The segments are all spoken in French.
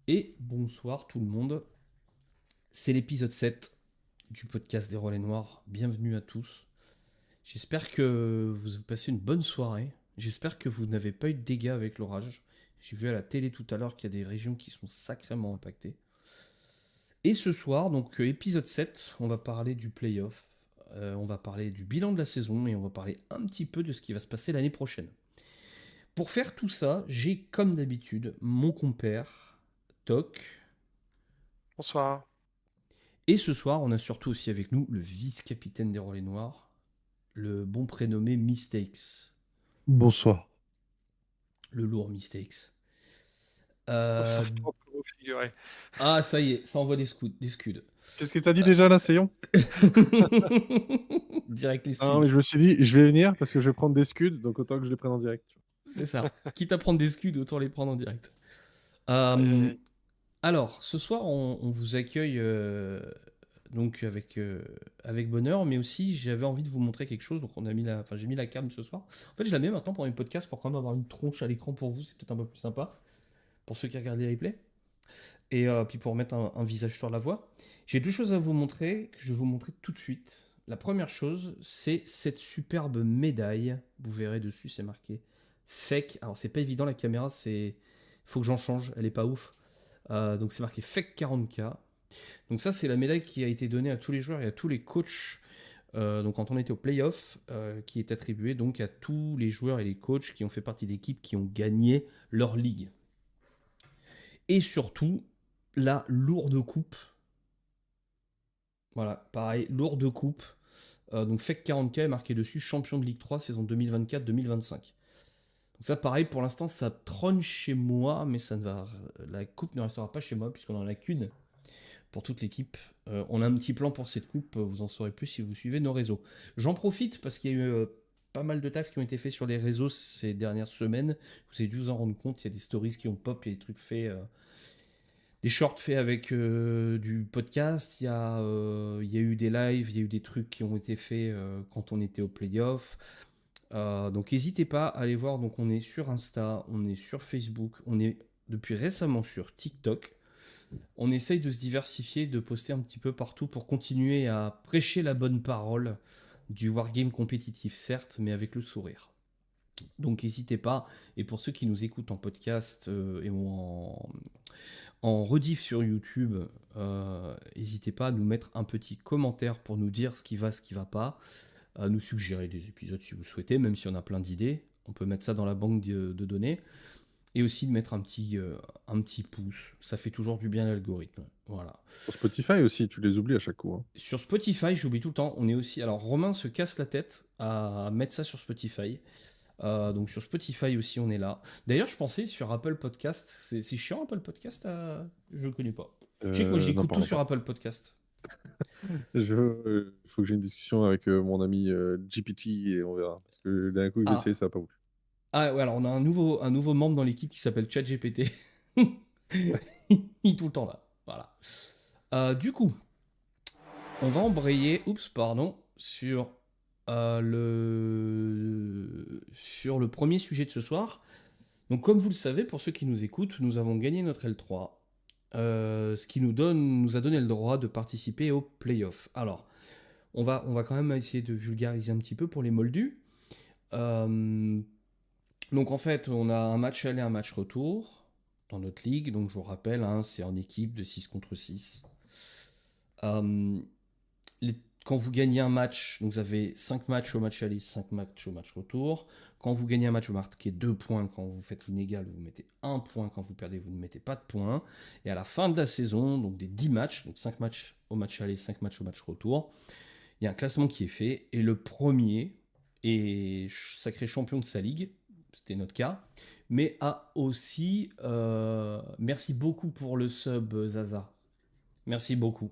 Et bonsoir tout le monde, c'est l'épisode 7 du podcast des Relais Noirs. Bienvenue à tous. J'espère que vous avez passé une bonne soirée. J'espère que vous n'avez pas eu de dégâts avec l'orage. J'ai vu à la télé tout à l'heure qu'il y a des régions qui sont sacrément impactées. Et ce soir, donc épisode 7, on va parler du playoff. On va parler du bilan de la saison et on va parler un petit peu de ce qui va se passer l'année prochaine. Pour faire tout ça, j'ai comme d'habitude mon compère, Toc. Bonsoir. Et ce soir, on a surtout aussi avec nous le vice-capitaine des Relais Noirs, le bon prénommé Mistakes, Bonsoir. le lourd Mistakes. Ça Euh, fait trop que vous figurez. Ah, ça y est, ça envoie des scuds. Des scuds. Qu'est-ce que t'as dit déjà là, Seyon? Direct les Non, scuds. mais je me suis dit, je vais venir parce que je vais prendre des scuds, donc autant que je les prenne en direct. C'est ça. Quitte à prendre des scuds, autant les prendre en direct. Aïe, aïe, Euh, aïe. alors, ce soir, on vous accueille donc avec bonheur, mais aussi j'avais envie de vous montrer quelque chose. Donc, j'ai mis la cam ce soir. En fait, je la mets maintenant pour les podcasts pour quand même avoir une tronche à l'écran pour vous. C'est peut-être un peu plus sympa pour ceux qui regardent les replays. Et puis pour mettre un visage sur la voix. J'ai deux choses à vous montrer que je vais vous montrer tout de suite. La première chose, c'est cette superbe médaille. Vous verrez dessus, c'est marqué Fake. Alors c'est pas évident la caméra, c'est faut que j'en change, elle est pas ouf. Donc c'est marqué Fake 40K. Donc ça c'est la médaille qui a été donnée à tous les joueurs et à tous les coachs. Donc quand on était au playoff, qui est attribuée donc à tous les joueurs et les coachs qui ont fait partie d'équipes qui ont gagné leur ligue. Et surtout, la lourde coupe. Voilà, pareil, lourde coupe. Donc FEC 40K est marqué dessus, champion de Ligue 3 saison 2024-2025. Donc ça, pareil, pour l'instant, ça trône chez moi, mais ça ne va, la coupe ne restera pas chez moi puisqu'on en a qu'une pour toute l'équipe. On a un petit plan pour cette coupe, vous en saurez plus si vous suivez nos réseaux. J'en profite parce qu'il y a eu pas mal de taf qui ont été faits sur les réseaux ces dernières semaines. Vous avez dû vous en rendre compte, il y a des stories qui ont pop, il y a des trucs faits des shorts faits avec du podcast, il y a eu des lives, il y a eu des trucs qui ont été faits quand on était au playoff. Donc n'hésitez pas à aller voir, donc on est sur Insta, on est sur Facebook, on est depuis récemment sur TikTok. On essaye de se diversifier, de poster un petit peu partout pour continuer à prêcher la bonne parole du wargame compétitif, certes, mais avec le sourire. Donc n'hésitez pas, et pour ceux qui nous écoutent en podcast et en rediff sur YouTube, n'hésitez pas à nous mettre un petit commentaire pour nous dire ce qui va pas, à nous suggérer des épisodes si vous souhaitez, même si on a plein d'idées. On peut mettre ça dans la banque de données. Et aussi de mettre un petit pouce. Ça fait toujours du bien à l'algorithme. Voilà. Sur Spotify aussi, tu les oublies à chaque coup. Hein. Sur Spotify, j'oublie tout le temps. On est aussi. Alors, Romain se casse la tête à mettre ça sur Spotify. Donc sur Spotify aussi, on est là. D'ailleurs, je pensais sur Apple Podcast. C'est chiant Apple Podcast. Je ne connais pas. Je sais que moi N'en j'écoute tout parlons sur pas. Apple Podcast. Il faut que j'ai une discussion avec mon ami GPT et on verra. Parce que d'un coup que j'ai essayé, Ah. ça n'a pas voulu. Ah ouais, alors on a un nouveau membre dans l'équipe qui s'appelle ChatGPT. Il est tout le temps là. Voilà. Du coup, on va embrayer, oups, pardon, sur le premier sujet de ce soir. Donc, comme vous le savez, pour ceux qui nous écoutent, nous avons gagné notre L3, ce qui nous a donné le droit de participer au playoff. Alors, on va quand même essayer de vulgariser un petit peu pour les moldus. Euh, donc, en fait, on a un match aller, un match retour dans notre ligue. Donc, je vous rappelle, hein, c'est en équipe de 6 contre 6. Euh, Quand vous gagnez un match, donc vous avez 5 matchs au match aller, 5 matchs au match retour. Quand vous gagnez un match, vous marquez 2 points. Quand vous faites l'inégal, vous mettez 1 point. Quand vous perdez, vous ne mettez pas de points. Et à la fin de la saison, donc des 10 matchs, donc 5 matchs au match aller, 5 matchs au match retour, il y a un classement qui est fait. Et le premier est sacré champion de sa ligue, c'était notre cas, mais a aussi... merci beaucoup pour le sub, Zaza. Merci beaucoup.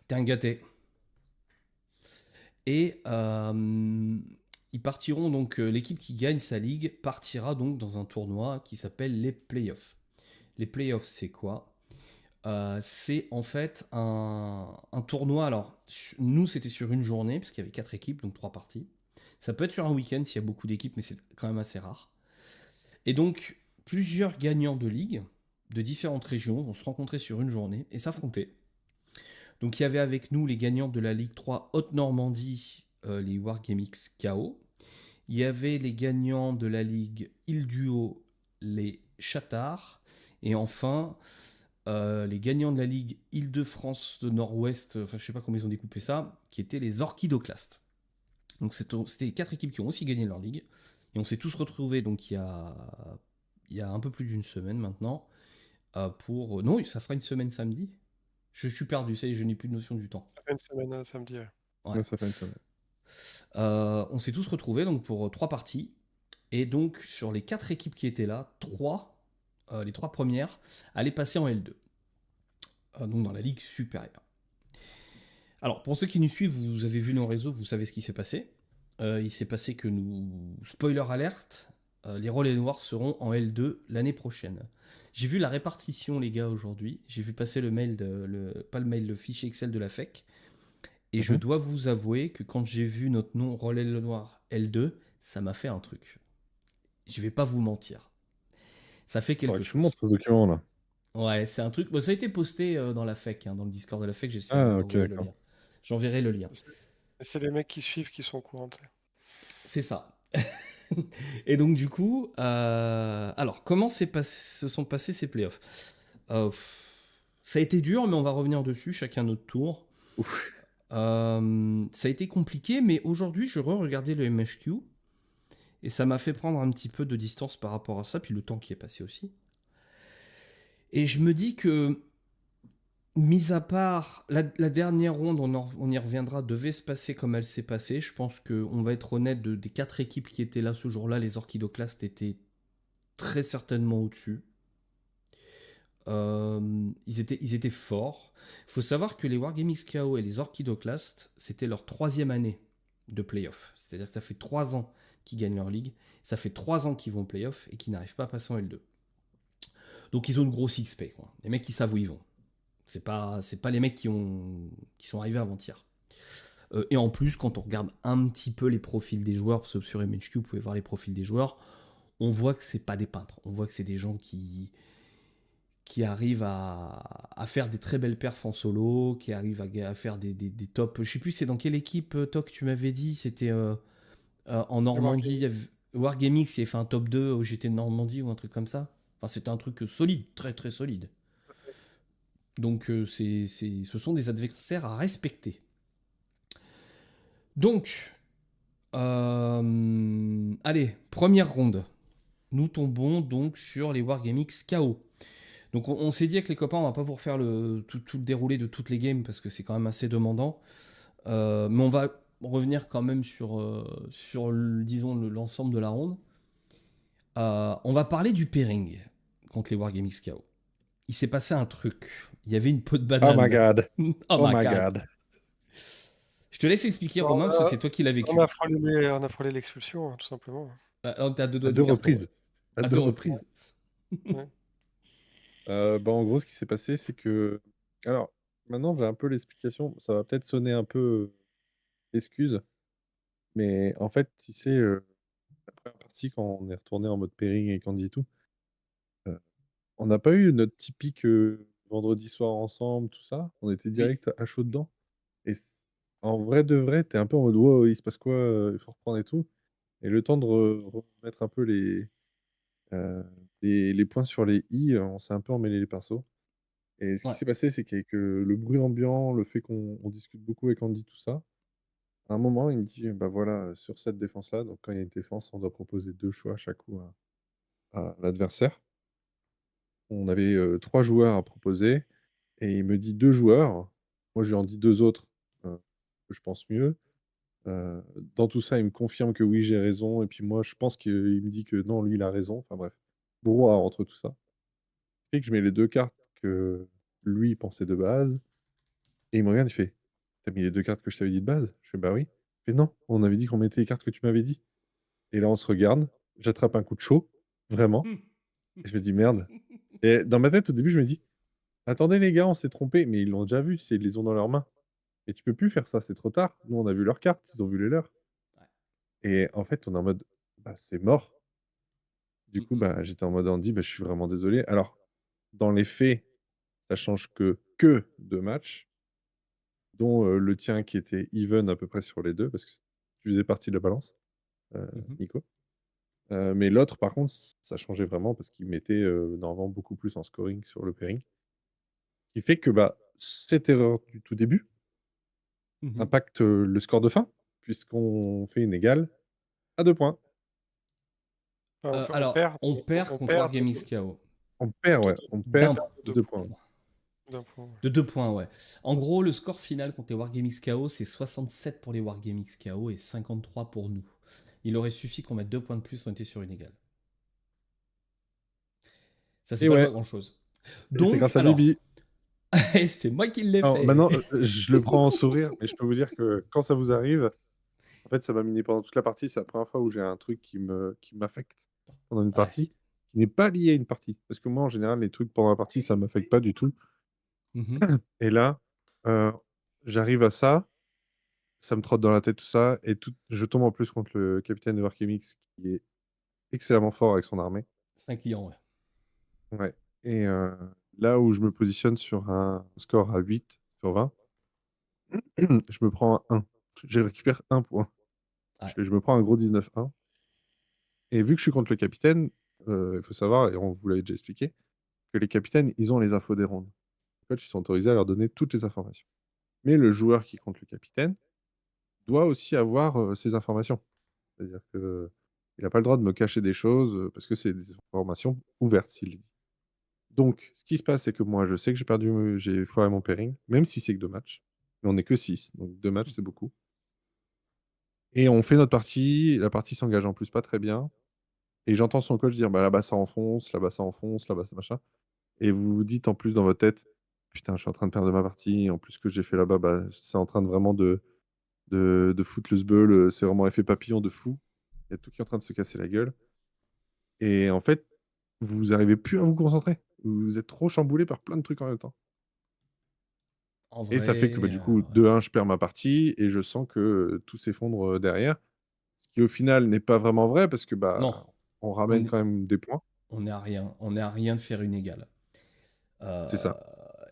T'es un gâté. Et ils partiront donc, l'équipe qui gagne sa ligue partira donc dans un tournoi qui s'appelle les playoffs. Les playoffs, c'est quoi? C'est en fait un tournoi. Alors, nous, c'était sur une journée, parce qu'il y avait 4 équipes, donc 3 parties. Ça peut être sur un week-end s'il y a beaucoup d'équipes, mais c'est quand même assez rare. Et donc, plusieurs gagnants de ligue de différentes régions vont se rencontrer sur une journée et s'affronter. Donc il y avait avec nous les gagnants de la Ligue 3 Haute-Normandie, les Wargamix KO. Il y avait les gagnants de la Ligue Île-du-Haut, les Chatards. Et enfin, les gagnants de la Ligue Île-de-France de Nord-Ouest, enfin je sais pas comment ils ont découpé ça, qui étaient les Orchidoclastes. Donc c'était les 4 équipes qui ont aussi gagné leur ligue. Et on s'est tous retrouvés donc il y a un peu plus d'une semaine maintenant. Pour... Non, ça fera une semaine samedi. Je suis perdu, ça y est, je n'ai plus de notion du temps. Ça fait une semaine samedi. Ouais. Ouais. Ouais, ça fait une semaine. On s'est tous retrouvés donc pour 3 parties. Et donc sur les 4 équipes qui étaient là, les 3 premières allaient passer en L2. Donc dans la ligue supérieure. Alors pour ceux qui nous suivent, vous avez vu nos réseaux, vous savez ce qui s'est passé. Il s'est passé que spoiler alerte, les Relais Noirs seront en L2 l'année prochaine. J'ai vu la répartition les gars aujourd'hui, j'ai vu passer le mail, le fichier Excel de la FEC. Et je dois vous avouer que quand j'ai vu notre nom Relais Noir L2, ça m'a fait un truc. Je vais pas vous mentir. Ça fait quelque Tu chose. montres ce document là. Ouais, c'est un truc. Bon, ça a été posté dans la FEC, dans le Discord de la FEC, j'essaie Ah, ok, d'envoyer le d'accord. lien. J'enverrai le lien. C'est les mecs qui suivent qui sont au courant. C'est ça. Et donc du coup, alors comment se sont passés ces playoffs? Ça a été dur, mais on va revenir dessus, chacun notre tour. Ouf. Ça a été compliqué, mais aujourd'hui, je re-regardais le MHQ, et ça m'a fait prendre un petit peu de distance par rapport à ça, puis le temps qui est passé aussi. Et je me dis que, mis à part la dernière ronde, on y reviendra, devait se passer comme elle s'est passée. Je pense qu'on va être honnête, des 4 équipes qui étaient là ce jour-là, les Orchidoclastes étaient très certainement au-dessus. Ils étaient forts. Il faut savoir que les Wargaming KO et les Orchidoclastes, c'était leur 3e année de playoff. C'est-à-dire que ça fait 3 ans qu'ils gagnent leur ligue, ça fait 3 ans qu'ils vont en playoff et qu'ils n'arrivent pas à passer en L2. Donc ils ont une grosse XP, quoi. Les mecs qui savent où ils vont. C'est pas les mecs qui sont arrivés avant-hier. Et en plus, quand on regarde un petit peu les profils des joueurs, parce que sur MHQ, vous pouvez voir les profils des joueurs, on voit que c'est pas des peintres. On voit que c'est des gens qui arrivent à faire des très belles perfs en solo, qui arrivent à faire des tops. Je sais plus, c'est dans quelle équipe, Toc, tu m'avais dit, c'était en Normandie. Wargamix, il avait fait un top 2 au GT de Normandie ou un truc comme ça. Enfin, c'était un truc solide, très très solide. Donc, ce sont des adversaires à respecter. Donc, allez, première ronde. Nous tombons donc sur les Wargamix KO. Donc on s'est dit avec les copains, on va pas vous refaire tout le déroulé de toutes les games parce que c'est quand même assez demandant. Mais on va revenir quand même sur disons, l'ensemble de la ronde. On va parler du pairing contre les Wargamix KO. Il s'est passé un truc. Il y avait une peau de banane. Oh my god. Oh my god. Je te laisse expliquer, Romain, parce que c'est toi qui l'as vécu. On a frôlé l'expulsion, tout simplement. T'as deux doigts À de deux carton, reprises. ouais. À deux reprises. Ouais. En gros, ce qui s'est passé, c'est que. Alors, maintenant, j'ai un peu l'explication. Ça va peut-être sonner un peu excuse. Mais en fait, tu sais, la première partie, quand on est retourné en mode pairing et Candy et tout, on n'a pas eu notre typique vendredi soir ensemble, tout ça. On était direct à chaud dedans. Et en vrai de vrai, t'es un peu en mode wow, il se passe quoi, il faut reprendre et tout. Et le temps de remettre un peu les points sur les i, on s'est un peu emmêlé les pinceaux. Et ce qui Ouais. s'est passé, c'est qu'avec le bruit ambiant, le fait qu'on discute beaucoup avec Andy, tout ça, à un moment, il me dit bah voilà, sur cette défense-là, donc quand il y a une défense, on doit proposer 2 choix à chaque coup à l'adversaire. On avait 3 joueurs à proposer et il me dit 2 joueurs. Moi, je lui en dis 2 autres que je pense mieux. Dans tout ça, il me confirme que oui, j'ai raison. Et puis moi, je pense qu'il me dit que non, lui, il a raison. Enfin bref, brouhaha entre tout ça. Et que je mets les 2 cartes que lui pensait de base. Et il me regarde, il fait t'as mis les 2 cartes que je t'avais dit de base? Je fais bah oui. Il fait non, on avait dit qu'on mettait les cartes que tu m'avais dit. Et là, on se regarde. J'attrape un coup de chaud, vraiment. Et je me dis merde. Et dans ma tête, au début, je me dis attendez, les gars, on s'est trompé. Mais ils l'ont déjà vu, ils les ont dans leurs mains. Et tu peux plus faire ça, c'est trop tard. Nous, on a vu leurs cartes, ils ont vu les leurs. Et en fait, on est en mode bah, c'est mort. Du coup, bah, j'étais en mode Andy, bah, je suis vraiment désolé. Alors, dans les faits, ça change que 2 matchs, dont, le tien qui était even à peu près sur les 2 parce que tu faisais partie de la balance, Mhm. Nico. Mais l'autre par contre, ça changeait vraiment parce qu'il mettait, normalement beaucoup plus en scoring sur le pairing. Qui fait que, bah, cette erreur du tout début Mhm. impacte, le score de fin, puisqu'on fait une égale à 2 points. Enfin, on Alors, perd, on perd on contre perd Wargaming KO. On perd, de ouais, deux, on D'un perd de de deux 2 points. points. D'un point. Ouais. De 2 points, ouais. En gros, le score final contre les Wargaming KO, c'est 67 pour les Wargaming KO et 53 pour nous. Il aurait suffi qu'on mette 2 points de plus, on était sur une égale. Ça, c'est Et pas joué à ouais, grand chose. et c'est Donc, grâce à alors, Bibi. c'est moi qui l'ai Alors fait. maintenant, je le prends en sourire, mais je peux vous dire que quand ça vous arrive, en fait, ça m'a miné pendant toute la partie. C'est la première fois où j'ai un truc qui m'affecte pendant une Ouais. partie, qui n'est pas lié à une partie. Parce que moi, en général, les trucs pendant la partie, ça m'affecte pas du tout. Mhm. Et là, heu, j'arrive à ça. Ça me trotte dans la tête tout ça et tout je tombe en plus contre le capitaine de Wargamix qui est excellemment fort avec son armée. C'est un client, ouais. Ouais et là où je me positionne sur un score à 8/20, je me prends un 1. Je récupère 1 point. Ouais. Je me prends un gros 19-1 et vu que je suis contre le capitaine, il faut savoir et on vous l'avait déjà expliqué, que les capitaines, ils ont les infos des rondes. Les coachs, ils sont autorisés à leur donner toutes les informations. Mais le joueur qui est contre le capitaine doit aussi avoir, ces informations. C'est-à-dire qu'il a pas le droit de me cacher des choses, parce que c'est des informations ouvertes, s'il les dit. Donc ce qui se passe, c'est que moi, je sais que j'ai foiré mon pairing, même si c'est que 2 matchs, mais on est que 6, donc 2 matchs, c'est beaucoup et on fait notre partie, la partie s'engage en plus pas très bien et j'entends son coach dire: «Bah, là-bas, ça enfonce, là-bas, ça enfonce, là-bas, ça machin» et vous vous dites en plus dans votre tête: «Putain, je suis en train de perdre ma partie, en plus ce que j'ai fait là-bas, bah, c'est en train de vraiment de foutre le sbeul, c'est vraiment effet papillon de fou. Il y a tout qui est en train de se casser la gueule» et en fait, vous arrivez plus à vous concentrer. Vous êtes trop chamboulé par plein de trucs en même temps En et ça fait que, bah, vrai, du coup, ouais. 2-1, je perds ma partie et je sens que, tout s'effondre, derrière. Ce qui, au final, n'est pas vraiment vrai parce que, Non, bah, on on ramène est, quand même des points. on est à rien. On est à rien de faire une égale. C'est Euh, ça.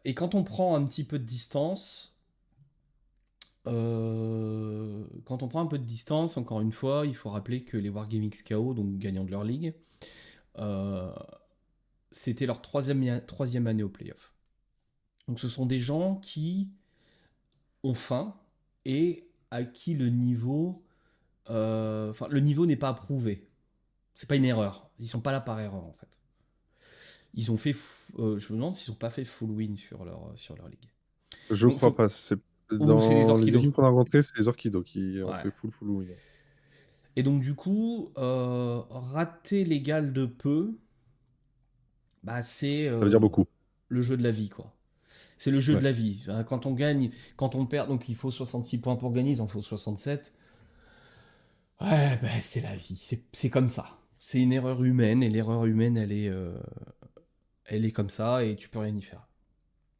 et quand on prend un petit peu de distance, encore une fois, il faut rappeler que les Wargaming KO, donc gagnants de leur ligue, euh, c'était leur troisième année au playoff. Donc ce sont des gens qui ont faim et à qui le niveau n'est pas approuvé. C'est pas une erreur. Ils sont pas là par erreur en fait. Ils ont fait, je me demande s'ils n'ont pas fait full win sur leur ligue. Je Donc crois faut, pas. C'est ou c'est les dans les orchidos. équipes qu'on a rencontrées, c'est les Orchidos qui ont Ouais. fait full win. Et donc du coup, rater l'égal de peu, bah c'est Ça veut dire beaucoup. le jeu de la vie quoi. C'est le jeu de Ouais. la vie. Quand on gagne, quand on perd, donc il faut 66 points pour gagner, il en faut 67. Ouais, bah, c'est la vie, c'est comme ça. C'est une erreur humaine, et l'erreur humaine, elle est comme ça, et tu peux rien y faire.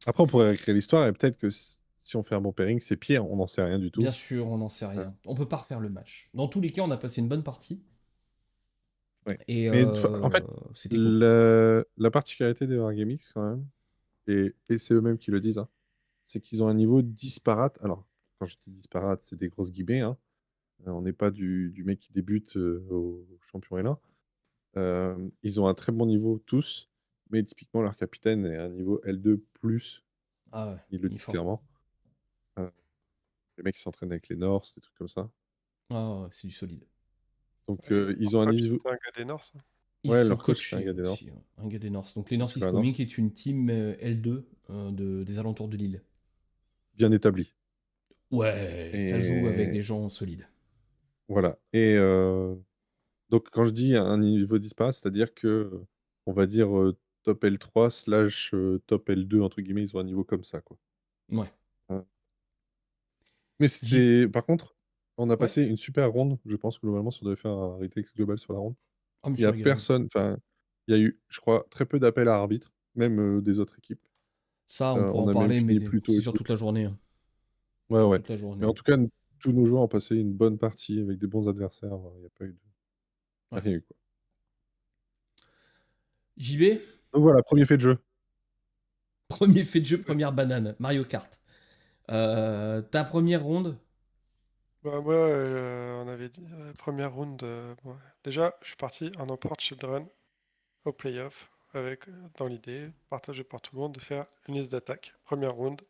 Après, on pourrait réécrire l'histoire et peut-être que si on fait un bon pairing, c'est pire, on n'en sait rien du Bien tout. sûr, on n'en sait Heu, rien. On peut pas refaire le match. Dans tous les cas, on a passé une bonne partie, ouais. et Mais en fait, c'était cool. la particularité des Wargamix quand même, et c'est eux-mêmes qui le disent, hein, c'est qu'ils ont un niveau disparate. Alors, quand je dis disparate, c'est des grosses guillemets, hein. On n'est pas du mec qui débute, au champion L1. Ils ont un très bon niveau tous, mais typiquement leur capitaine est à un niveau L2+, Ah ouais, ils le il est disent fort. clairement. Heu, les mecs qui s'entraînent avec les Norse, des trucs comme ça. Ah ouais, c'est du solide. Donc, Et ils leur ont un coach, niveau c'était un gars des Norse. Ils ouais, sont leur coach, c'est un coachés gars des Norse, aussi, hein, un gars des Norse. Donc les donc North c'est is pas un Coming Norse, est une team L2 des alentours de l'île. bien établi Ouais, ça joue avec et des gens solides. voilà et donc quand je dis un niveau disparate, c'est-à-dire que, on va dire, top L3 slash, top L2 entre guillemets, ils ont un niveau comme ça, quoi. Ouais. Heu, mais J... c'était par contre, on a Ouais. passé une super ronde. Je pense que globalement, si on devait faire un retake global sur la ronde, Ah, je me il y suis a régalé. personne enfin, il y a eu, je crois, très peu d'appels à arbitre, même, des autres équipes. Ça, on pourra On en a même parler, mais fini plus tôt c'est et sur tout. toute la journée, hein. Ouais, Sur ouais. toute la Mais en journée. tout cas, tous nos joueurs ont passé une bonne partie avec des bons adversaires, il y a pas eu de il y Ouais. a rien eu, quoi. JB, Donc voilà, premier fait de jeu. Premier fait de jeu, première banane. Mario Kart. Ta première ronde? Bah, moi, on avait dit, première round. Ouais. Déjà, je suis parti en Empire Children au playoff avec, dans l'idée, partagée par tout le monde, de faire une liste d'attaque. Première round,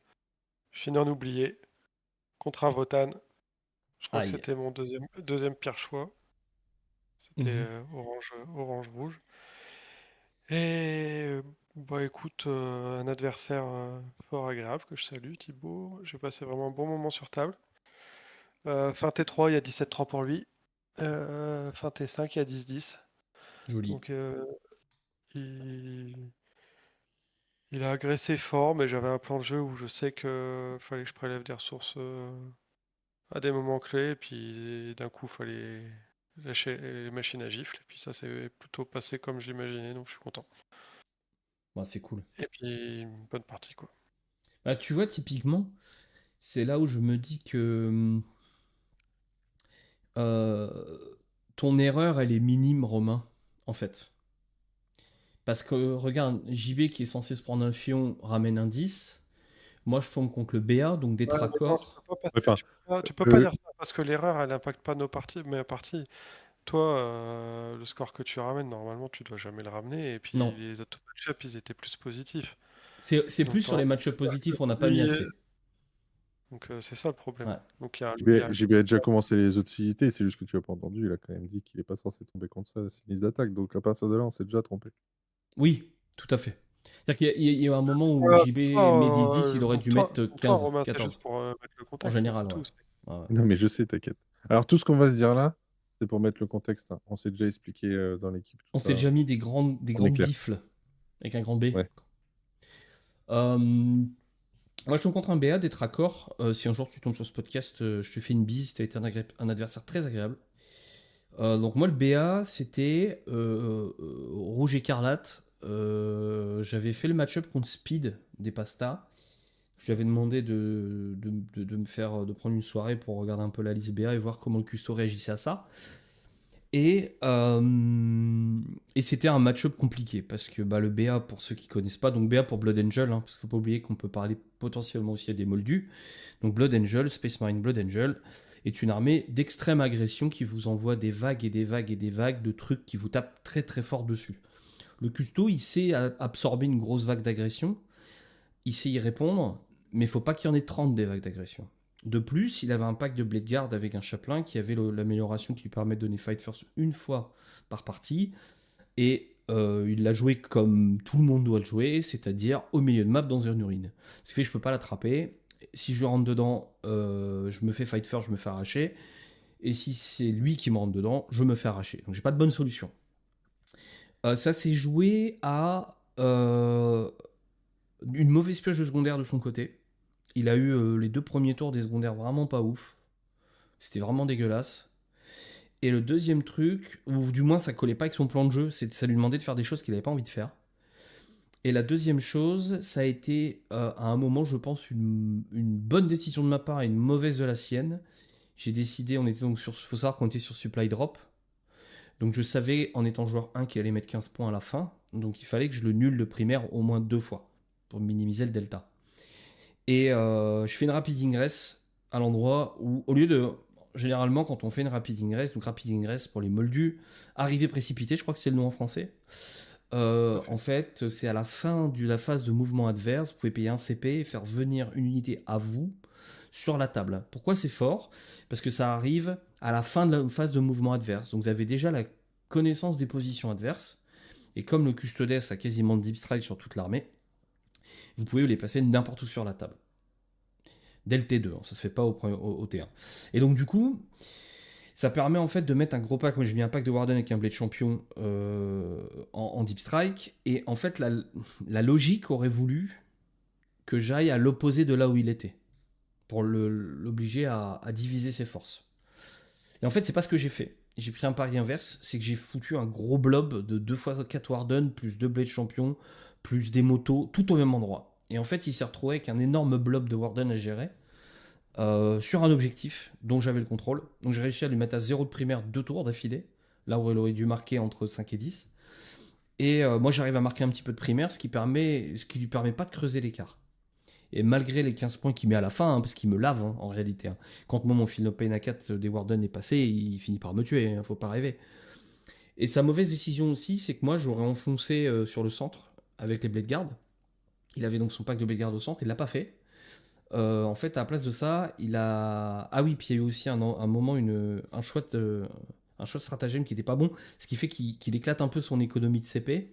je finis en oublié contre un Votan. Je crois que Aïe. c'était mon deuxième pire choix. C'était Mhm. orange-rouge. Et bah écoute, un adversaire fort agréable que je salue, Thibaut. J'ai passé vraiment un bon moment sur table. Fin T3, il y a 17-3 pour lui. Fin T5, il y a 10-10. Joli. Donc il, il a agressé fort, mais j'avais un plan de jeu où je sais que fallait que je prélève des ressources à des moments clés, et puis d'un coup, fallait lâcher les machines à gifles. Et puis ça s'est plutôt passé comme j'imaginais, donc je suis content. Bah, c'est cool. Et puis, bonne partie, quoi. Bah, tu vois, typiquement, c'est là où je me dis que euh, ton erreur, elle est minime, Romain, en fait. Parce que, regarde, JB qui est censé se prendre un fion ramène un 10. Moi, je tombe contre le BA, donc des Ouais, mais non, tracors. Enfin, tu peux pas euh, dire ça parce que l'erreur, elle n'impacte pas mes parties. Toi, le score que tu ramènes, normalement, tu dois jamais le ramener. Et puis, Non. les autres match-up, ils étaient plus positifs. C'est plus Donc, sur les matchs positifs, on n'a pas mis lui, assez. donc c'est ça le problème. Ouais. Donc, il y a un JB a déjà commencé les hostilités, c'est juste que tu n'as pas entendu. Il a quand même dit qu'il n'est pas censé tomber contre ça, c'est une liste d'attaque. Donc à partir de là, on s'est déjà trompé. Oui, tout à fait. C'est-à-dire qu'il y a un moment où JB met 10-10, il aurait dû mettre Pour toi, 15, Romain, c'est juste 14. pour mettre le En contexte, hein, général, c'est ouais. tout. Ouais, ouais. Non, mais je sais, t'inquiète. Alors tout ce qu'on va se dire là, c'est pour mettre le contexte, hein. On s'est déjà expliqué dans l'équipe tout On s'est ça. déjà mis des On est grandes clair. bifles avec un grand B. Ouais. Euh, Moi, je tombe contre un BA, des tracors. Si un jour tu tombes sur ce podcast, je te fais une bise. Tu as été un adversaire très agréable. Donc, moi, le BA, c'était Rouge Écarlate. J'avais fait le match-up contre Speed des Pastas. Je lui avais demandé de me faire, de prendre une soirée pour regarder un peu la liste BA et voir comment le custo réagissait à ça. Et c'était un match-up compliqué parce que bah, le BA, pour ceux qui connaissent pas, donc BA pour Blood Angel, hein, parce qu'il faut pas oublier qu'on peut parler potentiellement aussi à des moldus. Donc Blood Angel, Space Marine Blood Angel, est une armée d'extrême agression qui vous envoie des vagues et des vagues et des vagues de trucs qui vous tapent très très fort dessus. Le custo, il sait absorber une grosse vague d'agression, il sait y répondre, mais il faut pas qu'il y en ait 30 des vagues d'agression. De plus, il avait un pack de Blade Guard avec un chaplain qui avait l'amélioration qui lui permet de donner Fight First une fois par partie. Et il l'a joué comme tout le monde doit le jouer, c'est-à-dire au milieu de map dans une urine. Ce qui fait que je peux pas l'attraper. Si je lui rentre dedans, je me fais Fight First, je me fais arracher. Et si c'est lui qui me rentre dedans, je me fais arracher. Donc j'ai pas de bonne solution. Ça s'est joué à une mauvaise pioche de secondaire de son côté. Il a eu les 2 premiers tours des secondaires vraiment pas ouf. C'était vraiment dégueulasse. Et le deuxième truc, ou du moins ça collait pas avec son plan de jeu, ça lui demandait de faire des choses qu'il n'avait pas envie de faire. Et la deuxième chose, ça a été à un moment, je pense, une bonne décision de ma part et une mauvaise de la sienne. J'ai décidé, on était donc faut savoir qu'on était sur Supply Drop. Donc je savais en étant joueur 1 qu'il allait mettre 15 points à la fin. Donc il fallait que je le nulle de primaire au moins 2 fois pour minimiser le delta. Et je fais une rapid ingress à l'endroit où, au lieu de. Généralement, quand on fait une rapid ingress, donc rapid ingress pour les moldus, arrivée précipitée, je crois que c'est le nom en français. En fait, c'est à la fin de la phase de mouvement adverse, vous pouvez payer un CP et faire venir une unité à vous sur la table. Pourquoi c'est fort? Parce que ça arrive à la fin de la phase de mouvement adverse. Donc vous avez déjà la connaissance des positions adverses. Et comme le Custodes a quasiment de deep strike sur toute l'armée, vous pouvez les placer n'importe où sur la table. Dès le T2, ça se fait pas au T1. Et donc du coup, ça permet en fait de mettre un gros pack. Moi j'ai mis un pack de Warden avec un Blade Champion en Deep Strike. Et en fait, la logique aurait voulu que j'aille à l'opposé de là où il était. Pour l'obliger à diviser ses forces. Et en fait, c'est pas ce que j'ai fait. J'ai pris un pari inverse, c'est que j'ai foutu un gros blob de 2 x 4 Warden, plus 2 Blade Champion, plus des motos, tout au même endroit. Et en fait, il s'est retrouvé avec un énorme blob de Warden à gérer, sur un objectif dont j'avais le contrôle. Donc j'ai réussi à lui mettre à 0 de primaire 2 tours d'affilée, là où elle aurait dû marquer entre 5 et 10. Et moi, j'arrive à marquer un petit peu de primaire, ce qui lui permet pas de creuser l'écart. Et malgré les 15 points qu'il met à la fin, hein, parce qu'il me lave en réalité, hein. Quand moi, mon Philopane à 4 des Warden est passé, il finit par me tuer, hein, faut pas rêver. Et sa mauvaise décision aussi, c'est que moi, j'aurais enfoncé sur le centre avec les Blade Guard. Il avait donc son pack de Blade Guard au centre, il l'a pas fait. En fait, à la place de ça, il a. Ah oui, puis il y a eu aussi un moment un choix de stratagème qui était pas bon, ce qui fait qu'il éclate un peu son économie de CP.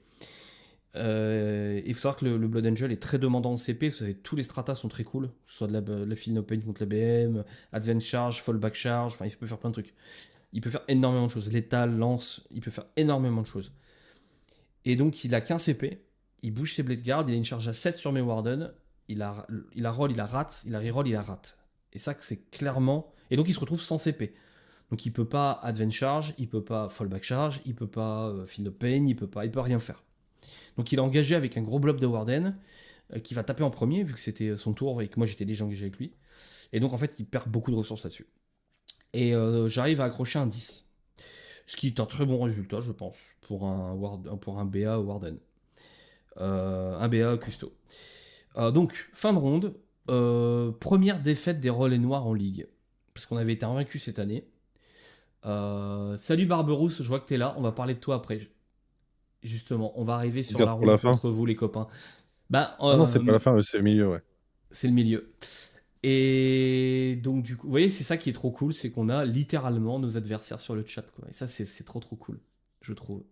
Il faut savoir que le Blood Angel est très demandant en CP. Vous savez, tous les stratas sont très cool, que ce soit de la Field No Pain contre la BM, Advance Charge, Fallback Charge, enfin, il peut faire plein de trucs. Il peut faire énormément de choses. Létal, lance, il peut faire énormément de choses. Et donc, il a qu'un CP. Il bouge ses Blade Guard. Il a une charge à 7 sur mes Warden. Il a roll, il a rate. Il a reroll, il a rate. Et ça, c'est clairement. Et donc, il se retrouve sans CP. Donc, il peut pas Advance Charge, il peut pas Fallback Charge, il peut pas Field of Pain, il peut rien faire. Donc, il est engagé avec un gros blob de Warden qui va taper en premier, vu que c'était son tour et que moi, j'étais déjà engagé avec lui. Et donc, en fait, il perd beaucoup de ressources là-dessus. Et j'arrive à accrocher un 10. Ce qui est un très bon résultat, je pense, pour un BA Warden. Un BA Custo. Donc, fin de ronde. Première défaite des relais noirs en ligue. Parce qu'on avait été invaincu cette année. Salut Barberousse, je vois que t'es là. On va parler de toi après. Justement, on va arriver sur la Garde pour la ronde fin. contre vous, les copains. Bah, Ah non, c'est pas la fin, c'est le milieu, ouais. c'est le milieu. Et donc, du coup, vous voyez, c'est ça qui est trop cool, c'est qu'on a littéralement nos adversaires sur le chat, quoi. Et ça, c'est trop cool, je trouve.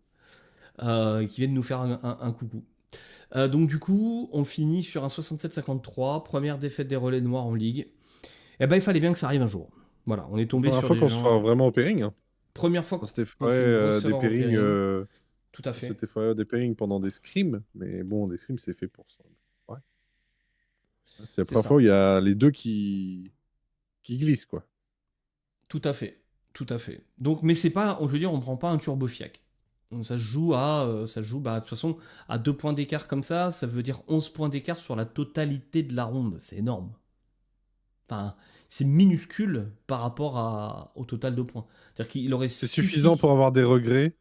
Qui viennent nous faire un coucou. Donc, du coup, on finit sur un 67-53, première défaite des relais noirs en ligue. Et ben, il fallait bien que ça arrive un jour. Voilà, on est tombé Première sur fois des qu'on se gens. fait vraiment au pairing. Hein. Première fois On s'était qu'on fait une grosse des erreur au pairings. pairing. Tout à On fait. s'était fait des pairings pendant des scrims, mais bon, des scrims, c'est fait pour ça. Ouais. C'est la C'est première fois ça. où il y a les deux qui glissent, quoi. Tout à fait. Tout à fait. Donc, mais c'est pas, je veux dire, on prend pas un turbo fiac. Donc, ça se joue bah, de toute façon, à 2 points d'écart comme ça veut dire 11 points d'écart sur la totalité de la ronde. C'est énorme. Enfin, c'est minuscule par rapport au total de points. C'est-à-dire qu'il aurait C'est suffi... suffisant pour avoir des regrets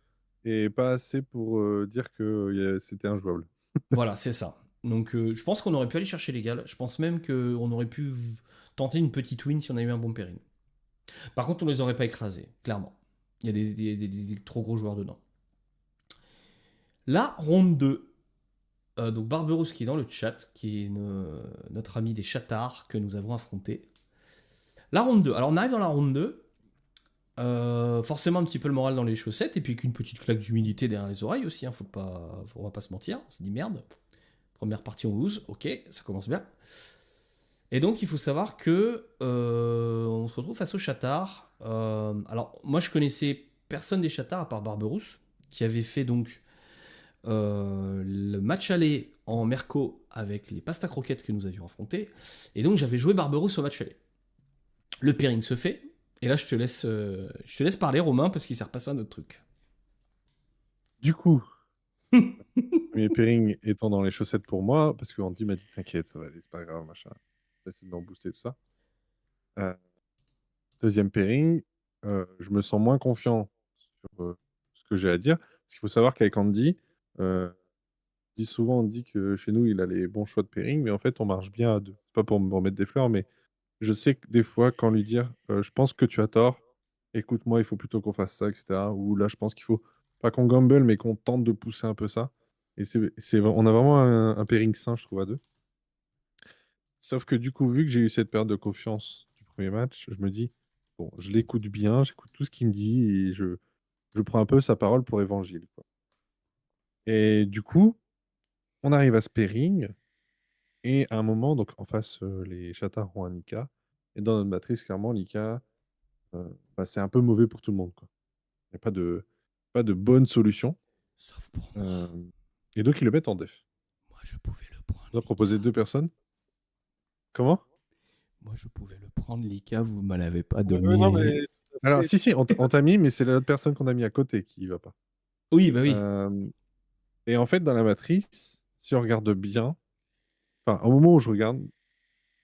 et pas assez pour dire que c'était injouable. Voilà, c'est ça. Donc, je pense qu'on aurait pu aller chercher l'égal. Je pense même qu'on aurait pu tenter une petite win si on avait eu un bon pairing. Par contre, on les aurait pas écrasés, clairement. Il y a des trop gros joueurs dedans. La ronde 2. Donc Barberousse qui est dans le chat, qui est notre ami des chatards que nous avons affronté. La ronde 2. Alors on arrive dans la ronde 2. Forcément un petit peu le moral dans les chaussettes, et puis qu'une petite claque d'humilité derrière les oreilles aussi, hein, on va pas se mentir, on s'est dit merde. Première partie on lose, ok, ça commence bien. Et donc il faut savoir que on se retrouve face aux chatards. Alors moi je connaissais personne des chatards à part Barberousse, qui avait fait donc le match aller en Merco avec les pasta croquettes que nous avions affrontés. Et donc j'avais joué Barberousse au match aller. Le pairing se fait. Et là je te laisse parler Romain parce qu'il s'est repassé un autre truc. Du coup, le premier pairing étant dans les chaussettes pour moi, parce que Andy m'a dit t'inquiète, ça va aller, c'est pas grave, machin. J'essaie d'en booster tout ça. Deuxième pairing, je me sens moins confiant sur ce que j'ai à dire. Parce qu'il faut savoir qu'avec Andy, souvent on dit que chez nous, il a les bons choix de pairing, mais en fait, on marche bien à deux. C'est pas pour me remettre des fleurs, mais je sais que des fois, quand lui dire je pense que tu as tort, écoute-moi, il faut plutôt qu'on fasse ça, etc. Ou là, je pense qu'il faut pas qu'on gamble, mais qu'on tente de pousser un peu ça. Et on a vraiment un pairing sain, je trouve, à deux. Sauf que du coup, vu que j'ai eu cette perte de confiance du premier match, je me dis, bon, je l'écoute bien, j'écoute tout ce qu'il me dit et je prends un peu sa parole pour évangile, quoi. Et du coup, on arrive à ce pairing et à un moment, donc en face, les chatards ont un Nika. Et dans notre matrice, clairement, l'Ika, bah, c'est un peu mauvais pour tout le monde, quoi. Il n'y a pas de bonne solution. Sauf pour moi. Et donc, ils le mettent en def. Moi je pouvais le prendre. On a proposé 2 personnes. Comment? Moi je pouvais le prendre, Lika, vous me l'avez pas Ouais, donné. non, mais Alors, si, on t'a mis, mais c'est l'autre personne qu'on a mis à côté qui va pas. Oui, bah oui. Et en fait, dans la matrice, si on regarde bien, enfin, au moment où je regarde,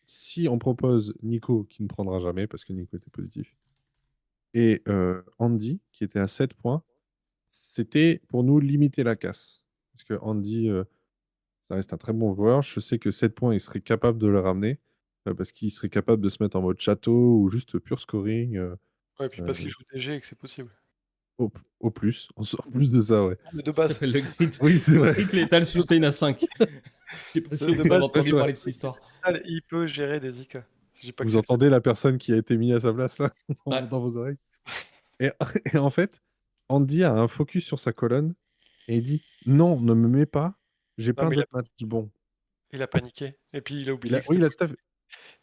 si on propose Nico, qui ne prendra jamais parce que Nico était positif, et Andy, qui était à 7 points, c'était pour nous limiter la casse. parce que Andy, ça reste un très bon joueur. Je sais que 7 points, il serait capable de le ramener, parce qu'il serait capable de se mettre en mode château ou juste pur scoring, Ouais, et puis parce qu'il heu, joue DG et que c'est possible. au plus, en plus de ça, ouais. Non, mais de Ça base, s'appelle le grid, Oui, c'est vrai. grid lethal sustain à 5. Je sais pas si de vous avez base, Ouais, entendu c'est vrai. parler de cette histoire. il peut gérer des IK. Je dis pas que Vous c'est le cas. entendez la personne qui a été mise à sa place là, Ouais. dans vos oreilles? Et et en fait, Andy a un focus sur sa colonne et il dit: «Non, ne me mets pas, j'ai Non, plein mais d'autres matchs». Je dis: «Bon». il a paniqué. Et puis Oui, il a tout à fait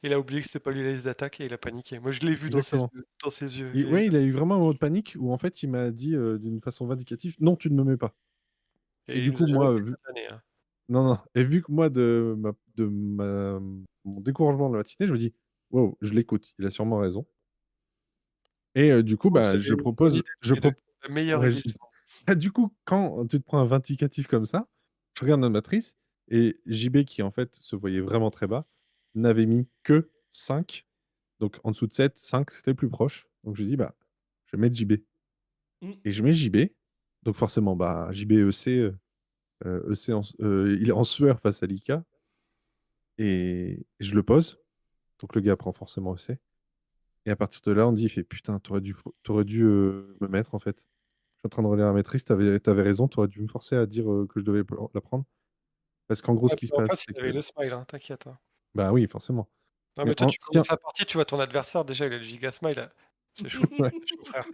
il a oublié que c'était pas lui la liste d'attaque et il a paniqué. Moi, je l'ai vu exactement. dans ses yeux. Ouais, il a eu vraiment un moment de panique où en fait, il m'a dit, d'une façon vindicative: «Non, tu ne me mets pas». Et Et il du nous coup, a jamais moi, oublié vu cette année, hein. non, non, et vu que moi mon découragement de la matinée, je me dis: «Waouh, je l'écoute, il a sûrement raison». Et du coup, Oh, vous bah, avez je une bonne propose idée je tous les 2. prop La meilleure ouais, idée du monde. bah, du coup, quand tu te prends un vindicatif comme ça, je regarde notre matrice et JB qui, en fait, se voyait vraiment très bas, n'avait mis que 5, donc en dessous de 7, 5, c'était le plus proche. Donc j'ai dit: «Bah, je vais mettre JB» Mm. et je mets JB, donc forcément, bah, JB EC, EC il est en sueur face à Lika et je le pose, donc le gars prend forcément EC et à partir de là, on dit, il fait: «Putain, tu aurais dû, me mettre, en fait. Je suis en train de relire la maîtrise, tu avais raison, tu aurais dû me forcer à dire, que je devais la prendre». Parce qu'en gros, Ouais, ce qui se puis en passe, face, c'est il avait que le smile, hein, t'inquiète, hein. bah, oui, forcément. Non, Mais mais toi, tu tiens commences la partie, tu vois ton adversaire, déjà, il a le giga smile, là. C'est chaud. ouais, C'est chaud, frère.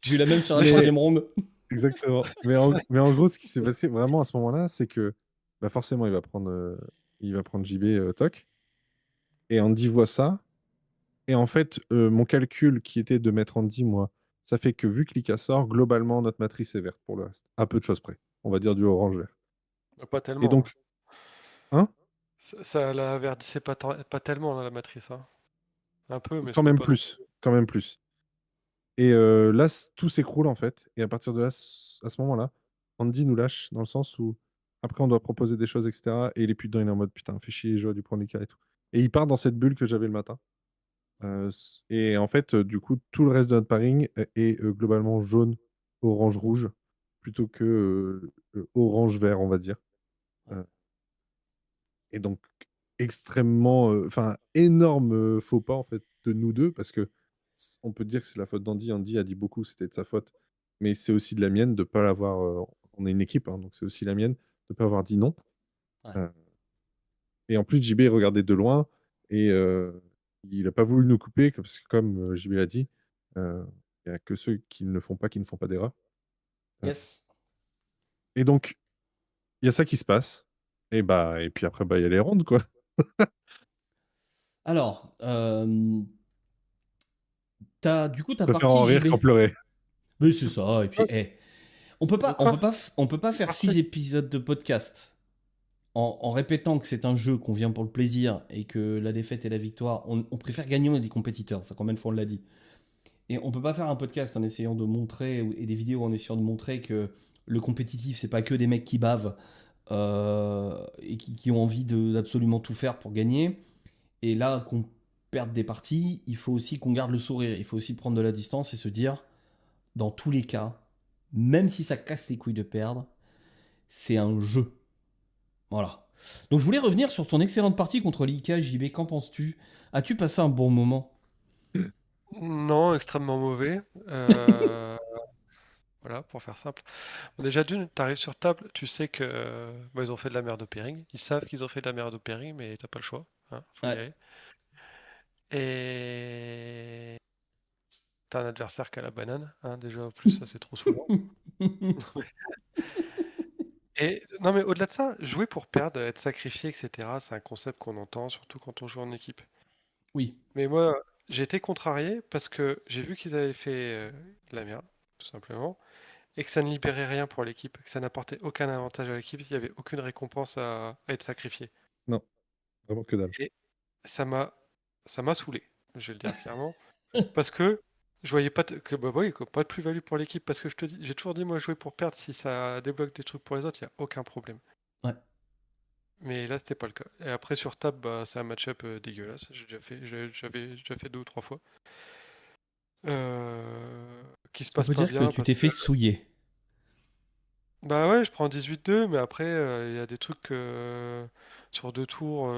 J'ai eu la même sur la mais troisième ronde. exactement. Mais en gros, ce qui s'est passé vraiment à ce moment-là, c'est que, bah, forcément, il va prendre JB, toc et Andy voit ça et en fait, mon calcul qui était de mettre Andy, moi, ça fait que vu que Lika sort, globalement, notre matrice est verte pour le reste. À peu de choses près. On va dire du orange-vert Bah, pas et tellement, hein. donc hein? Ça la verdissait pas tellement, là, la matrice, hein. Un peu, mais Quand c'était même pas non plus, quand même plus. Et là, tout s'écroule, en fait et à partir de là, à ce moment-là, Andy nous lâche dans le sens où après on doit proposer des choses et cetera et il est plus dedans, il est en mode: «Putain, fais chier, j'aurais dû prendre les cas et tout» et il part dans cette bulle que j'avais le matin, s et en fait, du coup, tout le reste de notre pairing est, globalement jaune, orange, rouge plutôt que, orange, vert, on va dire, heu et donc extrêmement, enfin énorme, faux pas en fait de nous 2 parce que on peut dire que c'est la faute d'Andy. Andy a dit beaucoup, c'était de sa faute, mais c'est aussi de la mienne de pas l'avoir, on est une équipe, hein, donc c'est aussi la mienne de pas avoir dit non, Ouais. heu et en plus JB regardait de loin et il a pas voulu nous couper parce que comme, JB l'a dit, heu, il y a que ceux qui ne le font pas, qui ne font pas d'erreur, heu Yes. et donc il y a ça qui se passe et puis après, bah, il y a les rondes, quoi. Alors, du coup, Je ta préfère partie en rire JB. qu'en pleurer. Mais c'est ça, et puis, Ouais, on peut de pas, quoi? on peut pas faire Partie? 6 épisodes de podcast en répétant que c'est un jeu qu'on vient pour le plaisir et que la défaite et la victoire, on préfère gagner, on est des compétiteurs, ça combien de fois on l'a dit. Et on peut pas faire un podcast en essayant de montrer, et des vidéos en essayant de montrer que le compétitif, c'est pas que des mecs qui bavent et qui ont envie d'absolument tout faire pour gagner. Et là, qu'on perde des parties, il faut aussi qu'on garde le sourire, il faut aussi prendre de la distance et se dire, dans tous les cas, même si ça casse les couilles de perdre, c'est un jeu. Voilà. Donc je voulais revenir sur ton excellente partie contre l'IK, JB, qu'en penses-tu? As-tu passé un bon moment? Non, extrêmement mauvais. Voilà, pour faire simple. Bon, déjà d'une, tu arrives sur table, tu sais que, bah, ils ont fait de la merde au pairing. Ils savent qu'ils ont fait de la merde au pairing, mais tu pas le choix, hein, faut y Ouais. aller. Et tu un adversaire qui a la banane, hein, déjà, en plus, ça, c'est trop souvent. Et non, mais au-delà de ça, jouer pour perdre, être sacrifié et cetera, c'est un concept qu'on entend, surtout quand on joue en équipe. Oui. Mais moi, j'ai été contrarié parce que j'ai vu qu'ils avaient fait, de la merde, tout simplement, et que ça ne libérait rien pour l'équipe, que ça n'apportait aucun avantage à l'équipe, il y avait aucune récompense à être sacrifié. Non, vraiment que dalle. Et ça m'a ça m'a saoulé, je vais le dire clairement, parce que je voyais pas que bah, oui, que pas de plus-value pour l'équipe, parce que je te dis, j'ai toujours dit, moi, jouer pour perdre, si ça débloque des trucs pour les autres, il y a aucun problème. Ouais. Mais là, c'était pas le cas. Et après, sur table, bah, c'est un match-up dégueulasse. J'avais déjà fait 2 ou 3 fois. Qui se On passe peut pas dire que bien tu parce t'es que fait souiller. Bah ouais, je prends 18-2, mais après, il y a des trucs sur 2 tours,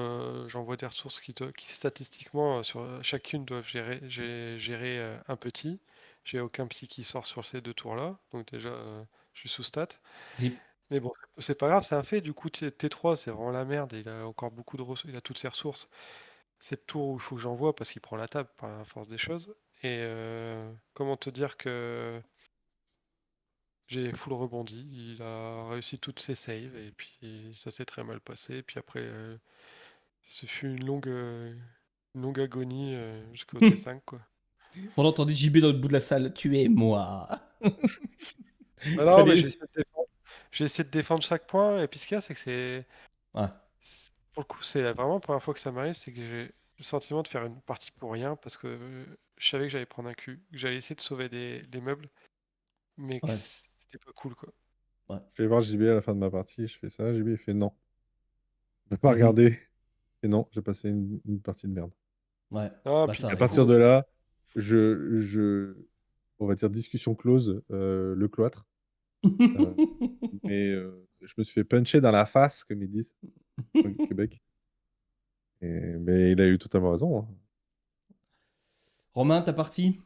j'envoie des ressources qui statistiquement, chacune doivent gérer un petit. J'ai aucun psy qui sort sur ces 2 tours-là, donc déjà, je suis sous stat. Rip. Mais bon, c'est pas grave, c'est un fait. Du coup, T3, c'est vraiment la merde. Et il a encore il a toutes ses ressources. C'est le tour où il faut que j'envoie parce qu'il prend la table par la force des choses. Et comment te dire que j'ai full rebondi. Il a réussi toutes ses saves et puis ça s'est très mal passé. Et puis après, ce fut une longue agonie jusqu'au T5, quoi. On a entendu JB dans le bout de la salle. Tu es moi. Bah non, mais Fallait. j'ai essayé de défendre chaque point. Et puis ce qu'il y a, c'est que Ouais, pour le coup, c'est vraiment la première fois que ça m'arrive, c'est que j'ai le sentiment de faire une partie pour rien parce que je savais que j'allais prendre un cul, que j'allais essayer de sauver les meubles, mais que ouais, c'était pas cool, quoi. ouais. Je vais voir JB à la fin de ma partie, je fais ça, JB il fait non. Je peux pas Mhm. regarder. Et non, j'ai passé une partie de merde. Ouais. Ah, Bah puis ça À du arrive. partir coup, de là, on va dire discussion close, le cloître. Mais je me suis fait puncher dans la face, comme ils disent au Québec. Mais il a eu totalement raison, hein. Romain, ta partie?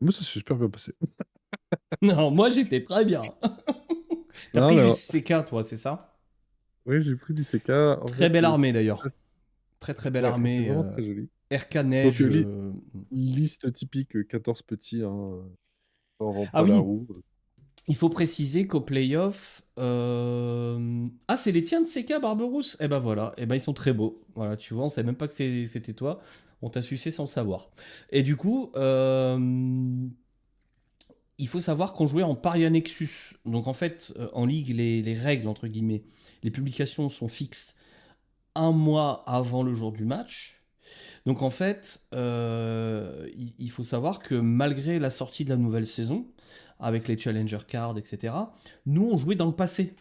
Moi, ça s'est super bien passé. Non, moi j'étais très bien. T'as Non, pris mais du CK, toi, c'est ça? oui, j'ai pris du CK. En Très fait, belle armée d'ailleurs. Très très belle ouais, il est armée. vraiment très joli. RK Donc, Neige. liste typique 14 petits, hein, on vend Ah pas la oui, roue. il faut préciser qu'au playoff. Ah, c'est les tiens de CK Barberousse? Eh ben voilà, eh ben ils sont très beaux. Voilà, tu vois, on savait même pas que c'était toi. On t'a sucé sans le savoir. Et du coup, il faut savoir qu'on jouait en Paria Nexus. Donc en fait, en ligue, les règles, entre guillemets, les publications sont fixes un mois avant le jour du match. Donc en fait, il faut savoir que malgré la sortie de la nouvelle saison, avec les Challenger Cards, etc., nous on jouait dans le passé.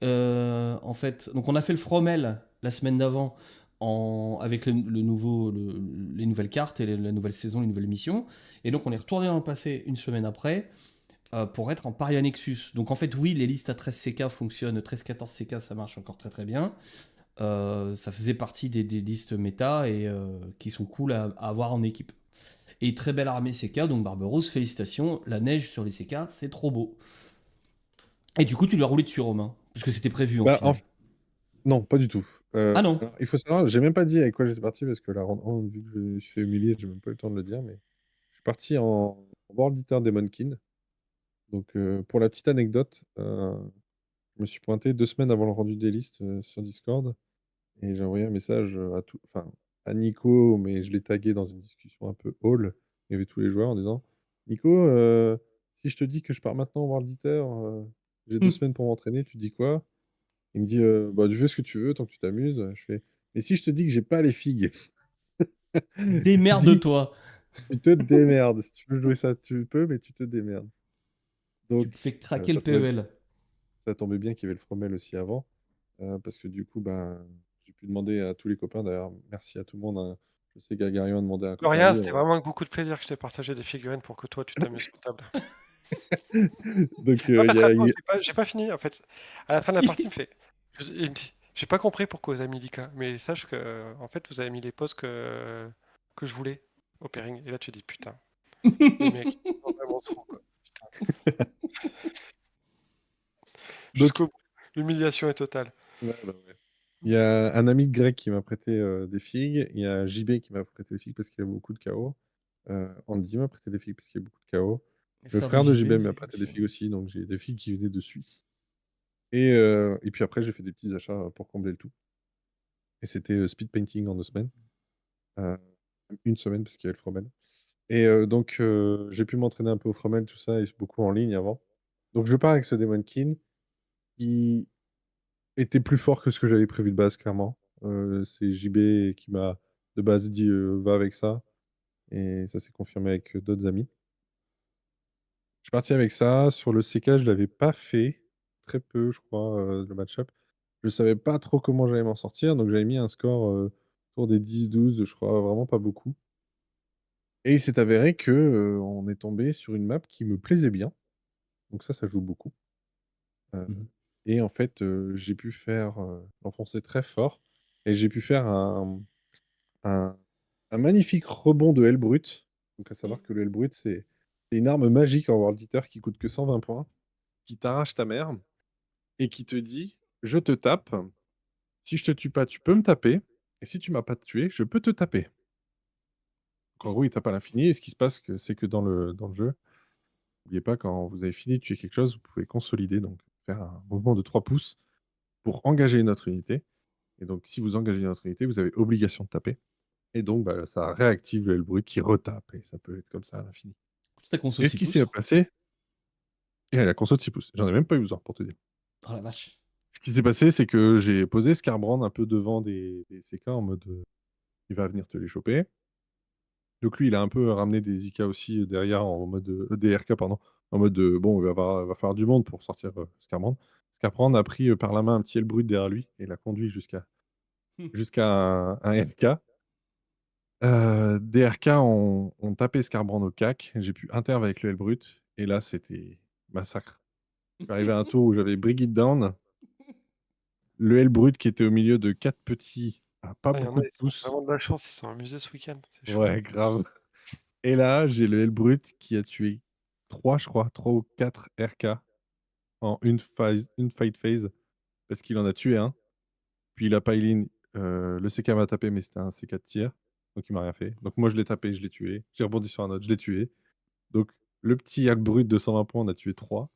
En fait, donc on a fait le Fromel la semaine d'avant avec les nouvelles cartes et la nouvelle saison, les nouvelles missions. Et donc on est retourné dans le passé une semaine après pour être en Paria Nexus. Donc en fait, oui, les listes à 13 CK fonctionnent, 13-14 CK ça marche encore très très bien. Ça faisait partie des listes méta et qui sont cool à avoir en équipe. Et très belle armée CK, donc Barberousse, félicitations. La neige sur les CK, c'est trop beau. Et du coup, tu lui as roulé dessus, Romain, parce que c'était prévu en Bah, final. non, pas du tout. Ah non. Alors, il faut savoir, j'ai même pas dit avec quoi j'étais parti parce que la ronde 1, vu que je me suis fait humilier, j'ai même pas eu le temps de le dire, mais je suis parti en World Eater Demonkin. Donc, pour la petite anecdote, je me suis pointé 2 semaines avant le rendu des listes sur Discord et j'ai envoyé un message enfin, à Nico, mais je l'ai tagué dans une discussion un peu hall. Il y avait tous les joueurs en disant Nico, si je te dis que je pars maintenant au World Eater, j'ai 2 semaines pour m'entraîner, tu dis quoi? Il me dit bah, tu fais ce que tu veux tant que tu t'amuses. Je fais mais si je te dis que j'ai pas les figues, tu dis Démerde-toi. tu te démerdes. Si tu veux jouer ça, tu peux, mais tu te démerdes. Tu me Donc, fais craquer le ça tombait, PEL. ça tombait bien qu'il y avait le Fromel aussi avant. Parce que du coup, ben, j'ai pu demander à tous les copains, d'ailleurs, merci à tout le monde, hein. Je sais Gagarion a demandé à un De copain à rien, lui. c'était vraiment avec beaucoup de plaisir que je t'ai partagé des figurines pour que toi, tu t'amuses sur table. Donc, Non, il parce y a, qu'attends, j'ai pas fini, en fait. À la fin de la partie, il me dit, j'ai pas compris pourquoi vous avez mis Lika, mais sache que, en fait, vous avez mis les poses que je voulais au pairing. Et là, tu dis, putain, les mecs, ils sont vraiment trop, quoi. Putain. donc, Jusqu'au bout. L'humiliation est totale. ouais, bah ouais. Il y a un ami de Grec qui m'a prêté des figues. Il y a JB qui m'a prêté des figues parce qu'il y a beaucoup de KO. Andy m'a prêté des figues parce qu'il y a beaucoup de KO. Les Le frères de frère de JB JB m'a aussi. prêté des figues aussi, donc j'ai des figues qui venaient de Suisse. Et puis après, j'ai fait des petits achats pour combler le tout. Et c'était speed painting en 2 semaines. Euh, une semaine parce qu'il y avait le Fromel. Et donc, j'ai pu m'entraîner un peu au Fromel, tout ça, et beaucoup en ligne avant. Donc, je pars avec ce Demonkin qui était plus fort que ce que j'avais prévu de base, clairement. C'est JB qui m'a de base dit va avec ça. Et ça s'est confirmé avec d'autres amis. Je suis parti avec ça. Sur le CK, je ne l'avais pas fait. Très peu, je crois, le match-up. Je ne savais pas trop comment j'allais m'en sortir. Donc, j'avais mis un score autour des 10-12, je crois, vraiment pas beaucoup. Et il s'est avéré que on est tombé sur une map qui me plaisait bien. Donc ça joue beaucoup. Euh, Mhm. et en fait, j'ai pu l'enfoncer très fort. Et j'ai pu faire un, un magnifique rebond de L-Brut. Donc à savoir que le L-Brut, c'est une arme magique en World Eater qui coûte que 120 points, qui t'arrache ta mère et qui te dit, je te tape. Si je te tue pas, tu peux me taper. Et si tu m'as pas tué, je peux te taper. Donc en gros, il tape à l'infini. Et ce qui se passe, c'est que dans le jeu, n'oubliez pas, quand vous avez fini de tuer quelque chose, vous pouvez consolider, donc faire un mouvement de 3 pouces pour engager notre unité. Et donc, si vous engagez notre unité, vous avez obligation de taper. Et donc, bah, ça réactive le bruit qui retape. Et ça peut être comme ça à l'infini. C'est ta console Et de ce 6 qui s'est pouces. passé, et la console de 6 pouces, j'en ai même pas eu besoin pour te dire. Oh la vache. Ce qui s'est passé, c'est que j'ai posé Scarbrand un peu devant des CK en mode il va venir te les choper. Donc lui, il a un peu ramené des IK aussi derrière en mode des RK, pardon, en mode bon, va falloir du monde pour sortir Scarbrand. Scarbrand a pris par la main un petit L-Brut derrière lui et l'a conduit jusqu'à un RK. Des RK ont tapé Scarbrand au cac. J'ai pu interv avec le L-Brut et là, c'était massacre. Je suis arrivé à un tour où j'avais Brigid Down, le L-Brut qui était au milieu de 4 petits à pas Ah, il y en beaucoup a, de ils ont pouces. vraiment de la chance, ils sont amusés ce week-end, c'est chaud. Ouais, grave. Et là, j'ai le L-Brut qui a tué 3, je crois, 3 ou 4 RK en une fight phase, parce qu'il en a tué un. Puis il a pile-in, le CK m'a tapé, mais c'était un CK de tir, donc il m'a rien fait. Donc moi, je l'ai tapé, je l'ai tué. J'ai rebondi sur un autre, je l'ai tué. Donc le petit L-Brut de 120 points, on a tué 3.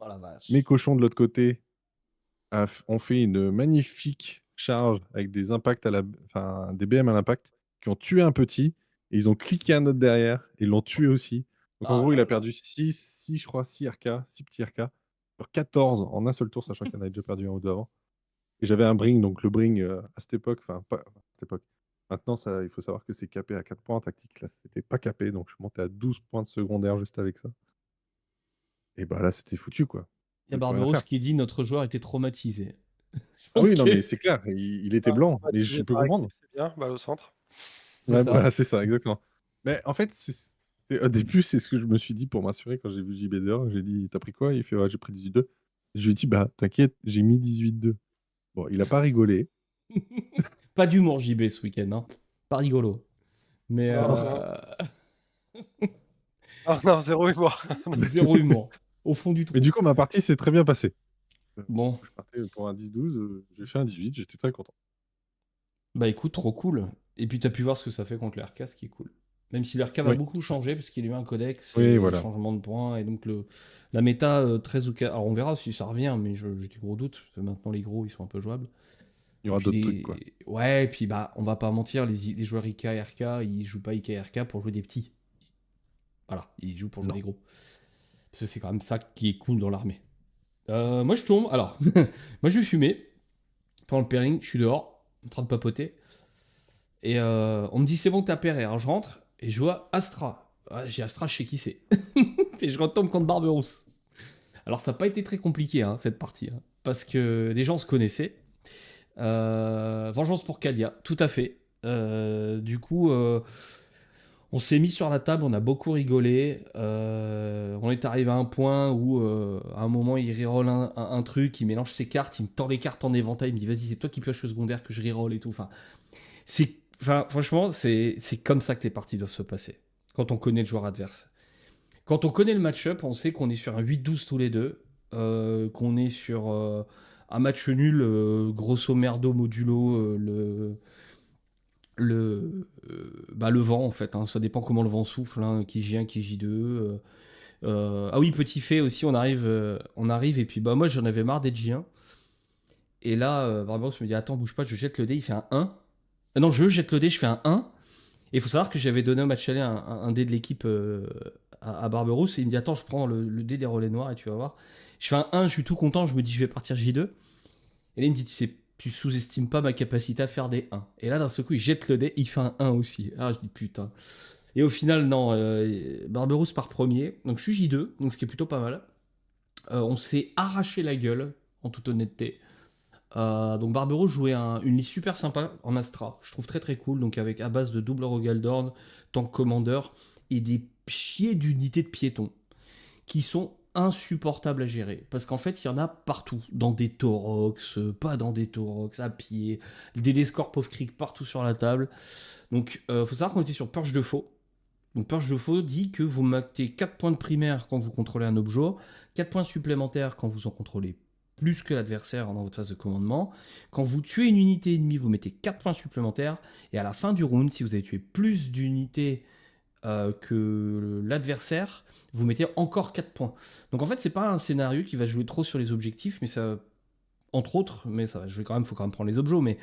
Oh la Mes vache. cochons de l'autre côté ont fait une magnifique charge avec des impacts enfin, des BM à l'impact qui ont tué un petit et ils ont cliqué un autre derrière et l'ont tué aussi. Donc en Ah gros, il là a là. perdu 6 je crois, 6 RK, 6 petits RK sur 14 en un seul tour, sachant qu'il en avait déjà perdu un ou deux avant. Et j'avais un bring, donc le bring à cette époque, enfin pas à cette époque. Maintenant, il faut savoir que c'est capé à 4 points en tactique. Là, c'était pas capé, donc je suis monté à 12 points de secondaire juste avec ça. Et bah là, c'était foutu quoi. Il y a On pouvait plus rien Barberos faire. qui dit notre joueur était traumatisé. Je Ah pense oui, non, mais que c'est clair, il était Ah, blanc, mais je traumatisé peux par comprendre. équipe, c'est bien, balle au centre. c'est Ouais, ça. voilà, c'est ça, exactement. Mais en fait, au début, c'est ce que je me suis dit pour m'assurer quand j'ai vu JB dehors. J'ai dit, t'as pris quoi? Il fait, ouais, j'ai pris 18-2. Je lui ai dit, bah, t'inquiète, j'ai mis 18-2. Bon, il a pas rigolé. Pas d'humour JB ce week-end, hein. Pas rigolo. Mais Non, non, non, non, zéro humour. zéro humour. Au fond du Mais trou. du coup, ma partie s'est très bien passée. Bon, Je partais pour un 10-12, j'ai fait un 18, j'étais très content. bah écoute, trop cool. Et puis t'as pu voir ce que ça fait contre le RK, ce qui est cool. Même si le RK va Oui, beaucoup changer, parce qu'il y a eu un codex oui, et voilà. changement de points, et donc la méta 13 ou 4. Alors on verra si ça revient, mais j'ai des gros doutes, parce que maintenant les gros ils sont un peu jouables. Il y Et aura puis d'autres trucs, quoi. ouais, et puis bah on va pas mentir, les joueurs IK et RK, ils jouent pas IK et RK pour jouer des petits. Voilà, ils jouent pour jouer Non. des gros. Parce que c'est quand même ça qui est cool dans l'armée. Moi je tombe, alors, moi je vais fumer pendant le pairing, je suis dehors, en train de papoter. Et on me dit c'est bon que t'as pairé. Alors je rentre et je vois Astra. Ouais, j'ai Astra, je sais qui c'est. Et je retombe contre Barberousse. Alors ça n'a pas été très compliqué hein, cette partie. Hein, parce que les gens se connaissaient. Vengeance pour Cadia, tout à fait. Du coup, on s'est mis sur la table, on a beaucoup rigolé. On est arrivé à un point où, à un moment, il reroll un truc, il mélange ses cartes, il me tend les cartes en éventail, il me dit vas-y, c'est toi qui pioches le secondaire que je reroll et tout. Franchement, c'est comme ça que les parties doivent se passer. Quand on connaît le joueur adverse. Quand on connaît le match-up, on sait qu'on est sur un 8-12 tous les deux. Qu'on est sur un match nul, grosso merdo modulo, le vent en fait. Hein. Ça dépend comment le vent souffle, hein, qui J1, qui J2. Ah oui, petit fait aussi, on arrive et puis bah moi j'en avais marre d'être J1. Et là, Barbaros me dit attends, bouge pas, je jette le dé, il fait un 1. Non, je jette le dé, je fais un 1. Et il faut savoir que j'avais donné au match aller un dé de l'équipe à Barberousse et il me dit attends, je prends le dé des relais noirs et tu vas voir. Je fais un 1, je suis tout content, je me dis je vais partir J2. Et là il me dit tu sous-estimes pas ma capacité à faire des 1. Et là d'un seul coup il jette le dé, il fait un 1 aussi. Ah je dis putain. Et au final non, Barberousse part premier, donc je suis J2, donc ce qui est plutôt pas mal. On s'est arraché la gueule, en toute honnêteté. Donc Barberousse jouait une liste super sympa en Astra, je trouve très très cool, donc avec à base de double Rogaldorn, Tank Commander et des pieds d'unités de piétons qui sont insupportables à gérer. Parce qu'en fait, il y en a partout. Dans des Taurox, pas dans des Taurox, à pied, des Scorpio Creek partout sur la table. Donc, faut savoir qu'on était sur Purge de Faux. Donc, Purge de Faux dit que vous mettez 4 points de primaire quand vous contrôlez un objet, 4 points supplémentaires quand vous en contrôlez plus que l'adversaire dans votre phase de commandement. Quand vous tuez une unité ennemie, vous mettez 4 points supplémentaires. Et à la fin du round, si vous avez tué plus d'unités que l'adversaire, vous mettez encore 4 points. Donc en fait, c'est pas un scénario qui va jouer trop sur les objectifs, mais ça, entre autres, mais ça va jouer quand même, faut quand même prendre les objets, mais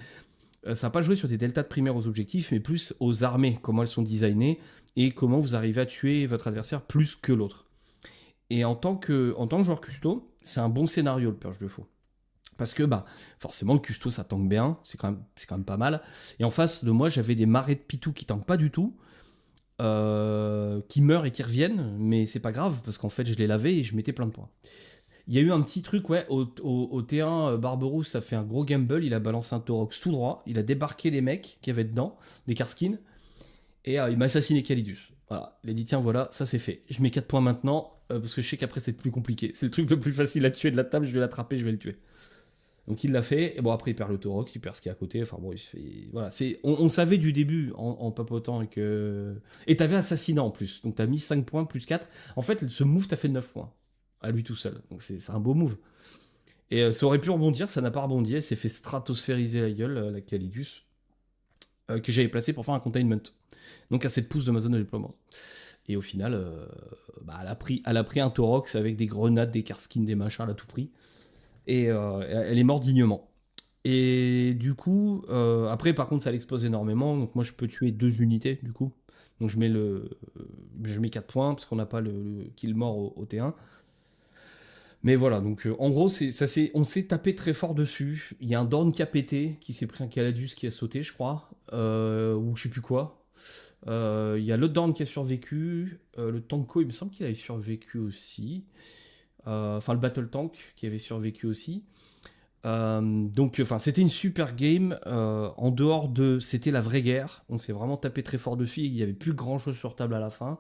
ça va pas jouer sur des deltas de primaire aux objectifs, mais plus aux armées, comment elles sont designées, et comment vous arrivez à tuer votre adversaire plus que l'autre. Et en tant que joueur custo, c'est un bon scénario, le Purge de Faux. Parce que forcément, le custo, ça tank bien, c'est quand même pas mal. Et en face de moi, j'avais des marais de pitou qui tankent pas du tout, qui meurent et qui reviennent, mais c'est pas grave, parce qu'en fait, je les lavais et je mettais plein de points. Il y a eu un petit truc, au T1, Barberousse, ça fait un gros gamble, il a balancé un Taurox tout droit, il a débarqué les mecs qui avaient dedans, des Karskins, et il m'a assassiné Calidus. Voilà, il a dit tiens voilà, ça c'est fait. Je mets 4 points maintenant, parce que je sais qu'après c'est plus compliqué. C'est le truc le plus facile à tuer de la table, je vais l'attraper, je vais le tuer. Donc il l'a fait, et bon après il perd le Taurox, il perd ce qui est à côté, enfin bon il se fait... Voilà, on savait du début en papotant que... Et t'avais assassinat en plus, donc t'as mis 5 points plus 4. En fait ce move t'as fait 9 points, à lui tout seul, donc c'est un beau move. Et ça aurait pu rebondir, ça n'a pas rebondi, elle s'est fait stratosphériser la gueule, la Calidus, que j'avais placé pour faire un containment. Donc à 7 pouces de ma zone de déploiement. Et au final, elle a pris un Taurox avec des grenades, des Karskins, des machins, elle a tout pris. Et elle est morte dignement. Et du coup, après par contre ça l'expose énormément, donc moi je peux tuer 2 unités du coup. Donc je mets 4 points, parce qu'on n'a pas le kill mort au T1. Mais voilà, donc en gros, on s'est tapé très fort dessus. Il y a un Dorn qui a pété, qui s'est pris un Caladus qui a sauté, je crois, ou je sais plus quoi. Il y a l'autre Dorn qui a survécu, le Tanko, il me semble qu'il avait survécu aussi. Enfin, le Battle Tank qui avait survécu aussi. Donc, c'était une super game. En dehors c'était la vraie guerre. On s'est vraiment tapé très fort dessus. Il n'y avait plus grand chose sur table à la fin.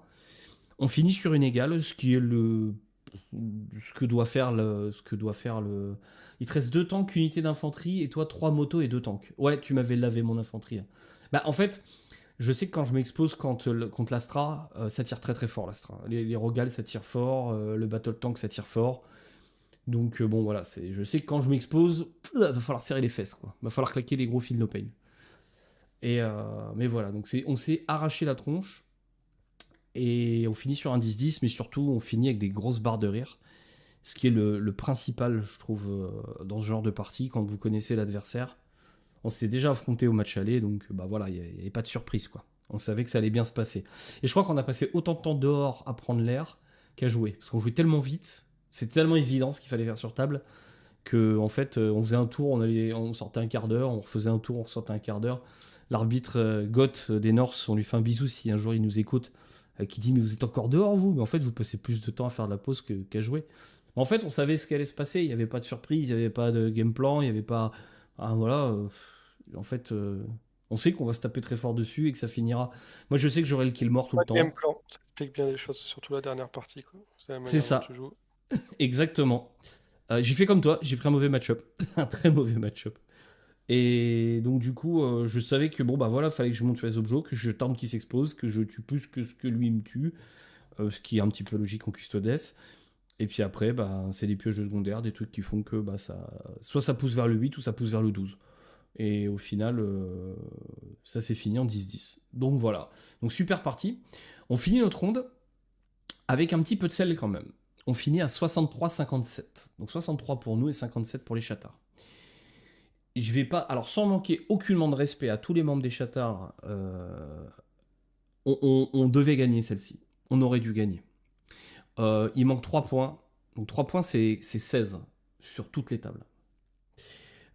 On finit sur une égale, ce qui est ce que doit faire le. Il te reste 2 tanks, unité d'infanterie, et toi 3 motos et 2 tanks. Ouais, tu m'avais lavé mon infanterie. En fait, je sais que quand je m'expose contre l'Astra, ça tire très très fort l'Astra. Les Rogals ça tire fort, le Battle Tank ça tire fort. Donc bon voilà, je sais que quand je m'expose, va falloir serrer les fesses quoi. Va falloir claquer des gros fils no pain. Mais voilà, donc on s'est arraché la tronche. Et on finit sur un 10-10, mais surtout on finit avec des grosses barres de rire. Ce qui est le principal, je trouve, dans ce genre de partie, quand vous connaissez l'adversaire. On s'était déjà affronté au match aller, donc voilà, il n'y avait pas de surprise, quoi. On savait que ça allait bien se passer. Et je crois qu'on a passé autant de temps dehors à prendre l'air qu'à jouer. Parce qu'on jouait tellement vite, c'était tellement évident ce qu'il fallait faire sur table, que en fait, on faisait un tour, on sortait un quart d'heure, on refaisait un tour, on sortait un quart d'heure. L'arbitre Goth des North, on lui fait un bisou si un jour il nous écoute, qui dit mais vous êtes encore dehors vous, mais en fait vous passez plus de temps à faire de la pause qu'à jouer. En fait on savait ce qui allait se passer, il n'y avait pas de surprise, il n'y avait pas de game plan, il n'y avait pas... en fait on sait qu'on va se taper très fort dessus et que ça finira... Moi je sais que j'aurai le kill mort tout le temps. Game plan, ça explique bien les choses, surtout la dernière partie quoi. C'est ça, exactement. J'ai fait comme toi, j'ai pris un mauvais match-up, un très mauvais match-up. Et donc du coup, je savais que voilà, fallait que je monte sur les objets, que je tente qu'il s'expose, que je tue plus que ce que lui me tue, ce qui est un petit peu logique en Custodes. Et puis après, c'est des pioches de secondaire, des trucs qui font que soit ça pousse vers le 8 ou ça pousse vers le 12. Et au final, ça s'est fini en 10-10. Donc voilà. Donc super partie. On finit notre ronde avec un petit peu de sel quand même. On finit à 63-57. Donc 63 pour nous et 57 pour les Chatards. Je vais pas... Alors, sans manquer aucunement de respect à tous les membres des Chatards, on devait gagner celle-ci. On aurait dû gagner. Il manque 3 points. Donc 3 points, c'est 16 sur toutes les tables.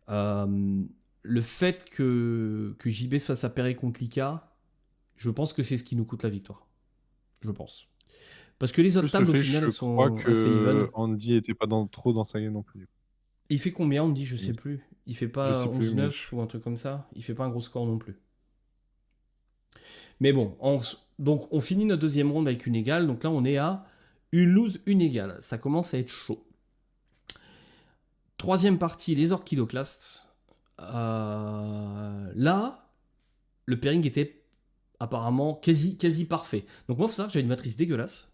Le fait que JB se fasse appairer contre Lika, je pense que c'est ce qui nous coûte la victoire. Je pense. Parce que les autres tables, au final, elles sont assez even. Andy était pas trop dans sa game non plus. Il fait combien, Andy? Je sais plus. Il fait pas 11-9 ou un truc comme ça. Il fait pas un gros score non plus. Mais bon, donc on finit notre deuxième ronde avec une égale. Donc là, on est à Une lose, une égale. Ça commence à être chaud. Troisième partie, les orchidoclastes. Là, le pairing était apparemment quasi parfait. Donc moi, il faut savoir que j'avais une matrice dégueulasse.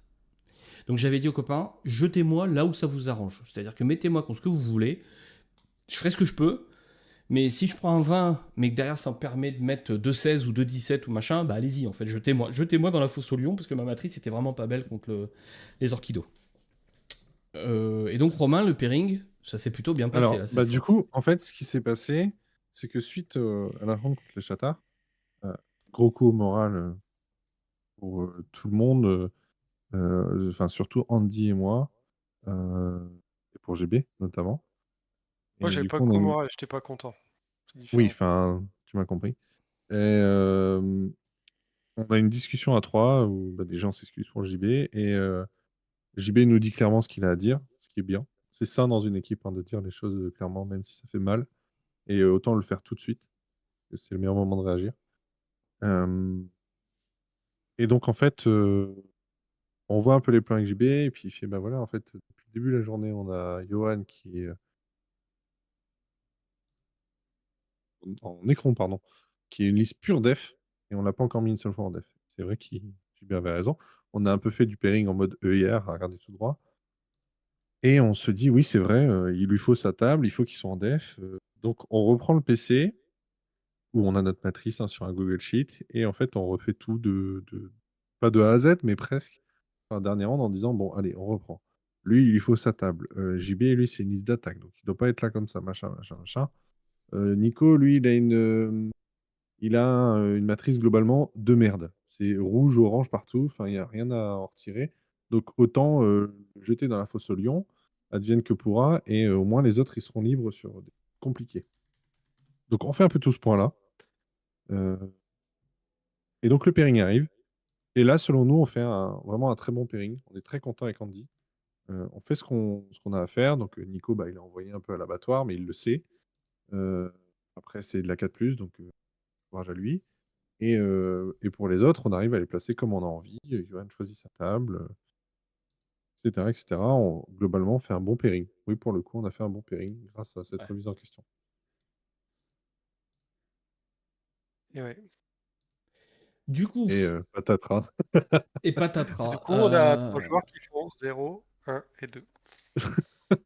Donc j'avais dit aux copains, jetez-moi là où ça vous arrange. C'est-à-dire que mettez-moi contre ce que vous voulez. Je ferai ce que je peux. Mais si je prends un 20, mais que derrière ça me permet de mettre 2,16 ou 2,17 ou machin, bah allez-y, en fait, jetez-moi. Jetez-moi dans la fosse au lion, parce que ma matrice était vraiment pas belle contre les orchidos. Et donc Romain, le pairing, ça s'est plutôt bien passé Alors, là cette du fois. coup, en fait, ce qui s'est passé, c'est que suite à la rencontre contre les Chatards, gros coup au moral pour tout le monde, enfin surtout Andy et moi, et pour GB notamment. Moi, Et j'avais du pas coup, on a une... Komura et j'étais pas content. C'est Oui, différent. enfin, tu m'as compris. Et on a une discussion à trois où déjà on s'excuse pour JB et JB nous dit clairement ce qu'il a à dire, ce qui est bien. C'est sain dans une équipe de dire les choses clairement, même si ça fait mal. Et autant le faire tout de suite, parce que c'est le meilleur moment de réagir. Euh, et donc en fait, on voit un peu les plans avec JB et puis il fait bah voilà, en fait, depuis le début de la journée, on a Johan qui est en écran, pardon, qui est une liste pure def, et on l'a pas encore mis une seule fois en def. C'est vrai qu'il JB avait raison. On a un peu fait du pairing en mode EIR, à regarder tout droit. Et on se dit, oui, c'est vrai, il lui faut sa table, il faut qu'il soit en def. Donc on reprend le PC, où on a notre matrice sur un Google Sheet, et en fait on refait tout pas de A à Z, mais presque, enfin, dernier round en disant, bon, allez, on reprend. Lui, il lui faut sa table. JB, lui, c'est une liste d'attaque, donc il doit pas être là comme ça, machin, machin, machin. Nico, lui, il a une matrice globalement de merde. C'est rouge, orange partout. Enfin, il n'y a rien à en retirer. Donc, autant jeter dans la fosse au lion, advienne que pourra, et au moins les autres, ils seront libres sur des compliqués. Donc, on fait un peu tout ce point-là. Euh, et donc, le pairing arrive. Et là, selon nous, on fait vraiment un très bon pairing. On est très content avec Andy. On fait ce qu'on a à faire. Donc, Nico, il a envoyé un peu à l'abattoir, mais il le sait. Euh, Après, c'est de la 4+, donc courage à lui. Et pour les autres, on arrive à les placer comme on a envie. Johan choisit sa table, etc., etc. Globalement, on fait un bon pairing. Oui, pour le coup, on a fait un bon pairing grâce à cette Ouais. remise en question. Et ouais. Du coup, Et patatras. et Et du patatras. coup, on a 3 joueurs qui font 0, 1 et 2.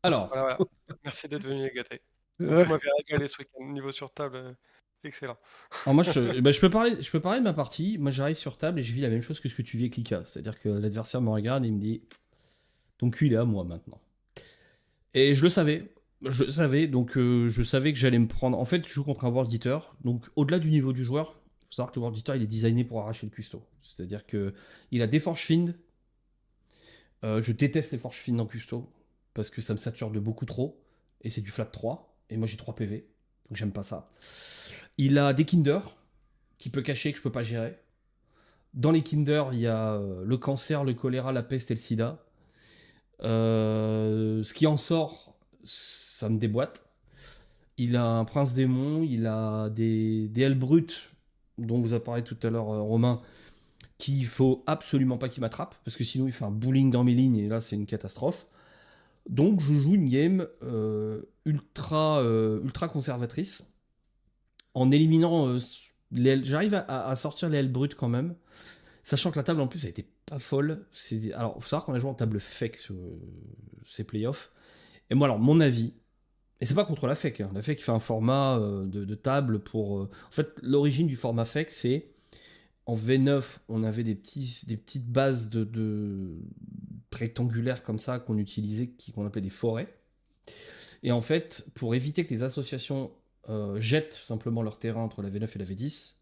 Alors, Voilà, voilà. Merci d'être venu les gâter. Vous m'avez régalé ce week-end. Niveau sur table, excellent. alors moi, je peux parler de ma partie. Moi, j'arrive sur table et je vis la même chose que ce que tu vis avec Lika. C'est-à-dire que l'adversaire me regarde et il me dit, ton cul, il est à moi maintenant. Et je le savais. Je le savais, donc je savais que j'allais me prendre. En fait, je joue contre un World Eater. Donc, au-delà du niveau du joueur, il faut savoir que le World Eater, il est designé pour arracher le custo. C'est-à-dire que il a des forges fines. Je déteste les forges fines dans custo. Parce que ça me sature de beaucoup trop. Et c'est du flat 3. Et moi, j'ai 3 PV. Donc, j'aime pas ça. Il a des Kinder qui peut cacher, que je peux pas gérer. Dans les Kinder, il y a le cancer, le choléra, la peste et le sida. Ce qui en sort, ça me déboîte. Il a un prince démon, il a des ailes brutes, dont vous avez parlé tout à l'heure, Romain, qu'il faut absolument pas qu'il m'attrape, parce que sinon il fait un bowling dans mes lignes, et là c'est une catastrophe. Donc je joue une game ultra conservatrice, en éliminant j'arrive à sortir les ailes brutes quand même, sachant que la table en plus elle était pas folle. Alors faut savoir qu'on a joué en table fake sur ces playoffs. Et moi alors mon avis, et c'est pas contre la FEC, hein. La FEC fait un format de table pour... En fait, l'origine du format FEC, c'est... En V9, on avait des petites bases de rectangulaires comme ça qu'on utilisait, qu'on appelait des forêts. Et en fait, pour éviter que les associations jettent simplement leur terrain entre la V9 et la V10,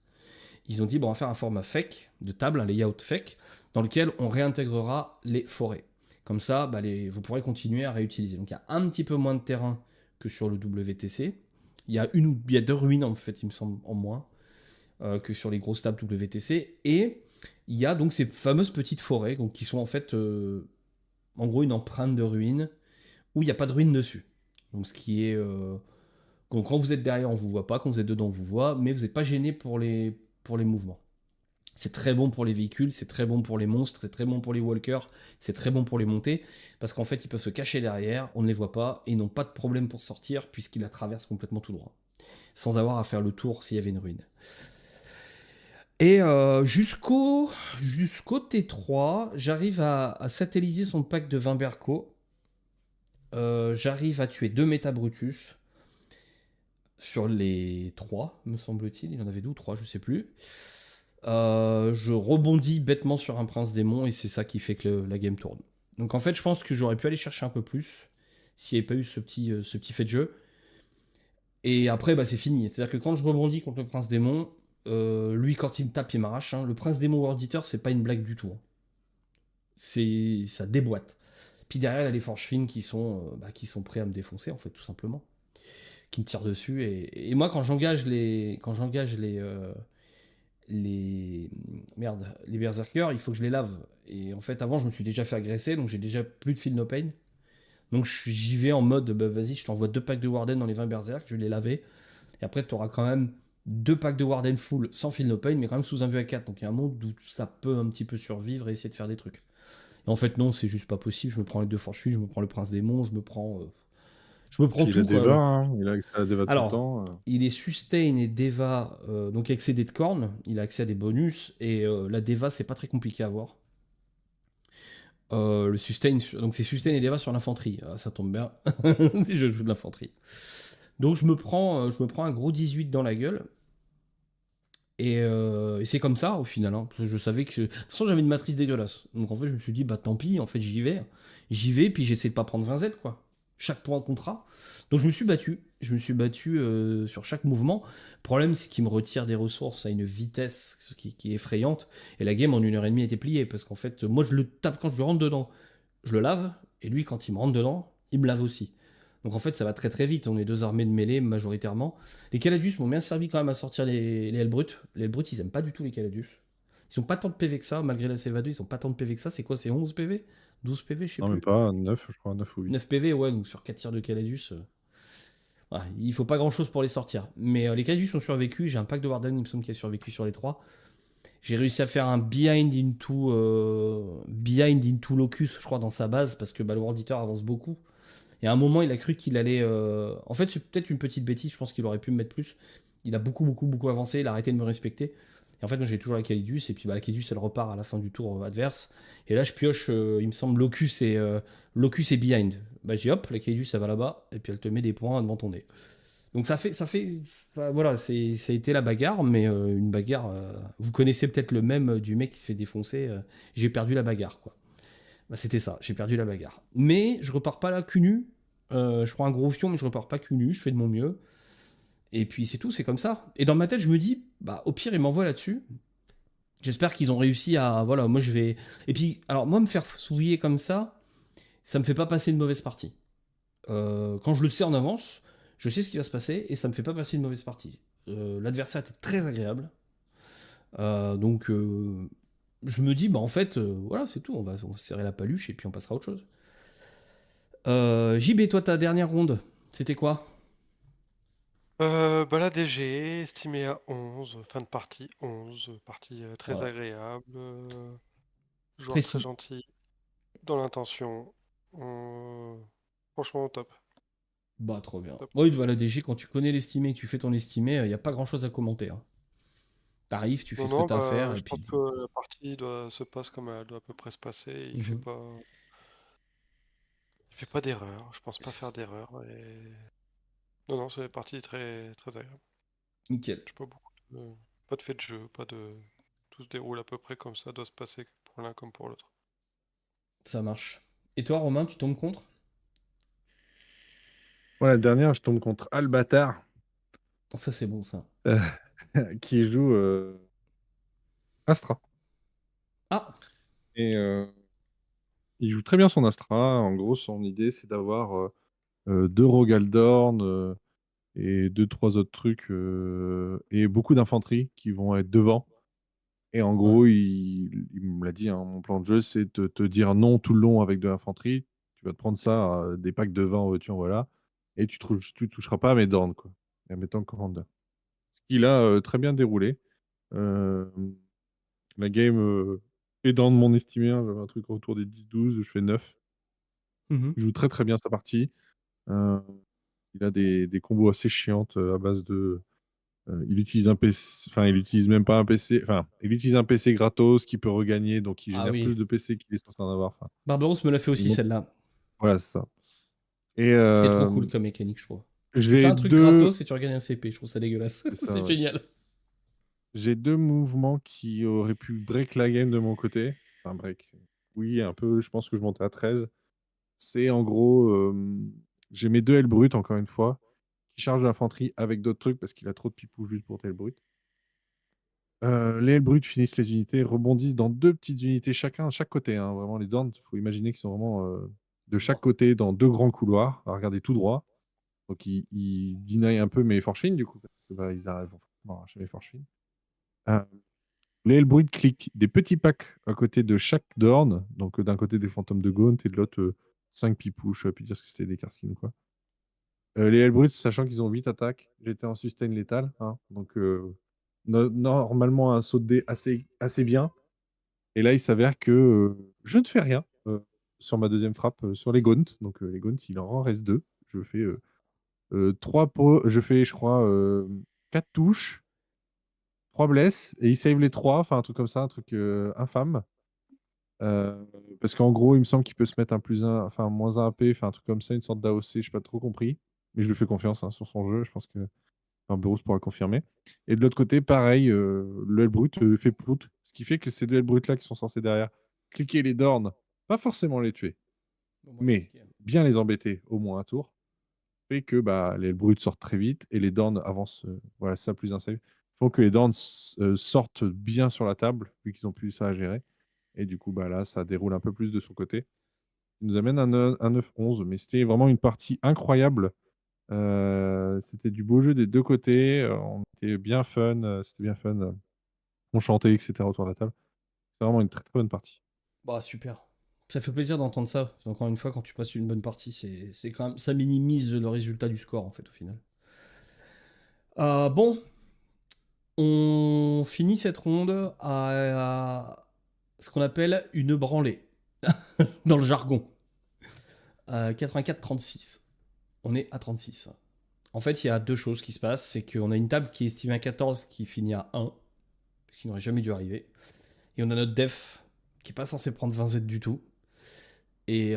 ils ont dit, bon, on va faire un format FEC, de table, un layout FEC, dans lequel on réintégrera les forêts. Comme ça, vous pourrez continuer à réutiliser. Donc il y a un petit peu moins de terrain que sur le WTC. Il y a 2 ruines, en fait, il me semble, en moins que sur les grosses tables WTC. Et il y a donc ces fameuses petites forêts, donc, qui sont en fait, en gros, une empreinte de ruines où il n'y a pas de ruines dessus. Donc ce qui est... donc quand vous êtes derrière, on ne vous voit pas. Quand vous êtes dedans, on vous voit. Mais vous n'êtes pas gêné pour les mouvements. C'est très bon pour les véhicules, c'est très bon pour les monstres, c'est très bon pour les walkers, c'est très bon pour les montées, parce qu'en fait, ils peuvent se cacher derrière, on ne les voit pas, et ils n'ont pas de problème pour sortir, puisqu'ils la traversent complètement tout droit, sans avoir à faire le tour s'il y avait une ruine. Et jusqu'au T3, j'arrive à satelliser son pack de 20 Berco. J'arrive à tuer 2 Métabrutus sur les 3, me semble-t-il. Il y en avait 2 ou 3, je sais plus. Je rebondis bêtement sur un prince démon et c'est ça qui fait que la game tourne. Donc en fait, je pense que j'aurais pu aller chercher un peu plus s'il n'y avait pas eu ce petit fait de jeu. Et après, bah, c'est fini. C'est-à-dire que quand je rebondis contre le prince démon, lui, quand il me tape, il m'arrache. Hein. Le prince démon World Eater, c'est pas une blague du tout. Hein. Ça déboîte. Puis derrière, il y a les forges fines qui sont prêts à me défoncer, en fait, tout simplement. Qui me tirent dessus. Et moi, quand j'engage les berserkers, il faut que je les lave. Et en fait, avant, je me suis déjà fait agresser, donc j'ai déjà plus de feel no pain. Donc j'y vais en mode, bah vas-y, je t'envoie 2 packs de Warden dans les 20 berserk, je vais les laver. Et après, tu auras quand même 2 packs de Warden full sans feel no pain, mais quand même sous un vue à 4. Donc il y a un monde où ça peut un petit peu survivre et essayer de faire des trucs. Et en fait, non, c'est juste pas possible. Je me prends les 2 forchues, je me prends le prince démon, je me prends Puis il a tout, quoi. Deva, hein, il a accès à Deva tout le Alors, temps. il est sustain et Deva, donc avec ses dés de cornes, il a accès à des bonus, et la Deva, c'est pas très compliqué à avoir. Le sustain, donc c'est sustain et Deva sur l'infanterie. Ah, ça tombe bien, si je joue de l'infanterie. Donc je me prends un gros 18 dans la gueule. Et c'est comme ça au final. Hein, parce que je savais que. De toute façon, j'avais une matrice dégueulasse. Donc en fait, je me suis dit, bah tant pis, en fait, j'y vais. J'y vais, puis j'essaie de pas prendre 20 Z, quoi. Chaque point de contrat. Donc je me suis battu. Je me suis battu sur chaque mouvement. Le problème, c'est qu'il me retire des ressources à une vitesse qui est effrayante. Et la game en 1h30 était pliée. Parce qu'en fait, moi, je le tape quand je lui rentre dedans. Je le lave. Et lui, quand il me rentre dedans, il me lave aussi. Donc en fait, ça va très très vite. On est 2 armées de mêlée majoritairement. Les Caladus m'ont bien servi quand même à sortir les Helbrut. Les Helbrut, ils aiment pas du tout les Caladus. Ils ont pas tant de PV que ça, malgré la CV2, ils ont pas tant de PV que ça. C'est quoi, c'est 11 PV 12 PV, je sais Non, même plus. pas, 9, je crois, 9 ou 8. 9 PV, ouais, donc sur 4 tirs de Caladus. Ouais, il faut pas grand chose pour les sortir. Mais les Caladus ont survécu. J'ai un pack de Warden, il me semble, qui a survécu sur les 3. J'ai réussi à faire un behind into Locus, je crois, dans sa base, parce que bah, le World Eater avance beaucoup. Et à un moment, il a cru qu'il allait. En fait, c'est peut-être une petite bêtise. Je pense qu'il aurait pu me mettre plus. Il a beaucoup avancé. Il a arrêté de me respecter. Et en fait, moi, j'ai toujours la Calidus. Et puis, bah, la Calidus, elle repart à la fin du tour adverse. Et là, je pioche, il me semble, Locus et Behind. Bah, j'ai hop, la Calidus, ça va là-bas. Et puis, elle te met des points devant ton nez. Donc, voilà, ça a été la bagarre. Mais une bagarre. Vous connaissez peut-être le même du mec qui se fait défoncer. J'ai perdu la bagarre, quoi. Bah, c'était ça, j'ai perdu la bagarre. Mais je repars pas là cul nu. Je prends un gros fion, mais je repars pas cul nu, je fais de mon mieux. Et puis c'est tout, c'est comme ça. Et dans ma tête, je me dis, bah au pire, ils m'envoient là-dessus. J'espère qu'ils ont réussi à. Voilà, moi je vais. Et puis, alors moi, me faire souiller comme ça me fait pas passer une mauvaise partie. Quand je le sais en avance, je sais ce qui va se passer et ça me fait pas passer une mauvaise partie. L'adversaire était très agréable. Donc, je me dis, bah en fait, voilà, c'est tout. On va serrer la paluche et puis on passera à autre chose. JB, toi, ta dernière ronde, c'était quoi? Bah la DG, estimé à 11, fin de partie 11, partie très Ouais, agréable, joueur très précis. gentil, dans l'intention, franchement top, Bah, trop bien. top. Oui, bah, la DG, quand tu connais l'estimé, que tu fais ton estimé, il n'y a pas grand chose à commenter. Hein. T'arrives, tu fais Non, ce que non, t'as à bah faire et je pense puis. que la partie se passe comme elle doit à peu près se passer, Mhm. il fait pas d'erreur, je pense pas faire C'est- d'erreur, et... Non, non, c'est une partie très, très agréable. Nickel. J'ai pas de fait de jeu, pas de... Tout se déroule à peu près comme ça doit se passer pour l'un comme pour l'autre. Ça marche. Et toi, Romain, tu tombes contre? Moi, la dernière, je tombe contre Albatar, Ça, c'est bon, ça. euh, qui joue Astra. Ah! Et il joue très bien son Astra. En gros, son idée, c'est d'avoir 2 Rogaldorn et 2, 3 autres trucs et beaucoup d'infanterie qui vont être devant. Et en Ouais. gros, il me l'a dit, hein, mon plan de jeu, c'est de te dire non tout le long avec de l'infanterie. Tu vas te prendre ça, des packs de 20 en voiture, voilà. Et tu toucheras pas à mes Dorn, quoi. Et à mes tanks commander. Ce qu'il a très bien déroulé. Euh, La game est dans mon estimé, hein, j'avais un truc autour des 10-12, je fais 9. Mhm. Il joue très très bien sa partie. Euh, il a des combos assez chiantes à base de. Il utilise un PC, enfin il utilise même pas un PC, enfin il utilise un PC gratos qui peut regagner, donc il Ah génère plus oui. de PC qu'il est censé en avoir. Enfin, Barbaros me l'a fait il aussi monte- celle-là. voilà, c'est ça. Et C'est trop cool comme mécanique, je trouve. Tu fais j'ai un truc deux, gratos et tu regagnes un CP, je trouve ça dégueulasse. c'est ça, C'est ouais. génial. J'ai deux mouvements qui auraient pu break la game de mon côté. Enfin, break. Oui, un peu, je pense que je montais à 13. C'est en gros, j'ai mes deux ailes brutes, encore une fois, qui chargent de l'infanterie avec d'autres trucs parce qu'il a trop de pipou juste pour ailes brutes. Les ailes brutes finissent les unités, rebondissent dans deux petites unités chacun à chaque côté, hein. Vraiment, les Dorns, il faut imaginer qu'ils sont vraiment de chaque côté dans deux grands couloirs, à regarder tout droit. Donc, ils deny un peu mes forchines, du coup, parce que bah, ils arrivent forcément à arracher mes forchines. Euh, les Hellbrutes cliquent des petits packs à côté de chaque Dorn. Donc, d'un côté des fantômes de Gaunt et de l'autre 5 pipous. Je ne sais plus dire ce que c'était des Karskins ou quoi. Les Hellbrutes, sachant qu'ils ont 8 attaques, j'étais en sustain létal, hein. Donc, normalement, un saut de dés assez bien. Et là, il s'avère que je ne fais rien sur ma deuxième frappe sur les Gaunt. Donc, les Gaunt, il en reste 2. Je fais 3 pots. Je fais, je crois, 4 touches. 3 blesses et il save les 3, enfin un truc comme ça, un truc infâme. Euh, Parce qu'en gros, il me semble qu'il peut se mettre un plus un, enfin moins un AP, enfin un truc comme ça, une sorte d'AOC, je n'ai pas trop compris. Mais je lui fais confiance hein, sur son jeu, je pense que Burroughs pourra confirmer. Et de l'autre côté, pareil, le Hellbrute fait prout, ce qui fait que ces deux Hellbrutes-là qui sont censés derrière cliquer les Dornes, pas forcément les tuer, Bon, bah, mais cliquez. bien les embêter au moins un tour, fait que bah, les Hellbrutes sortent très vite et les Dornes avancent. Voilà, c'est ça plus un save. Il faut que les Dornes sortent bien sur la table, vu qu'ils ont plus ça à gérer. Et du coup, bah, là, ça déroule un peu plus de son côté. Il nous amène un 9-11, mais c'était vraiment une partie incroyable. C'était du beau jeu des deux côtés. On était bien fun. C'était bien fun. On chantait, etc. autour de la table. C'est vraiment une très, très bonne partie. Bah, super. Ça fait plaisir d'entendre ça. Encore une fois, quand tu passes une bonne partie, c'est quand même, ça minimise le résultat du score, en fait, au final. Bon, on finit cette ronde à ce qu'on appelle une branlée, dans le jargon. 84-36. On est à 36. En fait, il y a deux choses qui se passent. C'est qu'on a une table qui est estimée à 14 qui finit à 1, ce qui n'aurait jamais dû arriver. Et on a notre def qui est pas censé prendre 20 Z du tout et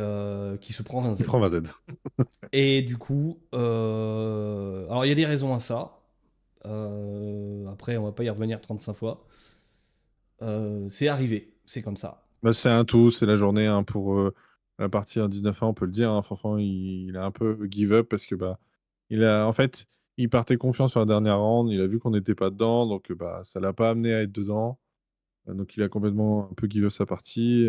qui se prend 20 Il Z. prend 20 Z. Et du coup, alors il y a des raisons à ça. Après, on va pas y revenir 35 fois. C'est arrivé, c'est comme ça. Bah, c'est un tout, c'est la journée hein, pour la partie à 19 ans, on peut le dire. Hein. Fanfan, il a un peu give up parce que bah, en fait, il partait confiant sur la dernière round. Il a vu qu'on n'était pas dedans, donc bah, ça l'a pas amené à être dedans. Donc il a complètement un peu give up sa partie.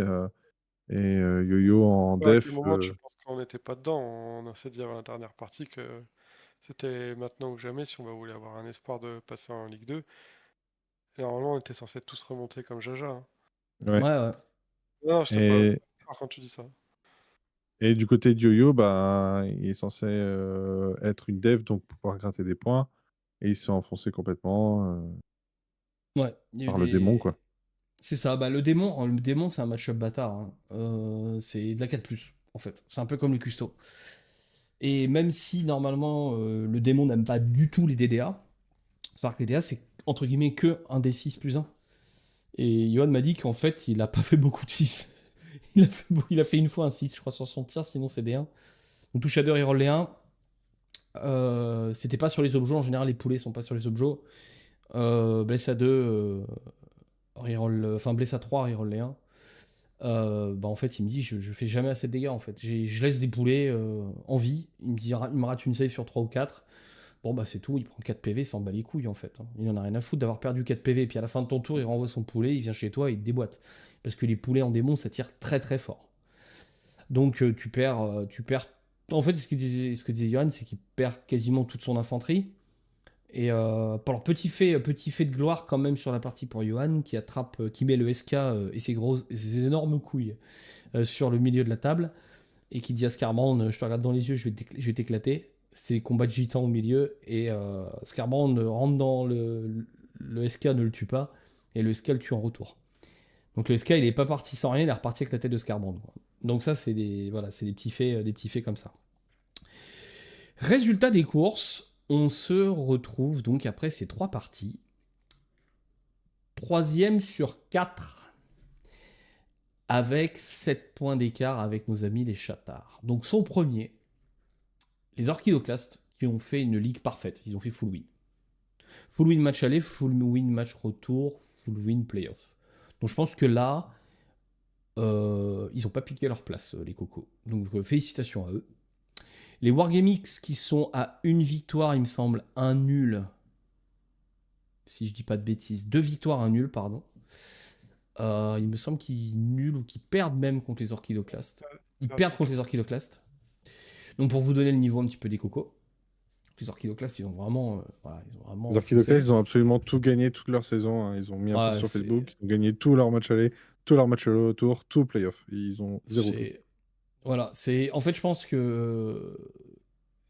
Yo-Yo en À quel def. moment tu penses qu'on n'était pas dedans? On a essayé de dire à la dernière partie que c'était maintenant ou jamais si on va vouloir avoir un espoir de passer en Ligue 2. Et normalement, on était censé tous remonter comme Jaja, hein. Ouais. Ouais, ouais. Non, je sais pas Et, quand tu dis ça. et du côté de Yo-Yo, bah, il est censé être une dev, donc pouvoir gratter des points. Et il s'est enfoncé complètement Ouais, il y a eu par le démon, des. quoi. C'est ça, bah le démon c'est un match-up bâtard, hein. C'est de la 4+, en fait. C'est un peu comme le custo. Et même si normalement le démon n'aime pas du tout les DDA, Spark DDA c'est entre guillemets que un des 6 plus 1. Et Johan m'a dit qu'en fait il a pas fait beaucoup de 6. Il a fait une fois un 6, je crois, sur son tir, sinon c'est des 1. Donc touche à 2, reroll les 1. C'était pas sur les objets, en général les poulets sont pas sur les objets. Bless à 2, reroll, enfin bless à 3, reroll les 1. Bah en fait il me dit je fais jamais assez de dégâts en fait. Je laisse des poulets en vie. Il me dit il me rate une save sur 3 ou 4. Bon bah c'est tout, il prend 4 PV, s'en bat les couilles en fait, hein. Il en a rien à foutre d'avoir perdu 4 PV. Et puis à la fin de ton tour il renvoie son poulet, il vient chez toi et il te déboîte. Parce que les poulets en démon ça tire très très fort. Donc tu perds. En fait ce que disait Johan c'est qu'il perd quasiment toute son infanterie. Et pour leur petit fait de gloire quand même sur la partie pour Johan qui attrape, qui met le SK et ses énormes couilles sur le milieu de la table et qui dit à Scarbrand je te regarde dans les yeux, je vais t'éclater. C'est combat de gitan au milieu et Scarbrand rentre dans le SK, ne le tue pas et le SK le tue en retour. Donc le SK, il est pas parti sans rien, il est reparti avec la tête de Scarbrand, quoi. Donc ça, c'est des petits faits comme ça. Résultat des courses, on se retrouve donc après ces 3 parties. 3e sur 4, avec 7 points d'écart avec nos amis les Chatards. Donc son premier, les Orchidoclastes, qui ont fait une ligue parfaite. Ils ont fait full win. Full win match aller, full win match retour, full win playoff. Donc je pense que là, ils n'ont pas piqué leur place, les cocos. Donc félicitations à eux. Les Wargamix qui sont à 1 victoire, il me semble, 1 nul. Si je dis pas de bêtises. 2 victoires, 1 nul, pardon. Il me semble qu'ils nulent ou qu'ils perdent même contre les Orchidoclastes. Ils perdent contre les Orchidoclastes. Donc pour vous donner le niveau un petit peu des cocos, les Orchidoclastes, ils ont vraiment... Les Orchidoclastes, ils ont absolument tout gagné toute leur saison, hein. Ils ont mis un post sur Facebook, ils ont gagné tous leurs matchs aller, tous leurs matchs retour, tout au playoff. Ils ont 0 tout. Voilà, en fait, je pense que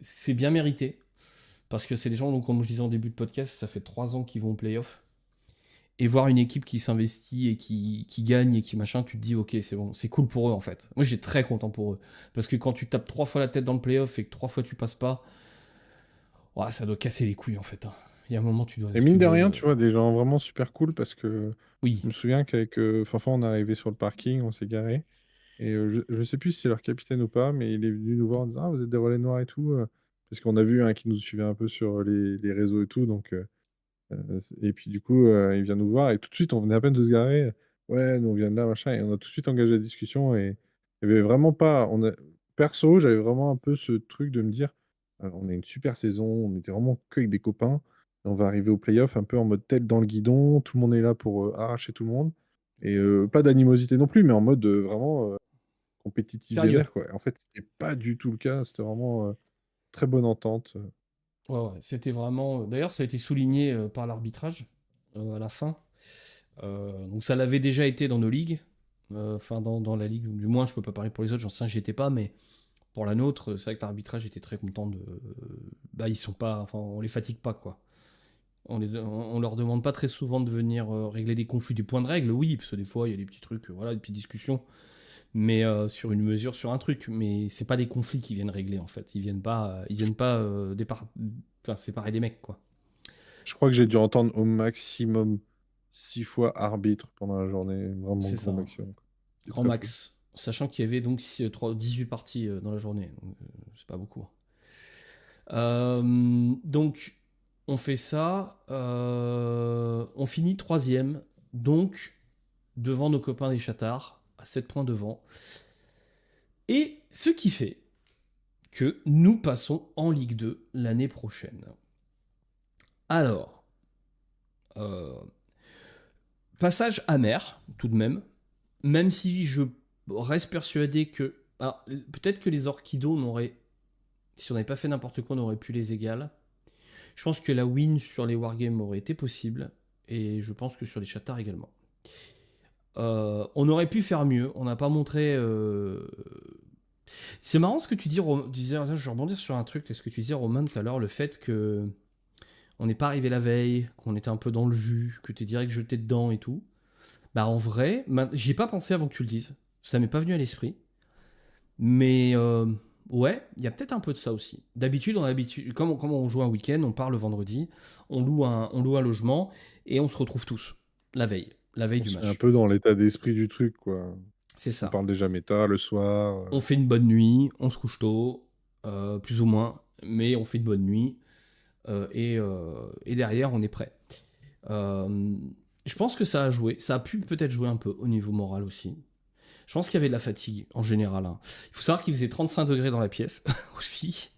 c'est bien mérité. Parce que c'est des gens, donc, comme je disais en début de podcast, ça fait 3 ans qu'ils vont au playoff. Et voir une équipe qui s'investit et qui gagne et qui machin, tu te dis, ok, c'est bon, c'est cool pour eux en fait. Moi, j'étais très content pour eux. Parce que quand tu tapes 3 fois la tête dans le playoff et que 3 fois tu passes pas, ouais, ça doit casser les couilles en fait. Il y a un moment, tu dois. Et mine de rien, tu vois, des gens vraiment super cool parce que oui. je me souviens qu'avec Fanfan, on est arrivé sur le parking, on s'est garé. Et je sais plus si c'est leur capitaine ou pas, mais il est venu nous voir en disant ah, vous êtes des relais noirs et tout. Parce qu'on a vu un qui nous suivait un peu sur les réseaux et tout. Donc, et puis du coup, il vient nous voir et tout de suite, on venait à peine de se garer. Ouais, nous on vient de là, machin. Et on a tout de suite engagé la discussion. Et il y avait vraiment pas. Perso, j'avais vraiment un peu ce truc de me dire on a une super saison, on était vraiment que avec des copains. Et on va arriver au playoff un peu en mode tête dans le guidon. Tout le monde est là pour arracher tout le monde. Et pas d'animosité non plus, mais en mode vraiment compétitif Sérieux. vénère, quoi. En fait, c'était pas du tout le cas. C'était vraiment très bonne entente. Ouais, c'était vraiment. D'ailleurs, ça a été souligné par l'arbitrage à la fin. Donc, ça l'avait déjà été dans nos ligues. Enfin, dans la ligue, du moins, je peux pas parler pour les autres, j'en sais, j'y étais pas, mais pour la nôtre, c'est vrai que l'arbitrage était très content de. Bah, ils sont pas. Enfin, on les fatigue pas, quoi. On leur demande pas très souvent de venir régler des conflits du point de règle, oui, parce que des fois, il y a des petits trucs, voilà, des petites discussions. Mais sur une mesure, sur un truc. Mais c'est pas des conflits qu'ils viennent régler en fait. Ils viennent pas séparer des mecs quoi. Je crois que j'ai dû entendre au maximum 6 fois arbitre pendant la journée. Vraiment C'est grand ça. maximum. Grand max. Sachant qu'il y avait donc 18 parties dans la journée. Donc, c'est pas beaucoup. Donc on fait ça. On finit 3e. Donc devant nos copains des Chatards. À 7 points devant. Et ce qui fait que nous passons en Ligue 2 l'année prochaine. Alors, passage amer, tout de même si je reste persuadé que... Alors, peut-être que les Orchidos n'auraient... Si on n'avait pas fait n'importe quoi, on aurait pu les égaler. Je pense que la win sur les Wargames aurait été possible, et je pense que sur les Chatards également. On aurait pu faire mieux, on n'a pas montré... C'est marrant ce que tu dis, je vais rebondir sur un truc, ce que tu disais Romain tout à l'heure, le fait que on n'est pas arrivé la veille, qu'on était un peu dans le jus, que tu es direct jeté dedans et tout. Bah en vrai, j'y ai pas pensé avant que tu le dises. Ça m'est pas venu à l'esprit. Mais ouais, il y a peut-être un peu de ça aussi. D'habitude, comme on joue un week-end, on part le vendredi, on loue un logement et on se retrouve tous la veille du match. C'est un peu dans l'état d'esprit du truc, quoi. C'est ça. On parle déjà méta le soir. On fait une bonne nuit, on se couche tôt, plus ou moins, mais on fait une bonne nuit. Et derrière, on est prêt. Je pense que ça a joué. Ça a pu peut-être jouer un peu au niveau moral aussi. Je pense qu'il y avait de la fatigue en général. Hein. Il faut savoir qu'il faisait 35 degrés dans la pièce aussi.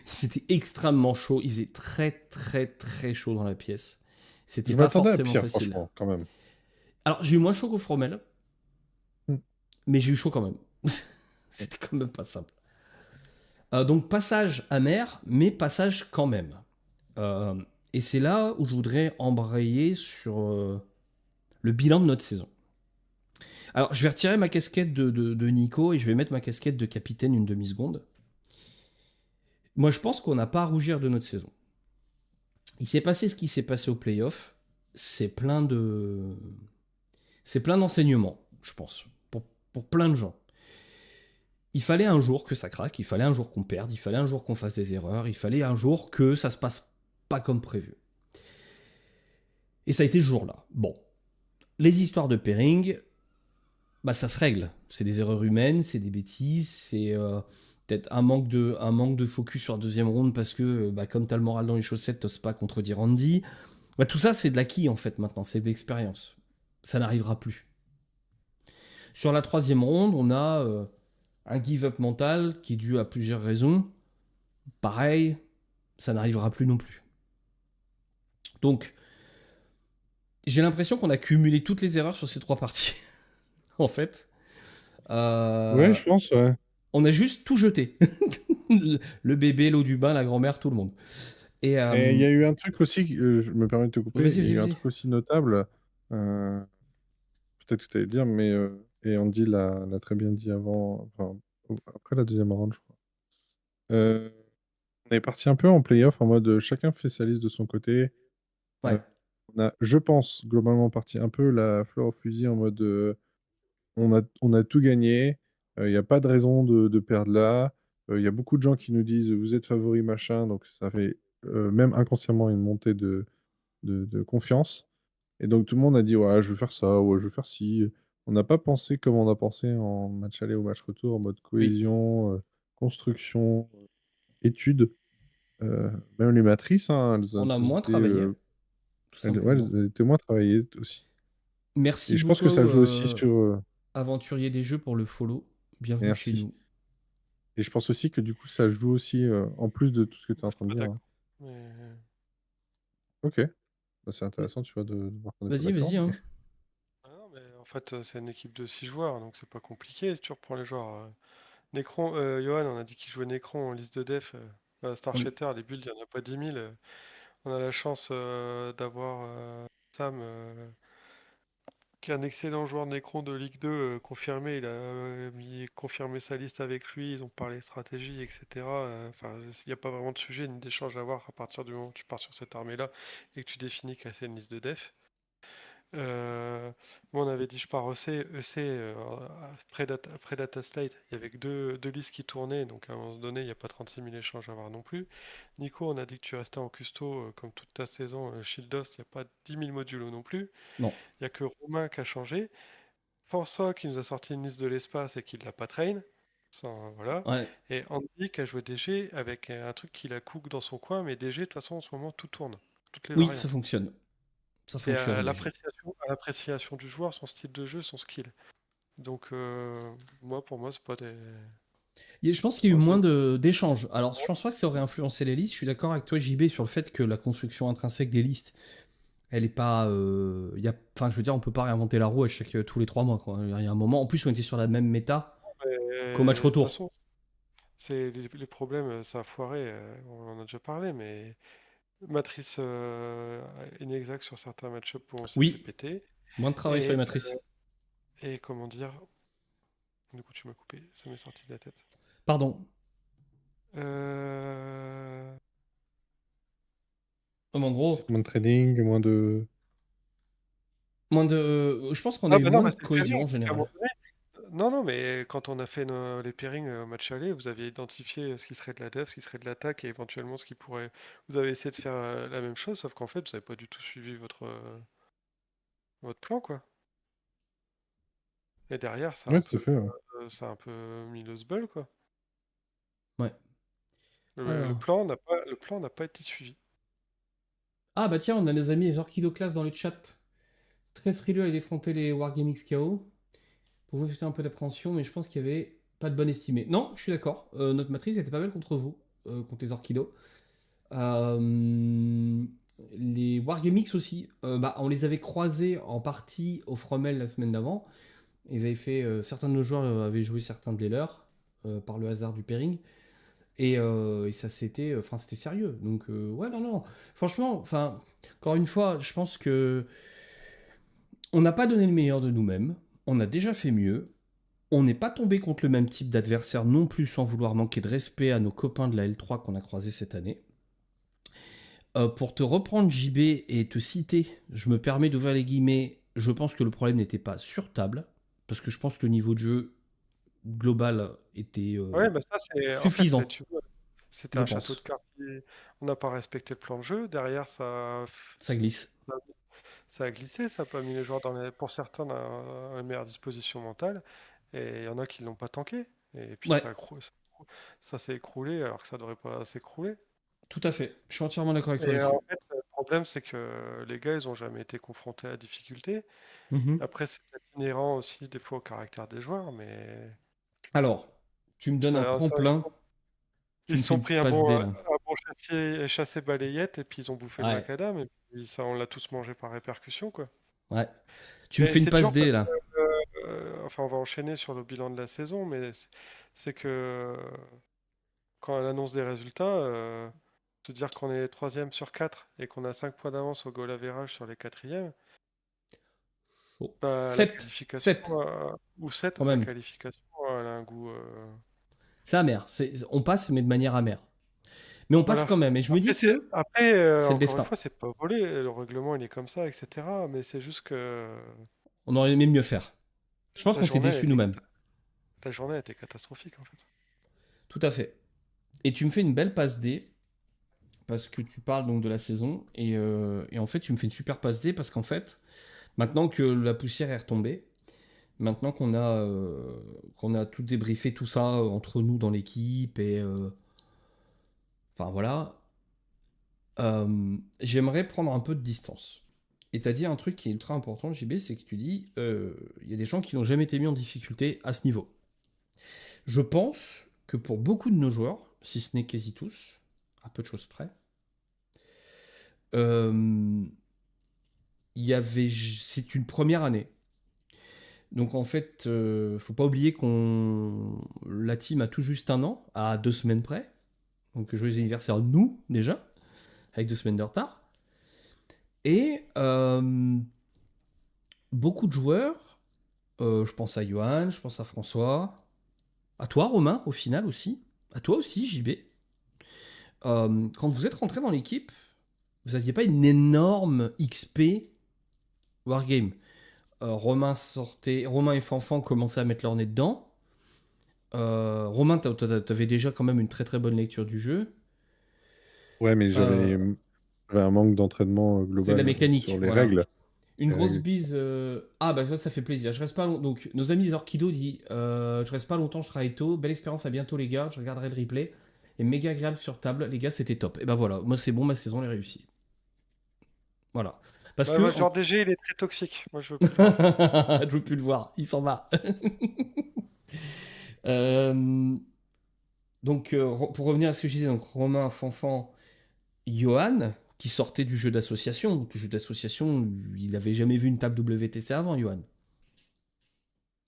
C'était extrêmement chaud. Il faisait très très très chaud dans la pièce. C'était pas forcément facile. Quand même. Alors j'ai eu moins chaud qu'au Fromel. Mm. Mais j'ai eu chaud quand même. C'était quand même pas simple. Donc passage amer, mais passage quand même. Et c'est là où je voudrais embrayer sur le bilan de notre saison. Alors, je vais retirer ma casquette de Nico et je vais mettre ma casquette de capitaine une demi-seconde. Moi, je pense qu'on n'a pas à rougir de notre saison. Il s'est passé ce qui s'est passé au play-off. C'est plein de c'est plein d'enseignements, je pense, pour plein de gens. Il fallait un jour que ça craque, il fallait un jour qu'on perde, il fallait un jour qu'on fasse des erreurs, il fallait un jour que ça se passe pas comme prévu. Et ça a été ce jour-là. Bon, les histoires de pairing, bah ça se règle. C'est des erreurs humaines, c'est des bêtises, c'est peut-être un manque de focus sur la deuxième round parce que bah, comme t'as le moral dans les chaussettes, t'oses pas contredire Andy. Bah, tout ça, c'est de l'acquis en fait maintenant, c'est de l'expérience. Ça n'arrivera plus. Sur la troisième ronde, on a un give-up mental qui est dû à plusieurs raisons. Pareil, ça n'arrivera plus non plus. Donc, j'ai l'impression qu'on a cumulé toutes les erreurs sur ces 3 parties, en fait. Ouais, je pense, ouais. On a juste tout jeté. Le bébé, l'eau du bain, la grand-mère, tout le monde. Et Et il y a eu un truc aussi, je me permets de te couper, vas-y, il y a eu un vas-y. truc aussi notable, peut-être que tu allais le dire, mais et Andy l'a très bien dit avant, enfin, après la deuxième round, je crois. Euh, on est parti un peu en playoff en mode chacun fait sa liste de son côté. Ouais. On a, je pense, globalement parti un peu la fleur au fusil en mode on a tout gagné, il n'y a pas de raison de perdre là. Il y a beaucoup de gens qui nous disent vous êtes favori machin, donc ça fait même inconsciemment une montée de confiance. Et donc tout le monde a dit ouais, je veux faire ça, ouais, je veux faire ci. On n'a pas pensé comme on a pensé en match aller ou match retour, en mode Oui. cohésion, construction, études. Même les matrices, hein, On a elles moins étaient, travaillé, tout ouais, simplement. elles étaient moins travaillées aussi. Merci Et je pense que beaucoup, ça joue aussi sur. Aventurier des jeux, pour le follow. Bienvenue chez Merci. nous. Et je pense aussi que du coup, ça joue aussi, en plus de tout ce que tu es en train de Pas dire. d'accord. Hein. Mais... Ok. Bah, c'est intéressant, tu vois, de voir qu'on n'est pas Vas-y, d'accord. vas-y. Hein. Ah non, mais en fait, c'est une équipe de 6 joueurs, donc c'est pas compliqué si tu reprends les joueurs. Necron, Johan, on a dit qu'il jouait Necron en liste de def. Star On- Shatter, les builds, il n'y en a pas 10 000. On a la chance d'avoir Sam, qui est un excellent joueur de Necron de Ligue 2, confirmé. Il a confirmé sa liste avec lui. Ils ont parlé stratégie, etc. Enfin, il n'y a pas vraiment de sujet ni d'échange à avoir à partir du moment où tu pars sur cette armée-là et que tu définis que c'est une liste de def. Moi, on avait dit je pars EC après Data Slate. Il y avait que deux listes qui tournaient, donc à un moment donné, il n'y a pas 36 000 échanges à avoir non plus. Nico, on a dit que tu restais en custo comme toute ta saison. Shieldos, il n'y a pas 10 000 modulos non plus. Non. Il n'y a que Romain qui a changé. Forza qui nous a sorti une liste de l'espace et qui ne l'a pas train. Voilà. Ouais. Et Andy qui a joué DG avec un truc qu'il a cook dans son coin, mais DG, de toute façon, en ce moment, tout tourne. Toutes les Oui, ça variantes. fonctionne. Ça C'est fonctionne, à DG. l'appréciation du joueur, son style de jeu, son skill. Donc, pour moi, c'est pas des. Je pense qu'il y a eu Oh, moins d'échanges. Alors, je pense pas que ça aurait influencé les listes. Je suis d'accord avec toi, JB, sur le fait que la construction intrinsèque des listes, elle est pas. Enfin, je veux dire, on peut pas réinventer la roue tous les 3 mois. Quoi. Il y a un moment. En plus, on était sur la même méta qu'au match De toute retour. façon, c'est les problèmes, ça a foiré. On en a déjà parlé, mais matrice inexacte sur certains match-ups où on s'est fait Oui, péter. moins de travail sur les Et, matrices. et comment dire. Du coup, tu m'as coupé, ça m'est sorti de la tête. Pardon. Euh... En gros, Moins de trading, moins de. je pense qu'on a Ah eu bah non, moins mais de c'est le cohésion pairing. en C'est qu'à un moment général. donné, non, non, mais quand on a fait les pairings au match aller, vous aviez identifié ce qui serait de la def, ce qui serait de l'attaque et éventuellement ce qui pourrait. Vous avez essayé de faire la même chose, sauf qu'en fait, vous n'avez pas du tout suivi votre plan, quoi. Et derrière, Ouais, tout à fait. Ouais. ça a un peu mis le sbull, quoi. Ouais. Le Alors. plan n'a pas été suivi. Ah bah tiens, on a nos amis les Orchidoclass dans le chat. Très frileux à affronter les Wargaming KO. Pour vous jeter un peu d'appréhension, mais je pense qu'il y avait pas de bonne estimée. Non, je suis d'accord. Notre matrice était pas belle contre vous, contre les Orchidos. Les Wargamix aussi, bah, on les avait croisés en partie au Fromel la semaine d'avant. Ils avaient fait, certains de nos joueurs avaient joué certains de les leurs par le hasard du pairing. Et ça c'était, enfin c'était sérieux. Donc ouais non non. Franchement, enfin encore une fois, je pense que on n'a pas donné le meilleur de nous-mêmes. On a déjà fait mieux. On n'est pas tombé contre le même type d'adversaire non plus sans vouloir manquer de respect à nos copains de la L3 qu'on a croisés cette année. Pour te reprendre JB et te citer, je me permets d'ouvrir les guillemets, je pense que le problème n'était pas sur table, parce que je pense que le niveau de jeu global était Ouais, bah ça, en fait, suffisant, tu vois, c'était je un château de pense. cartes. On n'a pas respecté le plan de jeu. Derrière, Ça glisse. ça a glissé, ça n'a pas mis les joueurs pour certains dans la meilleure disposition mentale. Et il y en a qui l'ont pas tanké. Et puis Ouais, ça s'est écroulé alors que ça devrait pas s'écrouler. tout à fait. Je suis entièrement d'accord avec toi Et là-dessus. en fait, le problème, c'est que les gars, ils ont jamais été confrontés à la difficulté. Mhm. Après, c'est peut-être inhérent aussi des fois au caractère des joueurs, mais Alors, tu me donnes un tremplin, tu ils me se fais sont une pris passe D un là. bon chassé balayette et puis ils ont bouffé le Ouais, macadam et puis ça, on l'a tous mangé par répercussion, quoi. ouais. Tu me Mais fais une c'est passe dur parce D que, là. enfin, on va enchaîner sur le bilan de la saison, mais c'est que quand elle annonce des résultats, se dire qu'on est troisième sur 4 et qu'on a 5 points d'avance au goal average sur les quatrièmes, Oh. bah, la 7. qualification, 7, ou 7, quand la même. qualification, elle a un goût. C'est amer. On passe, mais de manière amère. Mais on passe Voilà. quand même. Et je me dis que Après, c'est le encore une destin. fois, c'est pas volé, le règlement il est comme ça, etc. Mais c'est juste que On aurait aimé mieux faire. Je pense la qu'on s'est journée a déçus été, nous-mêmes. la journée a été catastrophique en fait. Tout à fait. Et tu me fais une belle passe D, parce que tu parles donc de la saison. Et en fait, tu me fais une super passe D, parce qu'en fait, maintenant que la poussière est retombée, maintenant qu'on a tout débriefé, tout ça entre nous dans l'équipe, enfin voilà, j'aimerais prendre un peu de distance. Et t'as dit un truc qui est ultra important, JB, c'est que tu dis, il y a des gens qui n'ont jamais été mis en difficulté à ce niveau. Je pense que pour beaucoup de nos joueurs, si ce n'est quasi tous, à peu de choses près, euh, c'est une première année. Donc en fait, faut pas oublier la team a tout juste un an, à 2 semaines près. Donc joyeux anniversaire nous déjà, avec 2 semaines de retard. Et beaucoup de joueurs, je pense à Johan, je pense à François, à toi Romain au final aussi, à toi aussi JB. Quand vous êtes rentré dans l'équipe, vous n'aviez pas une énorme XP Wargame. Romain et Fanfan commençaient à mettre leur nez dedans. Romain, t'avais déjà quand même une très très bonne lecture du jeu. Ouais, mais Euh, j'avais un manque d'entraînement C'était de la global sur mécanique, les voilà. règles. Une Les grosse règles. bise. Ah bah ça fait plaisir. Je reste pas donc nos amis des Orchido dit je reste pas longtemps, je travaille tôt. Belle expérience, à bientôt les gars. Je regarderai le replay. Et méga agréable sur table, les gars, c'était top. Et bah voilà, moi c'est bon, ma saison elle est réussie. Voilà. Parce Ouais, que moi, ce genre DG, il est très toxique. Moi, je veux plus le voir. je veux plus le voir, il s'en va. Euh, Donc pour revenir à ce que je disais, donc Romain, Fanfan, Johan, qui sortait du jeu d'association. Donc, le jeu d'association, il n'avait jamais vu une table WTC avant, Johan.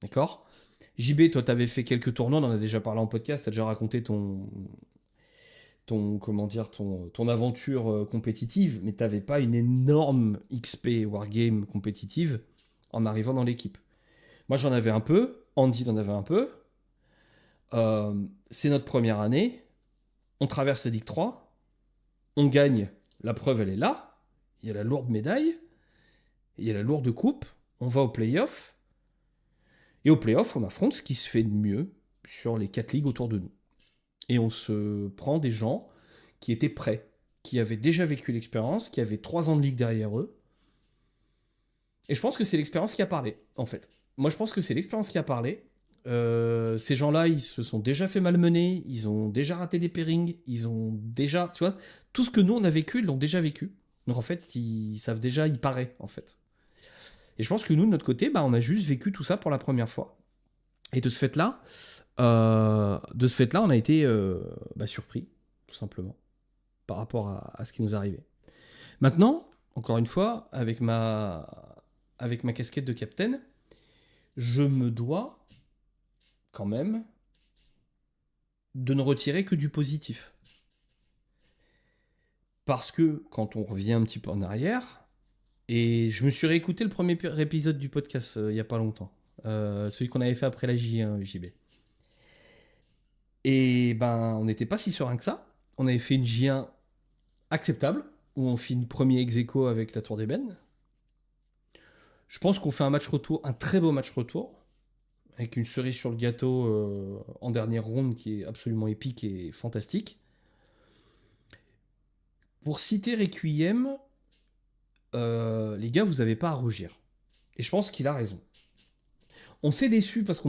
D'accord. JB, toi, t'avais fait quelques tournois, on en a déjà parlé en podcast, t'as déjà raconté comment dire, ton aventure compétitive, mais t'avais pas une énorme XP Wargame compétitive en arrivant dans l'équipe. Moi, j'en avais un peu, Andy en avait un peu. C'est notre première année, on traverse la Ligue 3, on gagne, la preuve, elle est là, il y a la lourde médaille, il y a la lourde coupe, on va au playoff, et au playoff, on affronte ce qui se fait de mieux sur les 4 ligues autour de nous. Et on se prend des gens qui étaient prêts, qui avaient déjà vécu l'expérience, qui avaient 3 ans de ligue derrière eux. Et je pense que c'est l'expérience qui a parlé, en fait. Moi, je pense que c'est l'expérience qui a parlé. Ces gens-là, ils se sont déjà fait malmener, ils ont déjà raté des pairings, ils ont déjà, tu vois, tout ce que nous on a vécu, ils l'ont déjà vécu. Donc en fait, ils savent déjà, il paraît, en fait. Et je pense que nous, de notre côté, bah, on a juste vécu tout ça pour la première fois. Et de ce fait-là, on a été surpris, tout simplement, par rapport à ce qui nous arrivait. Maintenant, encore une fois, avec ma casquette de capitaine, je me dois quand même de ne retirer que du positif. Parce que quand on revient un petit peu en arrière, et je me suis réécouté le premier épisode du podcast il n'y a pas longtemps, celui qu'on avait fait après la J1 JB. Et ben, on n'était pas si serein que ça. On avait fait une J1 acceptable, où on finit premier ex aequo avec la Tour d'Ébène. Je pense qu'on fait un match retour, un très beau match retour, avec une cerise sur le gâteau en dernière ronde qui est absolument épique et fantastique. Pour citer Requiem, les gars, vous n'avez pas à rougir. Et je pense qu'il a raison. On s'est déçu parce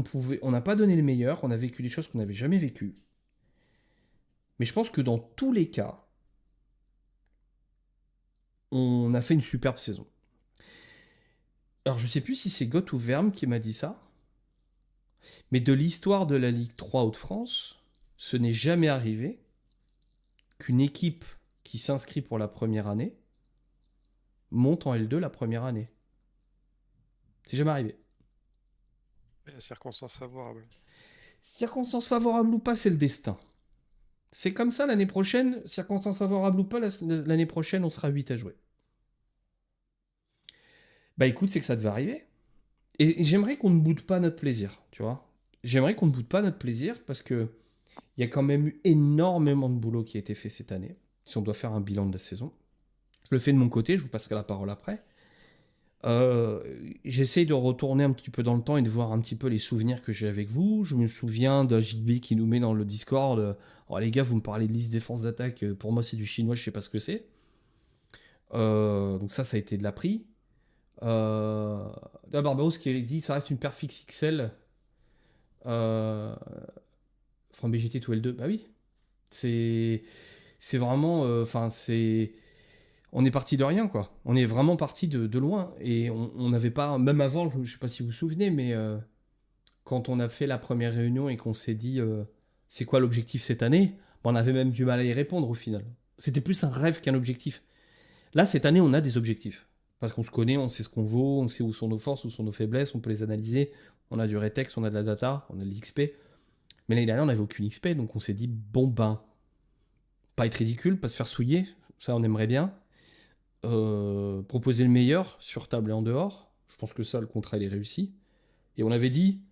on n'a pas donné le meilleur, on a vécu des choses qu'on n'avait jamais vécues. Mais je pense que dans tous les cas, on a fait une superbe saison. Alors je sais plus si c'est Goth ou Verme qui m'a dit ça, mais de l'histoire de la Ligue 3 Hauts-de-France, ce n'est jamais arrivé qu'une équipe qui s'inscrit pour la première année monte en L2 la première année. C'est jamais arrivé. Et circonstances favorables. Circonstances favorables ou pas, c'est le destin. C'est comme ça l'année prochaine, circonstances favorables ou pas, l'année prochaine, on sera 8 à jouer. Bah écoute, c'est que ça devait arriver. Et j'aimerais qu'on ne boude pas notre plaisir, tu vois. J'aimerais qu'on ne boude pas notre plaisir parce que il y a quand même eu énormément de boulot qui a été fait cette année. Si on doit faire un bilan de la saison. Je le fais de mon côté, je vous passerai la parole après. J'essaye de retourner un petit peu dans le temps et de voir un petit peu les souvenirs que j'ai avec vous. Je me souviens d'un JB qui nous met dans le Discord. Oh, les gars, vous me parlez de liste défense d'attaque. Pour moi, c'est du chinois, je sais pas ce que c'est. Donc ça a été de la pris. Barbaros qui dit ça reste une paire fixe XL. From BGT to L2. Bah oui. C'est vraiment. Enfin, c'est. On est parti de rien, quoi. On est vraiment parti de loin. Et on n'avait pas, même avant, je ne sais pas si vous vous souvenez, mais quand on a fait la première réunion et qu'on s'est dit c'est quoi l'objectif cette année, on avait même du mal à y répondre au final. C'était plus un rêve qu'un objectif. Là, cette année, on a des objectifs. Parce qu'on se connaît, on sait ce qu'on vaut, on sait où sont nos forces, où sont nos faiblesses, on peut les analyser. On a du rétex, on a de la data, on a de l'XP. Mais l'année dernière, on n'avait aucune XP, donc on s'est dit bon ben, pas être ridicule, pas se faire souiller, ça on aimerait bien. Proposer le meilleur sur table et en dehors. Je pense que ça, le contrat, il est réussi. Et on avait dit,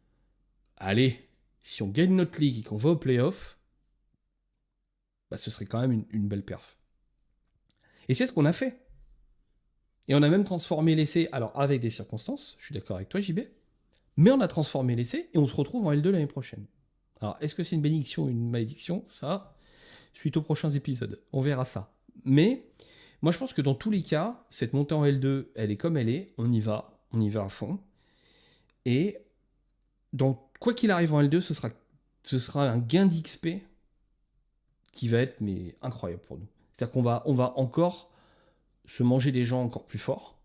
allez, si on gagne notre ligue et qu'on va au playoff, bah, ce serait quand même une belle perf. Et c'est ce qu'on a fait. Et on a même transformé l'essai, alors avec des circonstances, je suis d'accord avec toi, JB, mais on a transformé l'essai et on se retrouve en L2 l'année prochaine. Alors, est-ce que c'est une bénédiction ou une malédiction? Ça, suite aux prochains épisodes. On verra ça. Mais moi, je pense que dans tous les cas, cette montée en L2, elle est comme elle est. On y va à fond. Et quoi qu'il arrive en L2, ce sera un gain d'XP qui va être incroyable pour nous. C'est-à-dire on va encore se manger des gens encore plus forts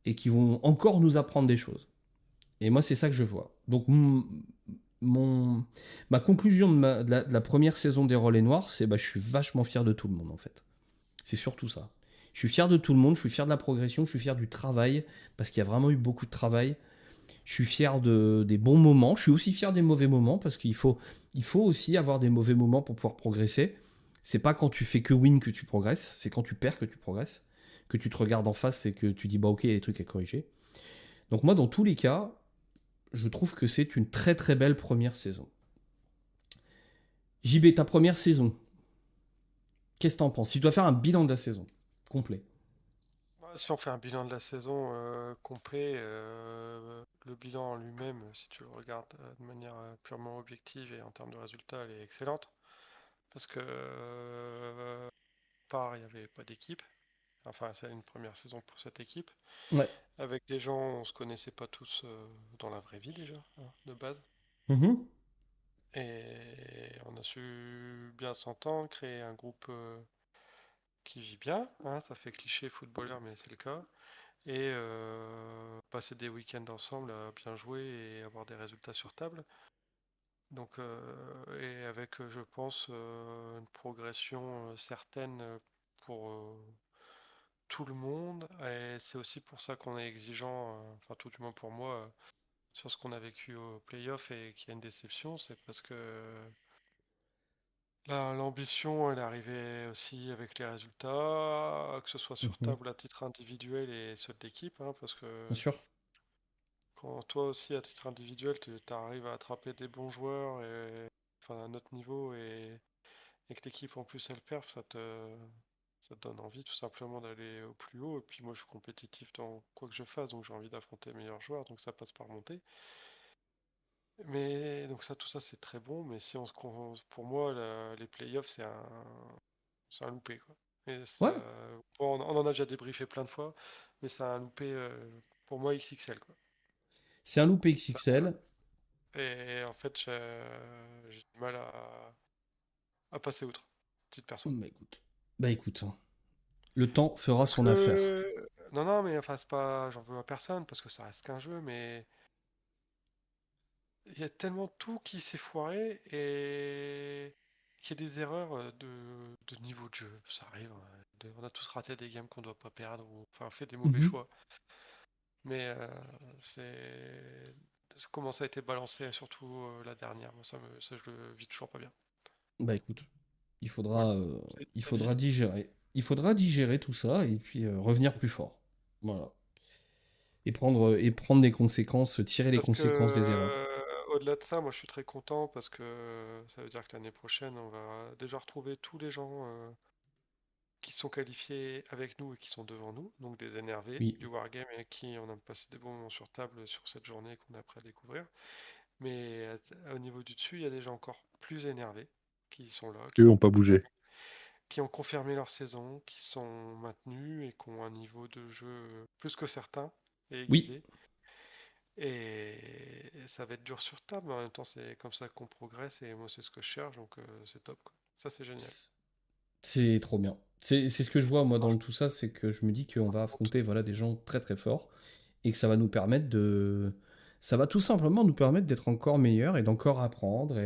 et qui vont encore nous apprendre des choses. Et moi, c'est ça que je vois. Donc, ma conclusion de la première saison des Relais Noirs, c'est je suis vachement fier de tout le monde, en fait. C'est surtout ça. Je suis fier de tout le monde, je suis fier de la progression, je suis fier du travail, parce qu'il y a vraiment eu beaucoup de travail. Je suis fier des bons moments, je suis aussi fier des mauvais moments, parce qu'il faut aussi avoir des mauvais moments pour pouvoir progresser. C'est pas quand tu fais que win que tu progresses, c'est quand tu perds que tu progresses, que tu te regardes en face et que tu dis bah ok, il y a des trucs à corriger. Donc moi, dans tous les cas, je trouve que c'est une très très belle première saison. JB, ta première saison, qu'est-ce que t'en penses? Si tu dois faire un bilan de la saison complet. Si on fait un bilan de la saison complet, le bilan en lui-même, si tu le regardes de manière purement objective et en termes de résultats, elle est excellente. Parce que, il n'y avait pas d'équipe. Enfin, c'est une première saison pour cette équipe. Ouais. Avec des gens, on se connaissait pas tous dans la vraie vie déjà, hein, de base. Mhm. Et on a su bien s'entendre, créer un groupe qui vit bien, hein, ça fait cliché footballeur, mais c'est le cas. Et passer des week-ends ensemble à bien jouer et avoir des résultats sur table. Donc, et avec, je pense, une progression certaine pour tout le monde. Et c'est aussi pour ça qu'on est exigeant, enfin tout du moins pour moi, sur ce qu'on a vécu au playoff et qu'il y a une déception, c'est parce que l'ambition, elle arrivait aussi avec les résultats, que ce soit sur Mhm. table à titre individuel et ceux de l'équipe, hein, parce que Bien sûr. quand toi aussi à titre individuel, tu arrives à attraper des bons joueurs et enfin à un autre niveau et que l'équipe en plus elle perf, Ça te donne envie tout simplement d'aller au plus haut. Et puis moi, je suis compétitif dans quoi que je fasse, donc j'ai envie d'affronter les meilleurs joueurs, donc ça passe par monter. Mais donc ça, tout ça, c'est très bon. Mais si pour moi, les playoffs, c'est un loupé, quoi. Et ça, Ouais, bon, on en a déjà débriefé plein de fois, mais c'est un loupé pour moi XXL, quoi. c'est un loupé Ça- XXL. Et en fait, j'ai du mal à passer outre, petite personne. Bah écoute, le temps fera Parce son affaire. que non, non, mais enfin, c'est pas, j'en veux à personne parce que ça reste qu'un jeu, mais il y a tellement tout qui s'est foiré et qu'il y a des erreurs de niveau de jeu. Ça arrive, hein. On a tous raté des games qu'on doit pas perdre ou enfin fait des mauvais Mhm. choix. Mais c'est comment ça a été balancé, surtout la dernière. Moi, ça, je le vis toujours pas bien. Bah écoute, Voilà. il Ça dit faudra vite. digérer. Il faudra digérer tout ça et puis revenir plus fort. Voilà. Et prendre les conséquences, tirer les Parce que conséquences des erreurs. au-delà de ça, moi je suis très content parce que ça veut dire que l'année prochaine, on va déjà retrouver tous les gens qui sont qualifiés avec nous et qui sont devant nous, donc des énervés Oui, du Wargame et qui on a passé des bons moments sur table sur cette journée qu'on est prêt à découvrir. Mais au niveau du dessus, il y a des gens encore plus énervés qui sont là, Eux ont pas bougé. qui ont confirmé leur saison, qui sont maintenus et qui ont un niveau de jeu plus que certain et oui, aiguisé. Et ça va être dur sur table, mais en même temps, c'est comme ça qu'on progresse et moi, c'est ce que je cherche, donc c'est top, quoi. Ça, c'est génial. c'est trop bien. C'est ce que je vois moi Par dans tout ça, c'est que je me dis qu'on va contre, affronter voilà, des gens très très forts et que ça va nous permettre de... Ça va tout simplement nous permettre d'être encore meilleurs et d'encore apprendre.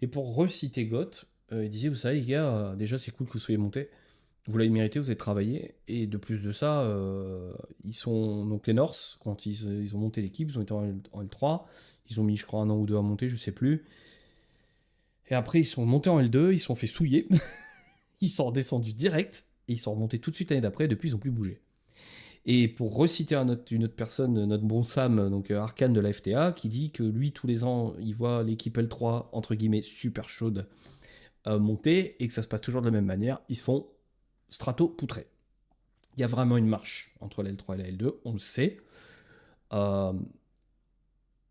Et pour reciter Goth, il disait, vous savez les gars, déjà c'est cool que vous soyez montés. Vous l'avez mérité, vous avez travaillé. Et de plus de ça, ils sont donc les Norse, quand ils ont monté l'équipe, ils ont été en L3. Ils ont mis, je crois, un an ou deux à monter, je sais plus. Et après, ils sont montés en L2, ils se sont fait souiller. Ils sont redescendus direct. Et ils sont remontés tout de suite l'année d'après. Et depuis, ils n'ont plus bougé. Et pour reciter une autre personne, notre bon Sam, donc Arkane de la FTA, qui dit que lui, tous les ans, il voit l'équipe L3, entre guillemets, super chaude, monter, et que ça se passe toujours de la même manière. Ils se font strato-poutrés. Il y a vraiment une marche entre la L3 et la L2, on le sait. Euh,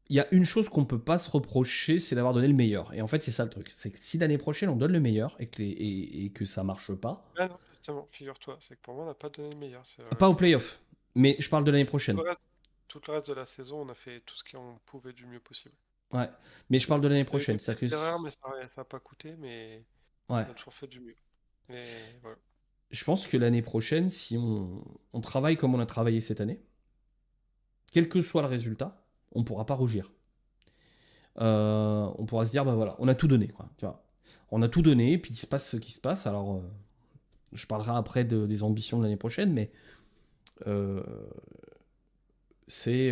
Il y a une chose qu'on peut pas se reprocher, c'est d'avoir donné le meilleur. Et en fait, c'est ça le truc. C'est que si l'année prochaine on donne le meilleur et que ça marche pas, ah non, justement, figure-toi, c'est que pour moi, on n'a pas donné le meilleur. pas au playoff, mais je parle de l'année Tout prochaine. le reste, tout le reste de la saison, on a fait tout ce qu'on pouvait du mieux possible. Ouais, mais je parle de l'année Il y a eu des prochaine. C'est-à-dire petites que erreurs, mais ça n'a pas coûté, mais ouais, on a toujours fait du mieux. Et voilà. je pense que l'année prochaine, si on travaille comme on a travaillé cette année, quel que soit le résultat, on pourra pas rougir. On pourra se dire, bah voilà, on a tout donné, quoi. Tu vois. On a tout donné, puis il se passe ce qui se passe. Alors, je parlerai après des ambitions de l'année prochaine, mais euh, c'est.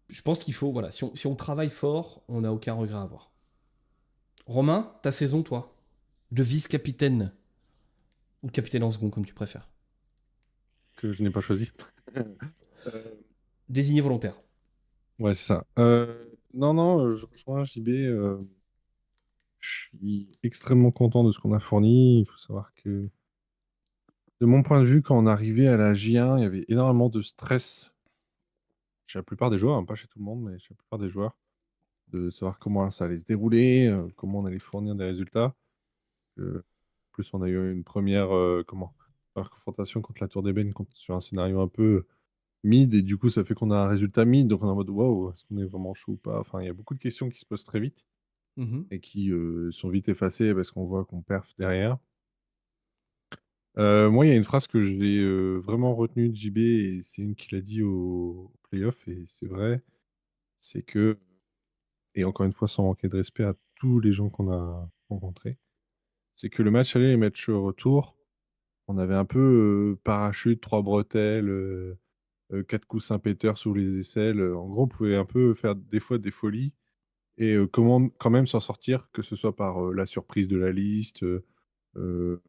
Je pense qu'il faut, voilà, si on travaille fort, on n'a aucun regret à avoir. Romain, ta saison, toi, de vice-capitaine, ou capitaine en second, comme tu préfères, Que je n'ai pas choisi. Euh, désigné volontaire. ouais, c'est ça. Non, non, je rejoins JB. Je suis extrêmement content de ce qu'on a fourni. Il faut savoir que, de mon point de vue, quand on arrivait à la J1, il y avait énormément de stress chez la plupart des joueurs, hein, pas chez tout le monde, mais chez la plupart des joueurs, de savoir comment ça allait se dérouler, comment on allait fournir des résultats. En plus, on a eu une première confrontation contre la Tour d'Ébène sur un scénario un peu mid, et du coup, ça fait qu'on a un résultat mid, donc on est en mode waouh, est-ce qu'on est vraiment chaud ou pas? Enfin, il y a beaucoup de questions qui se posent très vite Mhm. et qui sont vite effacées parce qu'on voit qu'on perf derrière. Moi, il y a une phrase que j'ai vraiment retenue de JB, et c'est une qu'il a dit au playoff, et c'est vrai, c'est que, et encore une fois, sans manquer de respect à tous les gens qu'on a rencontrés, c'est que le match aller et le match retour, on avait un peu parachute, trois bretelles, quatre coups Saint-Péter sous les aisselles. En gros, on pouvait un peu faire des fois des folies et comment quand même s'en sortir, que ce soit par la surprise de la liste, euh,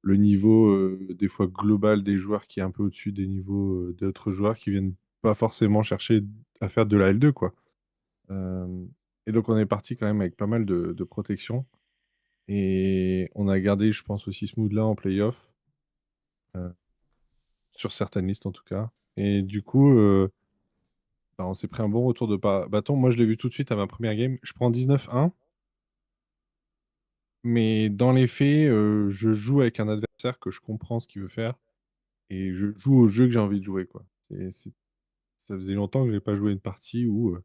le niveau des fois global des joueurs qui est un peu au-dessus des niveaux d'autres joueurs qui viennent pas forcément chercher à faire de la L2, quoi. Euh, et donc on est parti quand même avec pas mal de protection et on a gardé, je pense, aussi ce mood-là en playoff. euh, sur certaines listes en tout cas. Et du coup, bah, on s'est pris un bon retour de bâton. Moi, je l'ai vu tout de suite à ma première game. Je prends 19-1, mais dans les faits, je joue avec un adversaire que je comprends ce qu'il veut faire et je joue au jeu que j'ai envie de jouer, quoi. Ça faisait longtemps que j'ai pas joué une partie où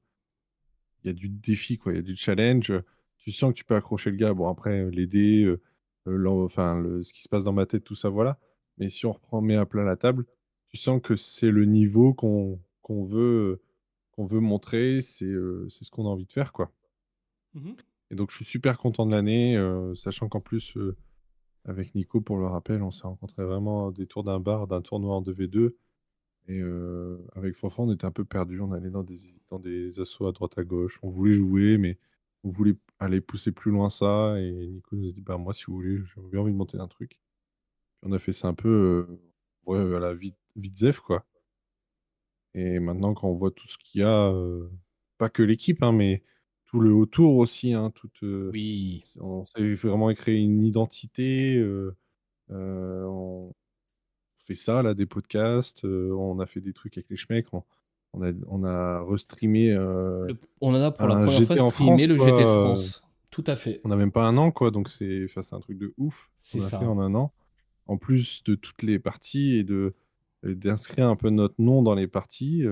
il y a du défi, quoi. Il y a du challenge. Tu sens que tu peux accrocher le gars. Bon, après, les dés, enfin, ce qui se passe dans ma tête, tout ça, voilà. Mais si on reprend, met à plat la table, tu sens que c'est le niveau qu'on veut montrer. C'est ce qu'on a envie de faire, quoi. Mhm. Et donc, je suis super content de l'année, sachant qu'en plus, avec Nico, pour le rappel, on s'est rencontrés vraiment des tours d'un bar, d'un tournoi en 2v2. Et avec Fanfan, on était un peu perdus. On allait dans des assauts à droite à gauche. On voulait jouer, mais on voulait aller pousser plus loin ça. Et Nico nous a dit, bah moi, si vous voulez, j'ai bien envie de monter un truc. Puis on a fait ça un peu ouais, à la Vitzef, quoi. Et maintenant, quand on voit tout ce qu'il y a, pas que l'équipe, hein, mais tout le autour aussi, hein, Oui. on s'est vraiment créé une identité. On fait ça, là, des podcasts. On a fait des trucs avec les schmecs. On a restreamé On en a pour la un première fois GT en streamé France, le GT de quoi. France. Tout à fait. On n'a même pas un an, quoi. Donc, enfin, c'est un truc de ouf C'est qu'on a fait ça. en un an. En plus de toutes les parties et d'inscrire un peu notre nom dans les parties.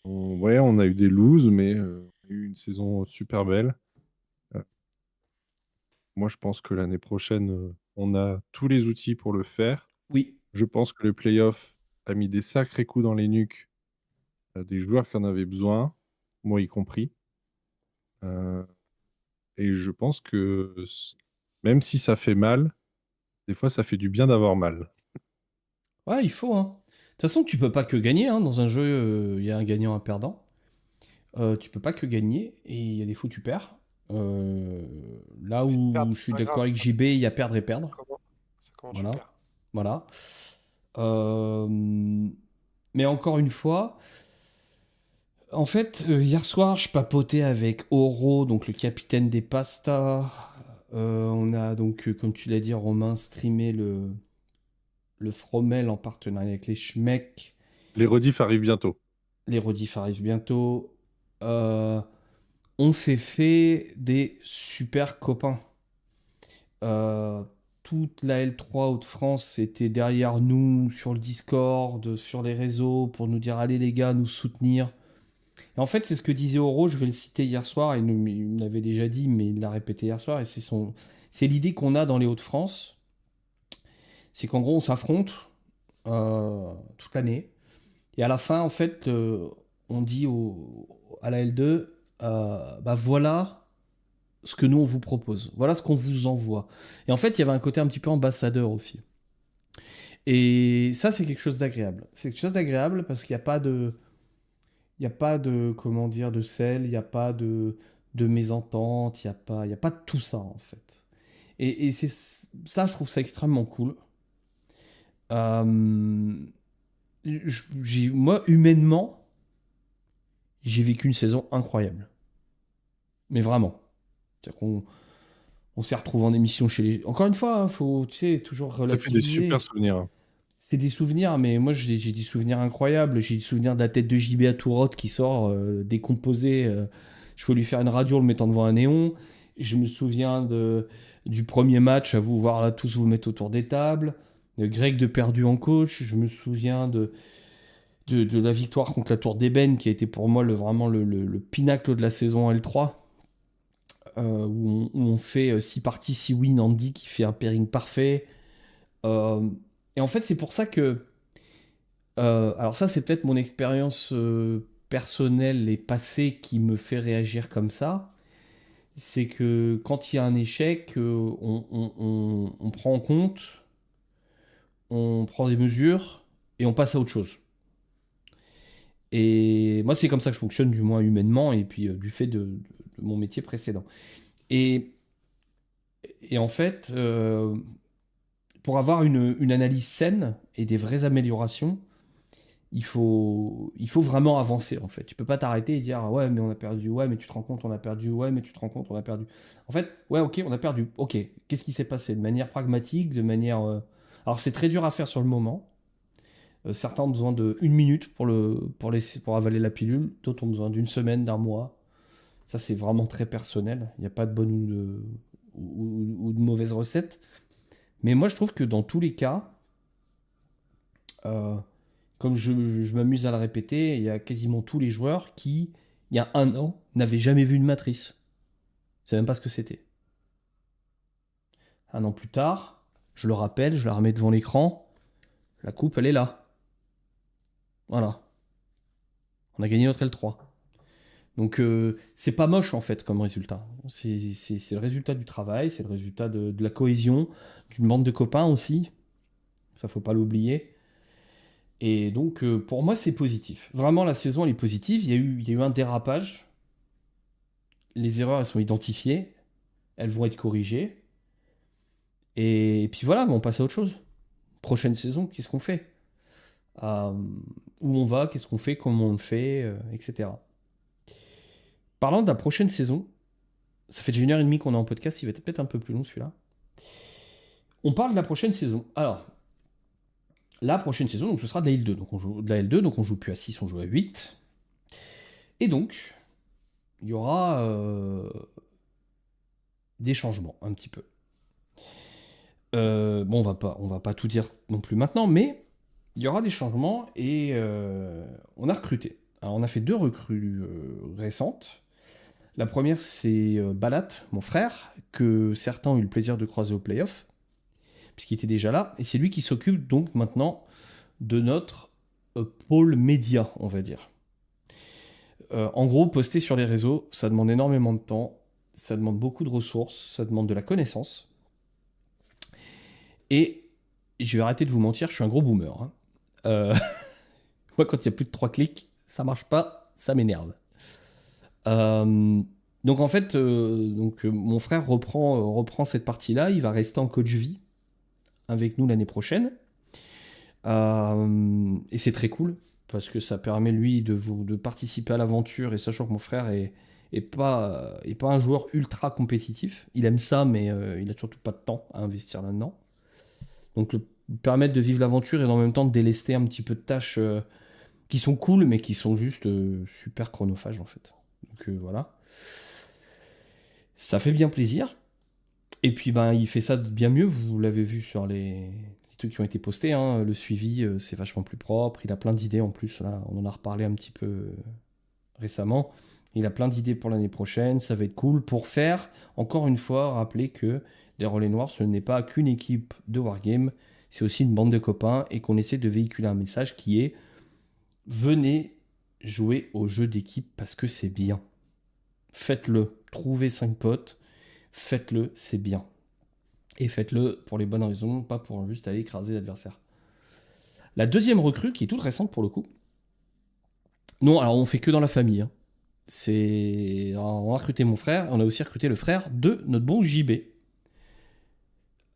Ouais, on a eu des loses, mais on a eu une saison super belle. Euh, Moi, je pense que l'année prochaine, on a tous les outils pour le faire. Oui. Je pense que le playoff a mis des sacrés coups dans les nuques des joueurs qui en avaient besoin, moi y compris. Euh, et je pense que même si ça fait mal, des fois ça fait du bien d'avoir mal. Ouais, il faut, hein. De toute façon, tu peux pas que gagner, hein. Dans un jeu, il y a un gagnant, un perdant. Tu peux pas que gagner, et il y a des fois où tu perds. Euh, Là Mais où perdre, je c'est suis pas d'accord grave. avec JB, il y a perdre et perdre. Comment, c'est comment tu Voilà. perds. Voilà. Euh, Mais encore une fois, en fait, hier soir, je papotais avec Oro, donc le capitaine des pastas. On a donc, comme tu l'as dit, Romain, streamé le Fromel en partenariat avec les Schmeck. Les rediffs arrivent bientôt. Les rediffs arrivent bientôt. Euh, on s'est fait des super copains. Euh, Toute la L3 Hauts-de-France était derrière nous sur le Discord, sur les réseaux, pour nous dire allez les gars, nous soutenir. Et en fait, c'est ce que disait Oro, je vais le citer hier soir, il me l'avait déjà dit, mais il l'a répété hier soir, et c'est l'idée qu'on a dans les Hauts-de-France, c'est qu'en gros, on s'affronte toute l'année, et à la fin, en fait, on dit à la L2, bah voilà ce que nous on vous propose, voilà ce qu'on vous envoie. Et en fait, il y avait un côté un petit peu ambassadeur aussi. Et ça, c'est quelque chose d'agréable. C'est quelque chose d'agréable parce qu'il n'y a pas de, il n'y a pas de, comment dire, de sel, il n'y a pas de mésentente, il y a pas de tout ça en fait. Et c'est ça, je trouve ça extrêmement cool. Euh, Moi, humainement, j'ai vécu une saison incroyable. Mais vraiment. C'est-à-dire qu'on on s'est retrouvé en émission chez les... Encore une fois, il faut, tu sais, toujours Ça fait des super relativiser. souvenirs, hein. C'est des souvenirs, mais moi j'ai des souvenirs incroyables. J'ai des souvenirs de la tête de JB à Tourotte qui sort décomposée. Je peux lui faire une radio en le mettant devant un néon. Je me souviens du premier match, à vous voir là tous vous mettre autour des tables. De Greg de perdu en coach. Je me souviens de la victoire contre la Tour d'Ébène qui a été pour moi vraiment le pinacle de la saison L3. Où on fait 6 parties, 6 wins, Andy qui fait un pairing parfait. Euh, et en fait, c'est pour ça que alors ça, c'est peut-être mon expérience personnelle et passée qui me fait réagir comme ça. C'est que quand il y a un échec, on prend en compte, on prend des mesures et on passe à autre chose. Et moi, c'est comme ça que je fonctionne, du moins humainement, et puis du fait de mon métier précédent. Et, et en fait, pour avoir une analyse saine et des vraies améliorations, il faut vraiment avancer en fait. Tu peux pas t'arrêter et dire ah ouais mais on a perdu, ouais mais tu te rends compte on a perdu, ouais mais tu te rends compte on a perdu. En fait ouais ok on a perdu, ok qu'est-ce qui s'est passé de manière pragmatique, de manière Alors c'est très dur à faire sur le moment. Certains ont besoin de 1 minute pour avaler la pilule, d'autres ont besoin d'une semaine, d'un mois. Ça c'est vraiment très personnel. Il n'y a pas de bonne ou de mauvaise recette. Mais moi je trouve que dans tous les cas, euh, comme je m'amuse à le répéter, il y a quasiment tous les joueurs qui, il y a 1 an, n'avaient jamais vu une matrice. Je ne savais même pas ce que c'était. 1 an plus tard, je le rappelle, je la remets devant l'écran, la coupe elle est là. Voilà. On a gagné notre L3. Donc c'est pas moche en fait comme résultat. C'est le résultat du travail, c'est le résultat de la cohésion, d'une bande de copains aussi. Ça faut pas l'oublier. Et donc pour moi c'est positif. Vraiment la saison elle est positive. Il y a eu un dérapage. Les erreurs elles sont identifiées. Elles vont être corrigées. Et puis voilà, on passe à autre chose. Prochaine saison, qu'est-ce qu'on fait? Euh, Où on va, qu'est-ce qu'on fait, comment on le fait, etc. Parlant de la prochaine saison, ça fait déjà 1h30 qu'on est en podcast, il va être peut-être un peu plus long celui-là. On parle de la prochaine saison. Alors, la prochaine saison, donc ce sera de la L2. Donc on joue de la L2, donc on joue plus à 6, on joue à 8. Et donc, il y aura des changements, un petit peu. Bon, on va pas tout dire non plus maintenant, mais il y aura des changements et on a recruté. Alors, on a fait 2 recrues récentes. La première, c'est Balat, mon frère, que certains ont eu le plaisir de croiser au playoff, puisqu'il était déjà là. Et c'est lui qui s'occupe donc maintenant de notre pôle média, on va dire. En gros, poster sur les réseaux, ça demande énormément de temps, ça demande beaucoup de ressources, ça demande de la connaissance. Et je vais arrêter de vous mentir, je suis un gros boomer. Hein. Moi, quand il y a plus de 3 clics, ça marche pas, ça m'énerve. Donc en fait, mon frère reprend cette partie-là, il va rester en coach vie avec nous l'année prochaine. Et c'est très cool, parce que ça permet lui de participer à l'aventure, et sachant que mon frère est pas un joueur ultra compétitif. Il aime ça, mais il a surtout pas de temps à investir là-dedans. Donc permettre de vivre l'aventure et en même temps de délester un petit peu de tâches qui sont cool, mais qui sont juste super chronophages en fait. Donc voilà. Ça fait bien plaisir. Et puis ben il fait ça de bien mieux, vous l'avez vu sur les trucs qui ont été postés, hein. Le suivi c'est vachement plus propre, il a plein d'idées en plus, là, on en a reparlé un petit peu récemment. Il a plein d'idées pour l'année prochaine, ça va être cool pour faire, encore une fois, rappeler que des Relais Noirs, ce n'est pas qu'une équipe de Wargame, c'est aussi une bande de copains et qu'on essaie de véhiculer un message qui est venez jouer au jeu d'équipe parce que c'est bien. Faites-le, trouvez 5 potes, faites-le, c'est bien. Et faites-le pour les bonnes raisons, pas pour juste aller écraser l'adversaire. La deuxième recrue, qui est toute récente pour le coup. Non, alors on fait que dans la famille. Hein. On a recruté mon frère, on a aussi recruté le frère de notre bon JB.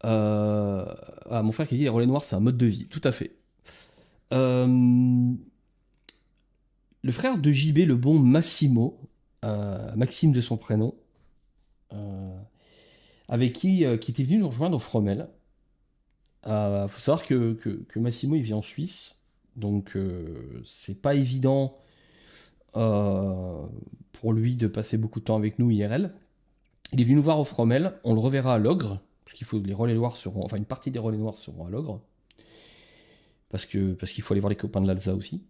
Mon frère qui dit les Relais Noirs, c'est un mode de vie, tout à fait. Le frère de JB, le bon Massimo, Maxime de son prénom, avec qui était venu nous rejoindre au Fromel. Faut savoir que Massimo il vit en Suisse, donc c'est pas évident pour lui de passer beaucoup de temps avec nous IRL. Il est venu nous voir au Fromel, on le reverra à l'Ogre, parce qu'il faut les Relais Noirs seront, enfin une partie des Relais Noirs seront à l'Ogre, parce qu'il faut aller voir les copains de l'Alsa aussi.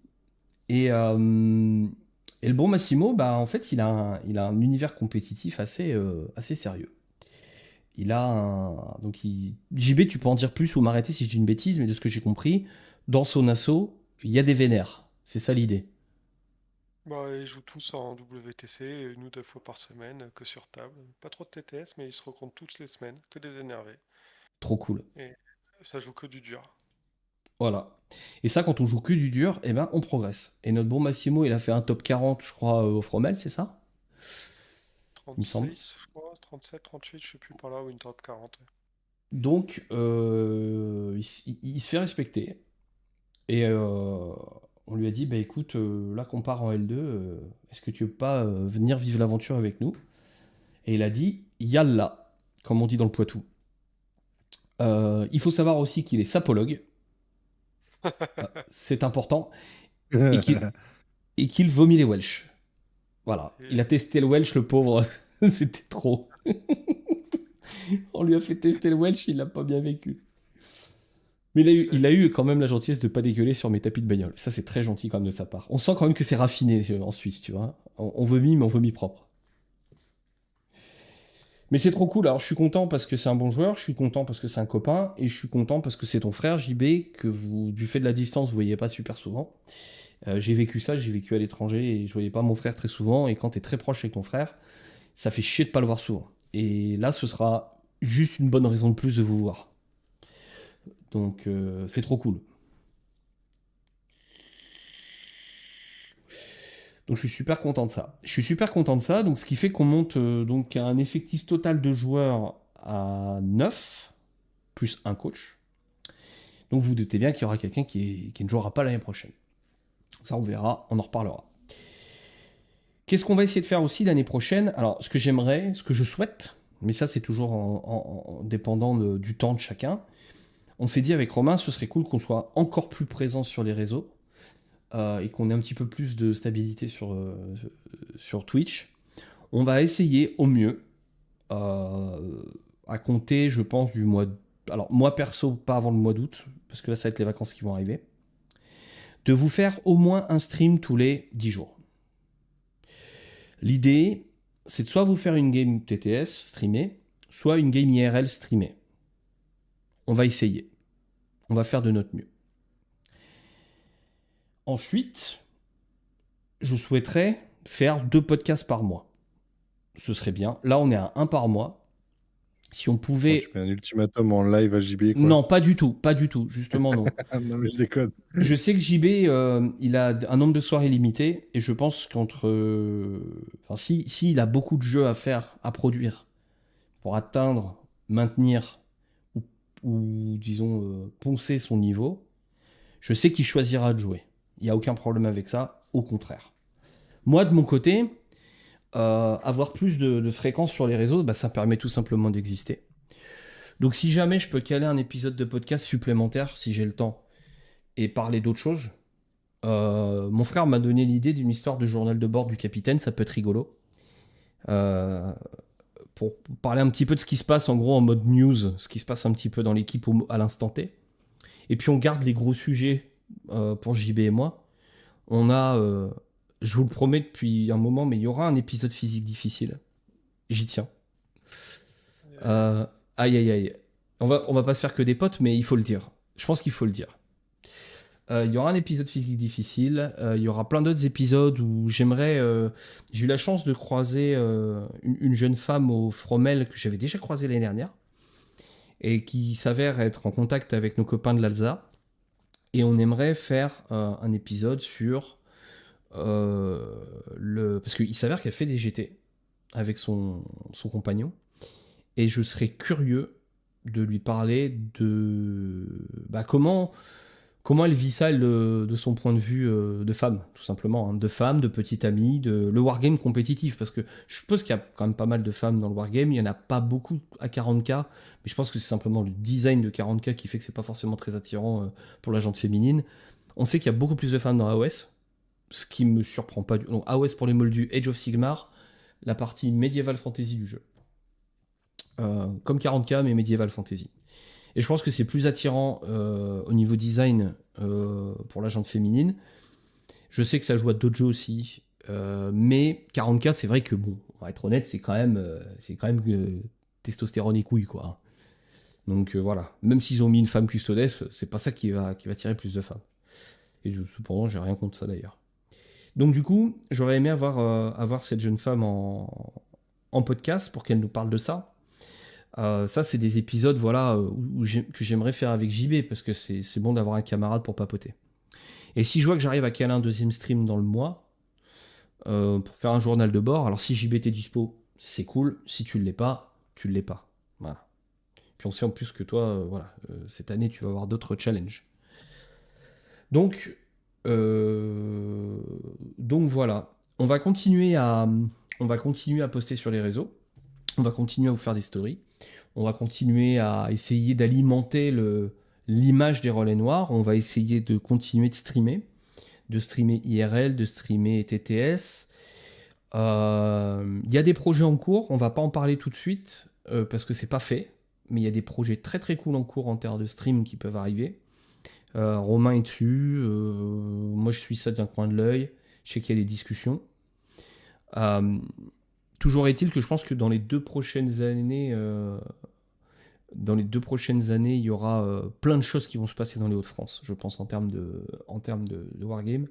Et le bon Massimo, bah en fait il a un univers compétitif assez sérieux. Il a donc JB, tu peux en dire plus ou m'arrêter si je dis une bêtise, mais de ce que j'ai compris, dans son assaut, il y a des vénères. C'est ça l'idée. Bah, ils jouent tous en WTC, 1 ou 2 fois par semaine, que sur table. Pas trop de TTS, mais ils se rencontrent toutes les semaines, que des énervés. Trop cool. Et ça joue que du dur. Voilà. Et ça, quand on joue que du dur, eh ben, on progresse. Et notre bon Massimo, il a fait un top 40, je crois, au Fromel, c'est ça? Il me semble. 36, je crois, 37, 38, je sais plus par là, ou une top 40. Donc, il se fait respecter. Et on lui a dit, bah écoute, là qu'on part en L2, est-ce que tu veux pas venir vivre l'aventure avec nous? Et il a dit, yalla, comme on dit dans le Poitou. Il faut savoir aussi qu'il est sapologue, c'est important, et qu'il vomit les Welsh. Voilà, il a testé le Welsh, le pauvre, c'était trop. On lui a fait tester le Welsh, il l'a pas bien vécu. Mais il a eu quand même la gentillesse de pas dégueuler sur mes tapis de bagnole. Ça, c'est très gentil quand même de sa part. On sent quand même que c'est raffiné en Suisse, tu vois. On vomit, mais on vomit propre. Mais c'est trop cool. Alors, je suis content parce que c'est un bon joueur, je suis content parce que c'est un copain, et je suis content parce que c'est ton frère, JB, que vous, du fait de la distance, vous voyez pas super souvent. J'ai vécu ça, j'ai vécu à l'étranger, et je voyais pas mon frère très souvent, et quand t'es très proche avec ton frère, ça fait chier de pas le voir souvent. Et là, ce sera juste une bonne raison de plus de vous voir. Donc, c'est trop cool. Donc je suis super content de ça. Je suis super content de ça, donc ce qui fait qu'on monte donc à un effectif total de joueurs à 9, plus un coach. Donc vous vous doutez bien qu'il y aura quelqu'un qui ne jouera pas l'année prochaine. Ça on verra, on en reparlera. Qu'est-ce qu'on va essayer de faire aussi l'année prochaine? Alors ce que j'aimerais, ce que je souhaite, mais ça c'est toujours en dépendant du temps de chacun, on s'est dit avec Romain, ce serait cool qu'on soit encore plus présent sur les réseaux. Et qu'on ait un petit peu plus de stabilité sur Twitch. On va essayer au mieux, à compter, je pense, du mois... Alors, moi perso, pas avant le mois d'août, parce que là, ça va être les vacances qui vont arriver, de vous faire au moins un stream tous les 10 jours. L'idée, c'est de soit vous faire une game TTS streamée, soit une game IRL streamée. On va essayer. On va faire de notre mieux. Ensuite, je souhaiterais faire 2 podcasts par mois. Ce serait bien. Là, on est à 1 par mois. Si on pouvait... Tu mets un ultimatum en live à JB, quoi. Non, pas du tout. Justement, non. Non, mais je déconne. Je sais que JB, il a un nombre de soirées limité. Et je pense qu'entre... Enfin, si il a beaucoup de jeux à faire, à produire, pour atteindre, maintenir, ou disons, poncer son niveau, je sais qu'il choisira de jouer. Il n'y a aucun problème avec ça. Au contraire. Moi, de mon côté... avoir plus de fréquences sur les réseaux, bah, ça permet tout simplement d'exister. Donc si jamais je peux caler un épisode de podcast supplémentaire, si j'ai le temps, et parler d'autres choses, mon frère m'a donné l'idée d'une histoire de journal de bord du capitaine, ça peut être rigolo. Pour parler un petit peu de ce qui se passe en gros en mode news, ce qui se passe un petit peu dans l'équipe à l'instant T. Et puis on garde les gros sujets pour JB et moi. On a... je vous le promets depuis un moment, mais il y aura un épisode physique difficile. J'y tiens. Aïe aïe aïe. On va pas se faire que des potes, mais il faut le dire. Je pense qu'il faut le dire. Il y aura un épisode physique difficile. Il y aura plein d'autres épisodes où j'aimerais... j'ai eu la chance de croiser une jeune femme au Fromel que j'avais déjà croisée l'année dernière et qui s'avère être en contact avec nos copains de l'Alsa. Et on aimerait faire un épisode sur... parce qu'il s'avère qu'elle fait des GT avec son compagnon et je serais curieux de lui parler de comment elle vit ça elle, de son point de vue de femme tout simplement, hein, de femme, de petite amie, de le wargame compétitif, parce que je suppose qu'il y a quand même pas mal de femmes dans le wargame, il y en a pas beaucoup à 40k, mais je pense que c'est simplement le design de 40k qui fait que c'est pas forcément très attirant pour la gente féminine. On sait qu'il y a beaucoup plus de femmes dans AOS, ce qui me surprend pas du... Donc AOS pour les moldus, Age of Sigmar, la partie Medieval Fantasy du jeu. Comme 40k, mais Medieval Fantasy. Et je pense que c'est plus attirant au niveau design pour la gente féminine. Je sais que ça joue à d'autres jeux aussi, mais 40k, c'est vrai que, bon, on va être honnête, c'est quand même testostérone et couilles, quoi. Donc voilà. Même s'ils ont mis une femme custodesse, c'est pas ça qui va tirer plus de femmes. Et cependant, j'ai rien contre ça d'ailleurs. Donc du coup, j'aurais aimé avoir cette jeune femme en podcast pour qu'elle nous parle de ça. Ça, c'est des épisodes voilà, que j'aimerais faire avec JB, parce que c'est bon d'avoir un camarade pour papoter. Et si je vois que j'arrive à caler un deuxième stream dans le mois, pour faire un journal de bord, alors si JB t'es dispo, c'est cool. Si tu ne l'es pas, tu ne l'es pas. Voilà. Puis on sait en plus que toi, cette année, tu vas avoir d'autres challenges. Donc voilà, on va continuer à poster sur les réseaux. On va continuer à vous faire des stories. On va continuer à essayer d'alimenter l'image des relais noirs. On va essayer de continuer de streamer IRL, de streamer TTS. Il y a des projets en cours. On va pas en parler tout de suite parce que c'est pas fait. Mais il y a des projets très très cool en cours en termes de stream qui peuvent arriver. Romain est dessus. Moi, je suis ça d'un coin de l'œil. Je sais qu'il y a des discussions. Toujours est-il que je pense que dans les 2 prochaines années, il y aura plein de choses qui vont se passer dans les Hauts-de-France. Je pense en termes de wargame.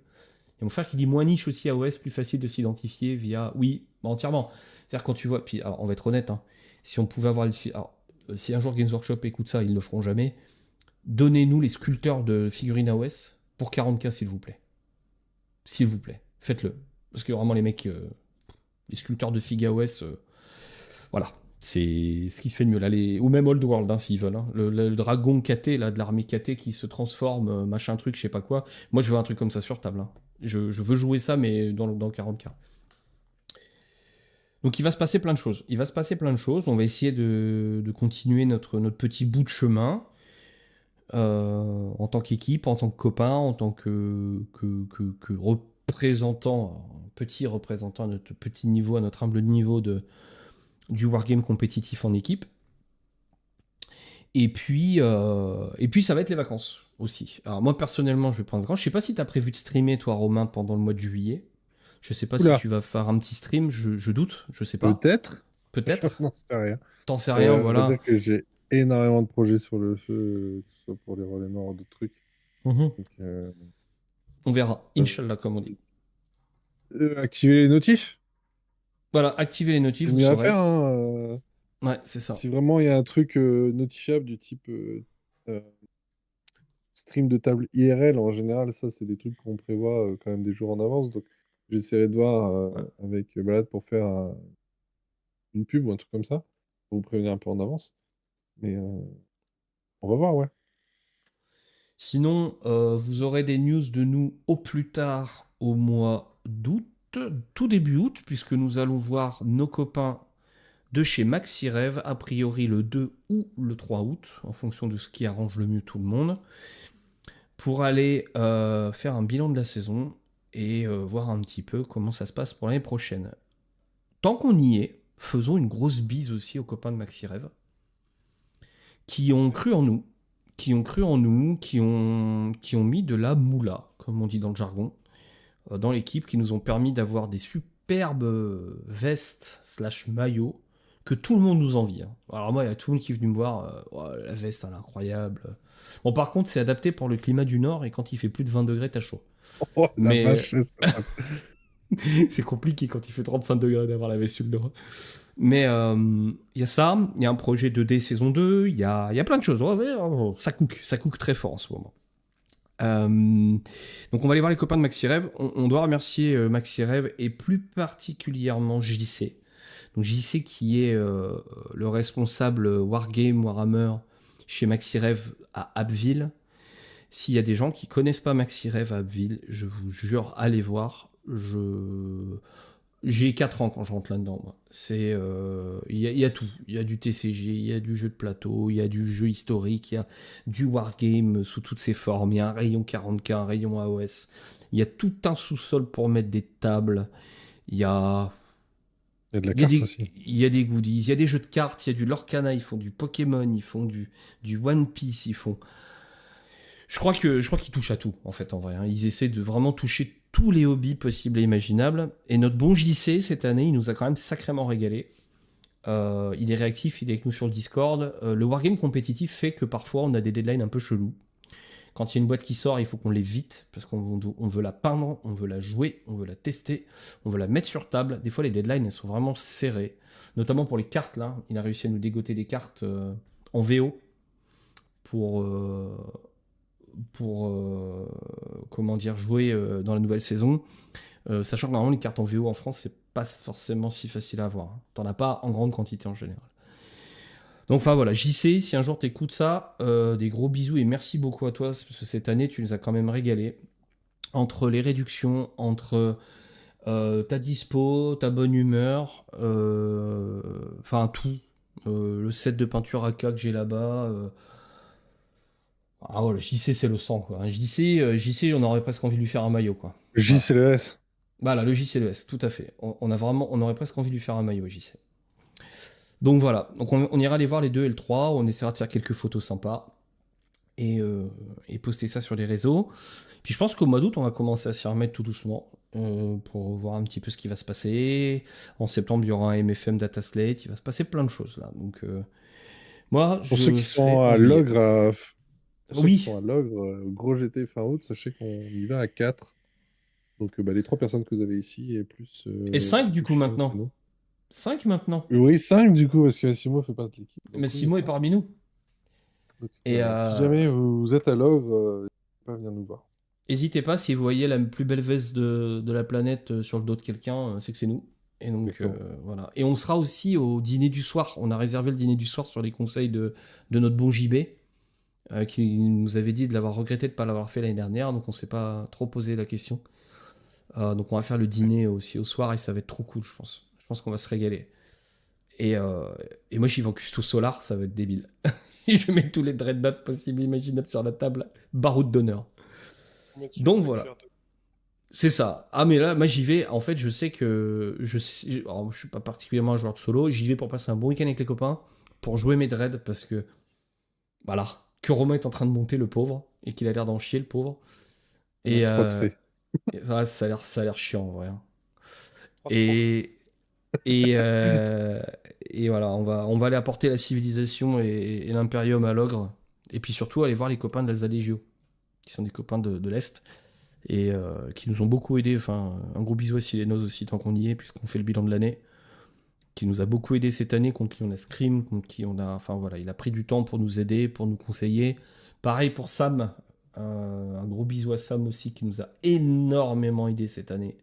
Et mon frère qui dit moins niche aussi AOS, plus facile de s'identifier via. Oui, entièrement. C'est-à-dire quand tu vois. Puis, alors, on va être honnête. Si on pouvait avoir. Alors, si un jour Games Workshop écoute ça, ils ne le feront jamais. Donnez-nous les sculpteurs de figurines AOS pour 40K, s'il vous plaît. S'il vous plaît. Faites-le. Parce que vraiment, les mecs. Les sculpteurs de fig AOS. Voilà. C'est ce qui se fait de mieux. Là, ou même Old World, s'ils veulent. Le dragon KT, là, de l'armée KT qui se transforme, machin truc, je sais pas quoi. Moi, je veux un truc comme ça sur table. Je veux jouer ça, mais dans 40K. Donc, il va se passer plein de choses. On va essayer de continuer notre petit bout de chemin. En tant qu'équipe, en tant que copain, en tant que représentant, petit représentant à notre petit niveau, à notre humble niveau du wargame compétitif en équipe. Et puis ça va être les vacances aussi. Alors moi personnellement, je vais prendre vacances. Je sais pas si tu as prévu de streamer toi Romain pendant le mois de juillet. Je sais pas Oula. si tu vas faire un petit stream, je doute, je sais pas. Peut-être. Peut-être. J'en sais rien. T'en sais rien, On va voilà. dire que j'ai énormément de projets sur le feu, que ce soit pour les relais noirs ou d'autres trucs. Donc, On verra, Inch'Allah comme on dit. activer les notifs. Voilà, activez les notifs, vous mieux à saurez. faire. Ouais, c'est ça. Si vraiment il y a un truc notifiable du type stream de table IRL, en général, ça, c'est des trucs qu'on prévoit quand même des jours en avance. Donc, j'essaierai de voir avec Balade pour faire une pub ou un truc comme ça, pour vous prévenir un peu en avance. Mais on va voir, ouais. Sinon, vous aurez des news de nous au plus tard au mois d'août, tout début août, puisque nous allons voir nos copains de chez MaxiRev, a priori le 2 ou le 3 août, en fonction de ce qui arrange le mieux tout le monde, pour aller faire un bilan de la saison et voir un petit peu comment ça se passe pour l'année prochaine. Tant qu'on y est, faisons une grosse bise aussi aux copains de MaxiRev, qui ont cru en nous, qui ont mis de la moula, comme on dit dans le jargon, dans l'équipe, qui nous ont permis d'avoir des superbes vestes / maillots que tout le monde nous envie. Alors moi, il y a tout le monde qui est venu me voir, oh, la veste, elle est incroyable. Bon, par contre, c'est adapté pour le climat du Nord, et quand il fait plus de 20 degrés, t'as chaud. Oh, la Mais vache, c'est compliqué quand il fait 35 degrés d'avoir la veste sur le Nord. Mais il y a ça, il y a un projet 2D saison 2, il y a plein de choses. Ça cook très fort en ce moment. Donc on va aller voir les copains de MaxiRev. On doit remercier MaxiRev et plus particulièrement JC. Donc JC qui est le responsable Wargame, Warhammer chez MaxiRev à Abbeville. S'il y a des gens qui connaissent pas MaxiRev à Abbeville, je vous jure, allez voir. J'ai 4 ans quand je rentre là-dedans, moi. Il y a tout. Il y a du TCG, il y a du jeu de plateau, il y a du jeu historique, il y a du wargame sous toutes ses formes, il y a un rayon 40K, un rayon AOS. Il y a tout un sous-sol pour mettre des tables. Il y a de la carte aussi. Il y a des goodies, il y a des jeux de cartes, il y a du Lorcana, ils font du Pokémon, ils font du One Piece, ils font... Je crois qu'ils touchent à tout, en fait, en vrai. Ils essaient de vraiment toucher tous les hobbies possibles et imaginables. Et notre bon JC, cette année, il nous a quand même sacrément régalé. Il est réactif, il est avec nous sur le Discord. Le wargame compétitif fait que parfois, on a des deadlines un peu chelous. Quand il y a une boîte qui sort, il faut qu'on les vite, parce qu'on veut la peindre, on veut la jouer, on veut la tester, on veut la mettre sur table. Des fois, les deadlines, elles sont vraiment serrées. Notamment pour les cartes, là. Il a réussi à nous dégoter des cartes en VO pour comment dire, jouer dans la nouvelle saison, sachant que normalement les cartes en VO en France c'est pas forcément si facile à avoir, t'en as pas en grande quantité en général. Donc enfin voilà, JC, si un jour t'écoutes ça, des gros bisous et merci beaucoup à toi, parce que cette année tu nous as quand même régalé, entre les réductions, entre Ta dispo, ta bonne humeur, enfin tout. Le set de peinture AK que j'ai là-bas. Ah ouais, le JC c'est le sang quoi. JC, on aurait presque envie de lui faire un maillot quoi. Voilà. JCLS. Voilà, le JCLS, tout à fait. On aurait presque envie de lui faire un maillot JC. Donc voilà, donc on ira aller voir les 2 et le 3, on essaiera de faire quelques photos sympas et poster ça sur les réseaux. Puis je pense qu'au mois d'août, on va commencer à s'y remettre tout doucement pour voir un petit peu ce qui va se passer. En septembre, il y aura un MFM Data Slate, il va se passer plein de choses là. Donc moi, Pour ceux je qui serai sont en à juillet. l'ogre, pour ceux qui Oui, sont à l'ogre, gros GT fin août, sachez qu'on y va à 4. Donc les 3 personnes que vous avez ici et plus, et 5 du plus coup Chien maintenant. que nous. 5 maintenant. Oui, 5 du coup, parce que Simo fait pas de l'équipe. Mais Donc oui, Simon est 5. parmi nous. Donc Et si jamais vous êtes à l'ogre, n'hésitez pas à venir nous voir. n'hésitez pas, si vous voyez la plus belle veste de la planète sur le dos de quelqu'un, c'est que c'est nous. Et donc Exactement. voilà. Et on sera aussi au dîner du soir. On a réservé le dîner du soir sur les conseils de notre bon JB, qui nous avait dit de l'avoir regretté de ne pas l'avoir fait l'année dernière. Donc on s'est pas trop posé la question. Donc on va faire le dîner aussi au soir et ça va être trop cool, je pense. Je pense qu'on va se régaler. Et, euh, et moi j'y vais en custo solar, ça va être débile. Je mets tous les dreadnoughts possibles, imaginables sur la table. Baroud d'honneur. Mais tu Donc vas voilà. cuire de- C'est ça. Ah mais là, moi j'y vais. En fait, je sais que alors, je suis pas particulièrement un joueur de solo. J'y vais pour passer un bon week-end avec les copains, pour jouer mes dreads parce que voilà, que Romain est en train de monter le pauvre et qu'il a l'air d'en chier le pauvre. On a Et, trop de faits. ouais, ça a l'air chiant en vrai, hein. Pas trop. Et et euh, et voilà, on va aller apporter la civilisation et l'impérium à l'ogre. Et puis surtout aller voir les copains de l'Alsalegio, qui sont des copains de l'Est. Et qui nous ont beaucoup aidés. Enfin, un gros bisou à Silenos aussi, tant qu'on y est, puisqu'on fait le bilan de l'année. Qui nous a beaucoup aidé cette année, contre qui on a Scream, contre qui on a. Enfin voilà, il a pris du temps pour nous aider, pour nous conseiller. Pareil pour Sam. Un gros bisou à Sam aussi, qui nous a énormément aidé cette année.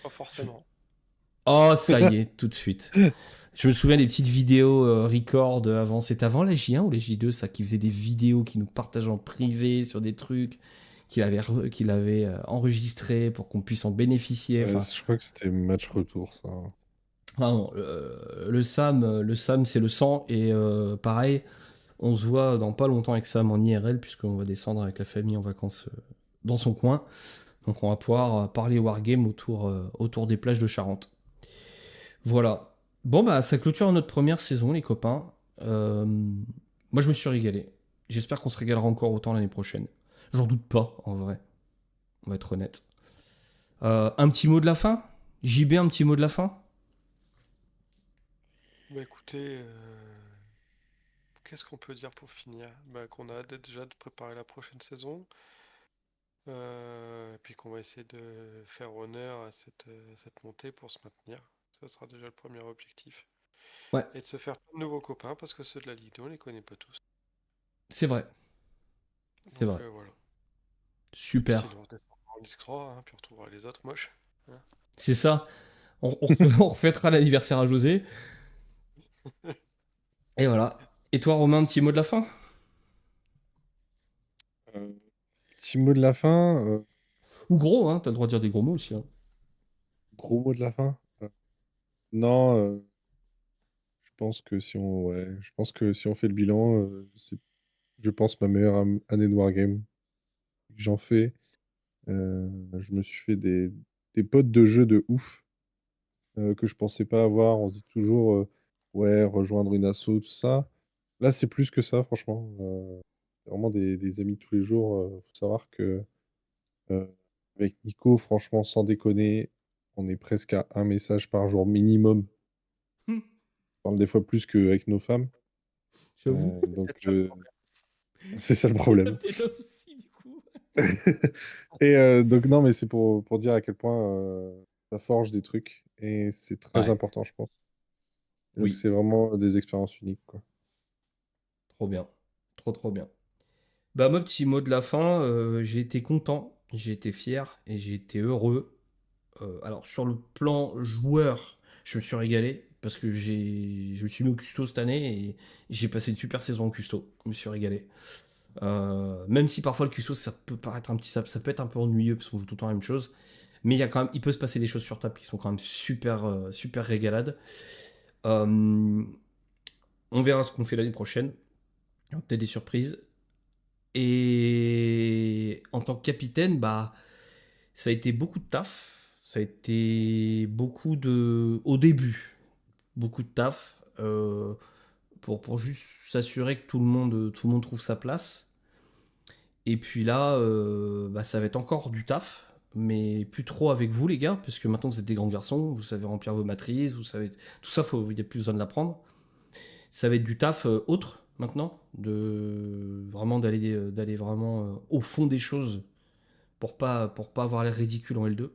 Pas forcément. Oh, ça y est, tout de suite. Je me souviens des petites vidéos record avant. C'était avant la J1 ou la J2, ça, qui faisait des vidéos, qui nous partageaient en privé sur des trucs qu'il avait enregistrés pour qu'on puisse en bénéficier. Enfin, Je crois que c'était match retour, ça. vraiment, le Sam, c'est le sang. Et pareil, on se voit dans pas longtemps avec Sam en IRL, puisqu'on va descendre avec la famille en vacances dans son coin. Donc on va pouvoir parler Wargame autour des plages de Charente. Voilà. Bon, bah, ça clôture notre première saison, les copains. Moi, je me suis régalé. J'espère qu'on se régalera encore autant l'année prochaine. J'en doute pas, en vrai. On va être honnête. Un petit mot de la fin JB, un petit mot de la fin Bah écoutez, qu'est-ce qu'on peut dire pour finir? Bah qu'on a hâte déjà de préparer la prochaine saison. Et puis qu'on va essayer de faire honneur à cette montée pour se maintenir. Ce sera déjà le premier objectif. Ouais, Et de se faire plein de nouveaux copains parce que ceux de la Ligue 2, on les connaît pas tous. c'est vrai. C'est Donc vrai. voilà. Puis Super. sinon, on se descendra en Ligue 3, hein, puis on retrouvera les autres moches. Hein. C'est ça. On refêtera l'anniversaire à José. Et voilà. Et toi, Romain, un petit mot de la fin Euh, Petit mot de la fin. Ou gros, hein, t'as le droit de dire des gros mots aussi, hein. Gros mot de la fin. Non, je pense que si on fait le bilan, c'est, je pense, ma meilleure année de Wargame que j'en fais. Je me suis fait des potes de jeu de ouf que je pensais pas avoir. On se dit toujours, ouais, rejoindre une asso, tout ça. Là, c'est plus que ça, franchement. C'est vraiment des amis de tous les jours. Faut savoir que euh, avec Nico, franchement, sans déconner, on est presque à un message par jour minimum. Hmm, On parle des fois plus qu'avec nos femmes. J'avoue. Donc, C'est ça le problème. c'est ça le problème. Peut-être un souci, du coup. Et donc, non, mais c'est pour dire à quel point ça forge des trucs. Et c'est très Ouais, important, je pense. Donc, oui. c'est vraiment des expériences uniques, quoi. Trop bien. Trop, trop bien. Bah, moi, petit mot de la fin, j'ai été content, j'ai été fier et j'ai été heureux. Alors, sur le plan joueur, je me suis régalé parce que je me suis mis au custo cette année et j'ai passé une super saison au custo. Je me suis régalé. Même si parfois le custo, ça peut paraître un petit, ça peut être un peu ennuyeux parce qu'on joue tout le temps la même chose. Mais il peut se passer des choses sur table qui sont quand même super régalades. Euh, on verra ce qu'on fait l'année prochaine. Il y aura peut-être des surprises. Et en tant que capitaine, bah, ça a été beaucoup de taf. Ça a été au début, beaucoup de taf. Pour juste s'assurer que tout le monde trouve sa place. Et puis là, bah, ça va être encore du taf, mais plus trop avec vous les gars, parce que maintenant vous êtes des grands garçons, vous savez remplir vos matrices, vous savez tout ça, il n'y a plus besoin de l'apprendre. Ça va être du taf autre maintenant, de vraiment d'aller vraiment au fond des choses pour pas avoir l'air ridicule en L2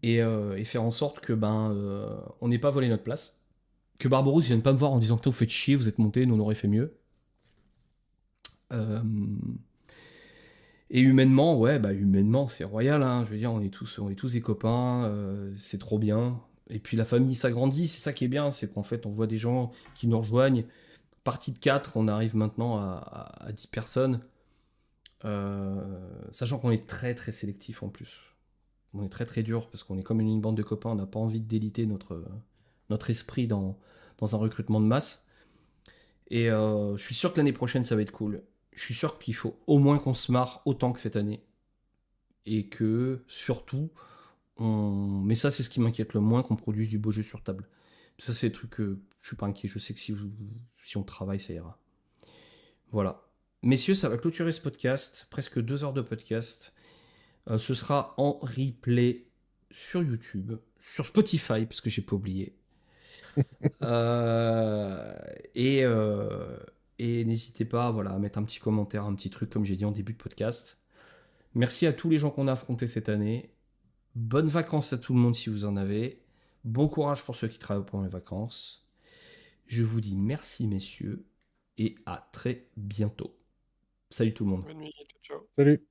et faire en sorte que on n'ait pas volé notre place, que Barbarousse vienne pas me voir en disant que vous faites chier, vous êtes monté, nous on aurait fait mieux. Euh, Et humainement, ouais, bah humainement, c'est royal, hein. Je veux dire, on est tous des copains, c'est trop bien. Et puis la famille s'agrandit, c'est ça qui est bien, c'est qu'en fait, on voit des gens qui nous rejoignent. Partie de 4, on arrive maintenant à 10 personnes. Sachant qu'on est très très sélectif en plus. On est très très dur parce qu'on est comme une bande de copains, on n'a pas envie de déliter notre esprit dans un recrutement de masse. Et je suis sûr que l'année prochaine, ça va être cool. Je suis sûr qu'il faut au moins qu'on se marre autant que cette année. Et que, surtout, mais ça, c'est ce qui m'inquiète le moins, qu'on produise du beau jeu sur table. Ça, c'est des trucs que je suis pas inquiet. Je sais que si on travaille, ça ira. Voilà. Messieurs, ça va clôturer ce podcast. Presque 2 heures de podcast. Ce sera en replay sur YouTube, sur Spotify, parce que j'ai pas oublié. Euh, et, euh, et n'hésitez pas, voilà, à mettre un petit commentaire, un petit truc, comme j'ai dit en début de podcast. Merci à tous les gens qu'on a affrontés cette année. Bonnes vacances à tout le monde si vous en avez. Bon courage pour ceux qui travaillent pendant les vacances. Je vous dis merci messieurs et à très bientôt. Salut tout le monde. Bonne nuit, ciao, ciao. Salut.